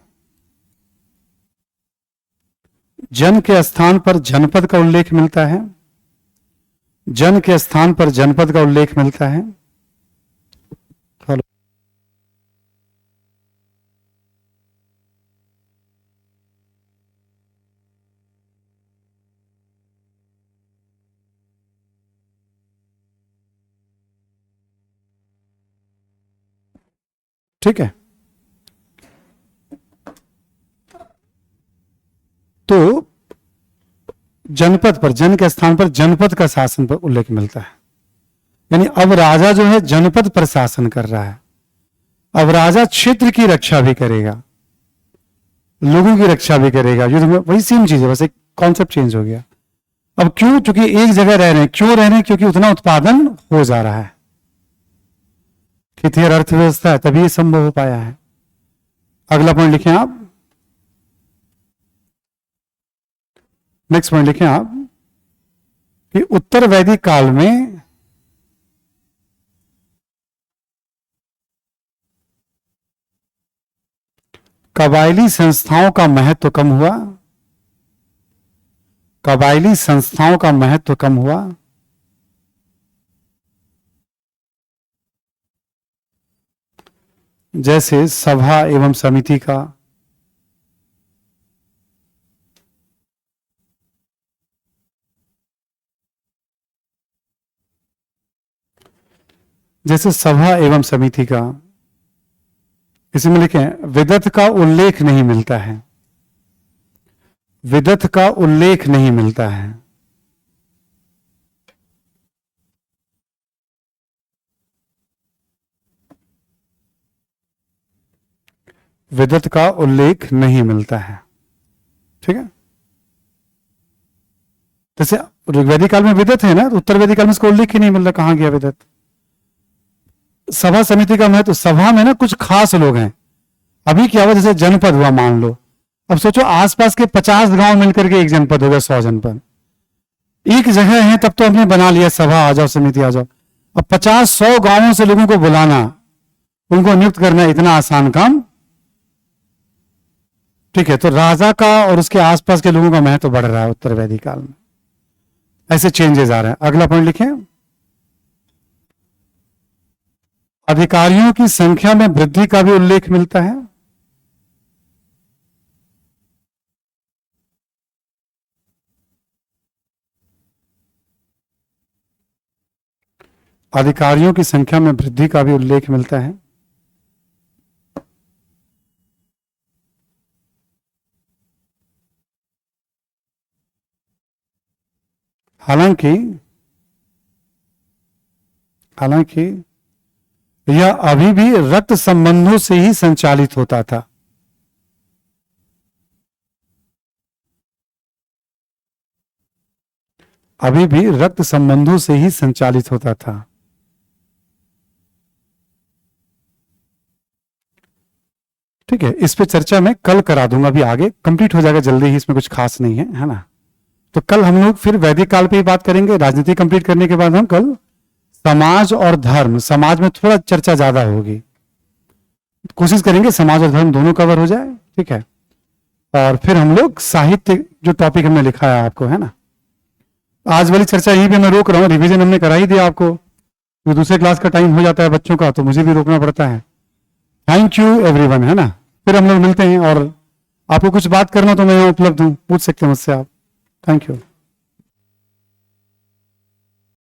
जन के स्थान पर जनपद का उल्लेख मिलता है, जन के स्थान पर जनपद का उल्लेख मिलता है। ठीक है, तो जनपद पर, जन के स्थान पर जनपद का शासन पर उल्लेख मिलता है, यानी अब राजा जो है जनपद पर शासन कर रहा है। अब राजा क्षेत्र की रक्षा भी करेगा, लोगों की रक्षा भी करेगा, युद्ध में वही सेम चीज है, बस एक कॉन्सेप्ट चेंज हो गया। अब क्यों, क्योंकि एक जगह रह रहे हैं, क्यों रह रहे हैं, क्योंकि उतना उत्पादन हो जा रहा है, खेती और अर्थव्यवस्था है, तभी ये संभव हो पाया है। अगला पॉइंट लिखें आप, नेक्स्ट पॉइंट लिखें आप कि उत्तर वैदिक काल में कबायली संस्थाओं का महत्व कम हुआ, कबायली संस्थाओं का महत्व कम हुआ, जैसे सभा एवं समिति का, जैसे सभा एवं समिति का, इसमें लिखें विदत का उल्लेख नहीं मिलता है, विदत का उल्लेख नहीं मिलता है। विदत का उल्लेख नहीं मिलता है। ठीक है, जैसे ऋग्वैदिक काल में विदत है ना, तो उत्तर वैदिक काल में इसका उल्लेख ही नहीं मिल रहा, कहां गया विदत। सभा समिति का महत्व, सभा में ना कुछ खास लोग हैं। अभी क्या हुआ, जैसे जनपद हुआ मान लो, अब सोचो आसपास के 50 गांव मिलकर के एक जनपद हो गया, 100 जनपद एक जगह है, तब तो हमने बना लिया सभा, आ जाओ समिति आ जाओ। अब 50-100 गांवों से लोगों को बुलाना, उनको नियुक्त करना इतना आसान काम। ठीक है, तो राजा का और उसके आसपास के लोगों का महत्व बढ़ रहा है उत्तर वैदिक काल में, ऐसे चेंजेस आ रहे हैं। अगला पॉइंट लिखें, अधिकारियों की संख्या में वृद्धि का भी उल्लेख मिलता है। अधिकारियों की संख्या में वृद्धि का भी उल्लेख मिलता है। हालांकि यह अभी भी रक्त संबंधों से ही संचालित होता था। अभी भी रक्त संबंधों से ही संचालित होता था। ठीक है, इस पे चर्चा मैं कल करा दूंगा, अभी आगे कंप्लीट हो जाएगा जल्दी ही, इसमें कुछ खास नहीं है ना। तो कल हम लोग फिर वैदिक काल पे ही बात करेंगे। राजनीति कंप्लीट करने के बाद हम कल समाज और धर्म, समाज में थोड़ा चर्चा ज्यादा होगी, कोशिश करेंगे समाज और धर्म दोनों कवर हो जाए। ठीक है, और फिर हम लोग साहित्य, जो टॉपिक हमने लिखा है आपको, है ना, आज वाली चर्चा यहीं पे मैं रोक रहा हूँ, रिवीजन हमने करा ही दिया आपको, तो दूसरे क्लास का टाइम हो जाता है बच्चों का, तो मुझे भी रोकना पड़ता है। थैंक यू एवरीवन, है ना, फिर हम लोग मिलते हैं, और आपको कुछ बात करना तो मैं यहाँ उपलब्ध हूँ, पूछ सकते हैं मुझसे आप। Thank you.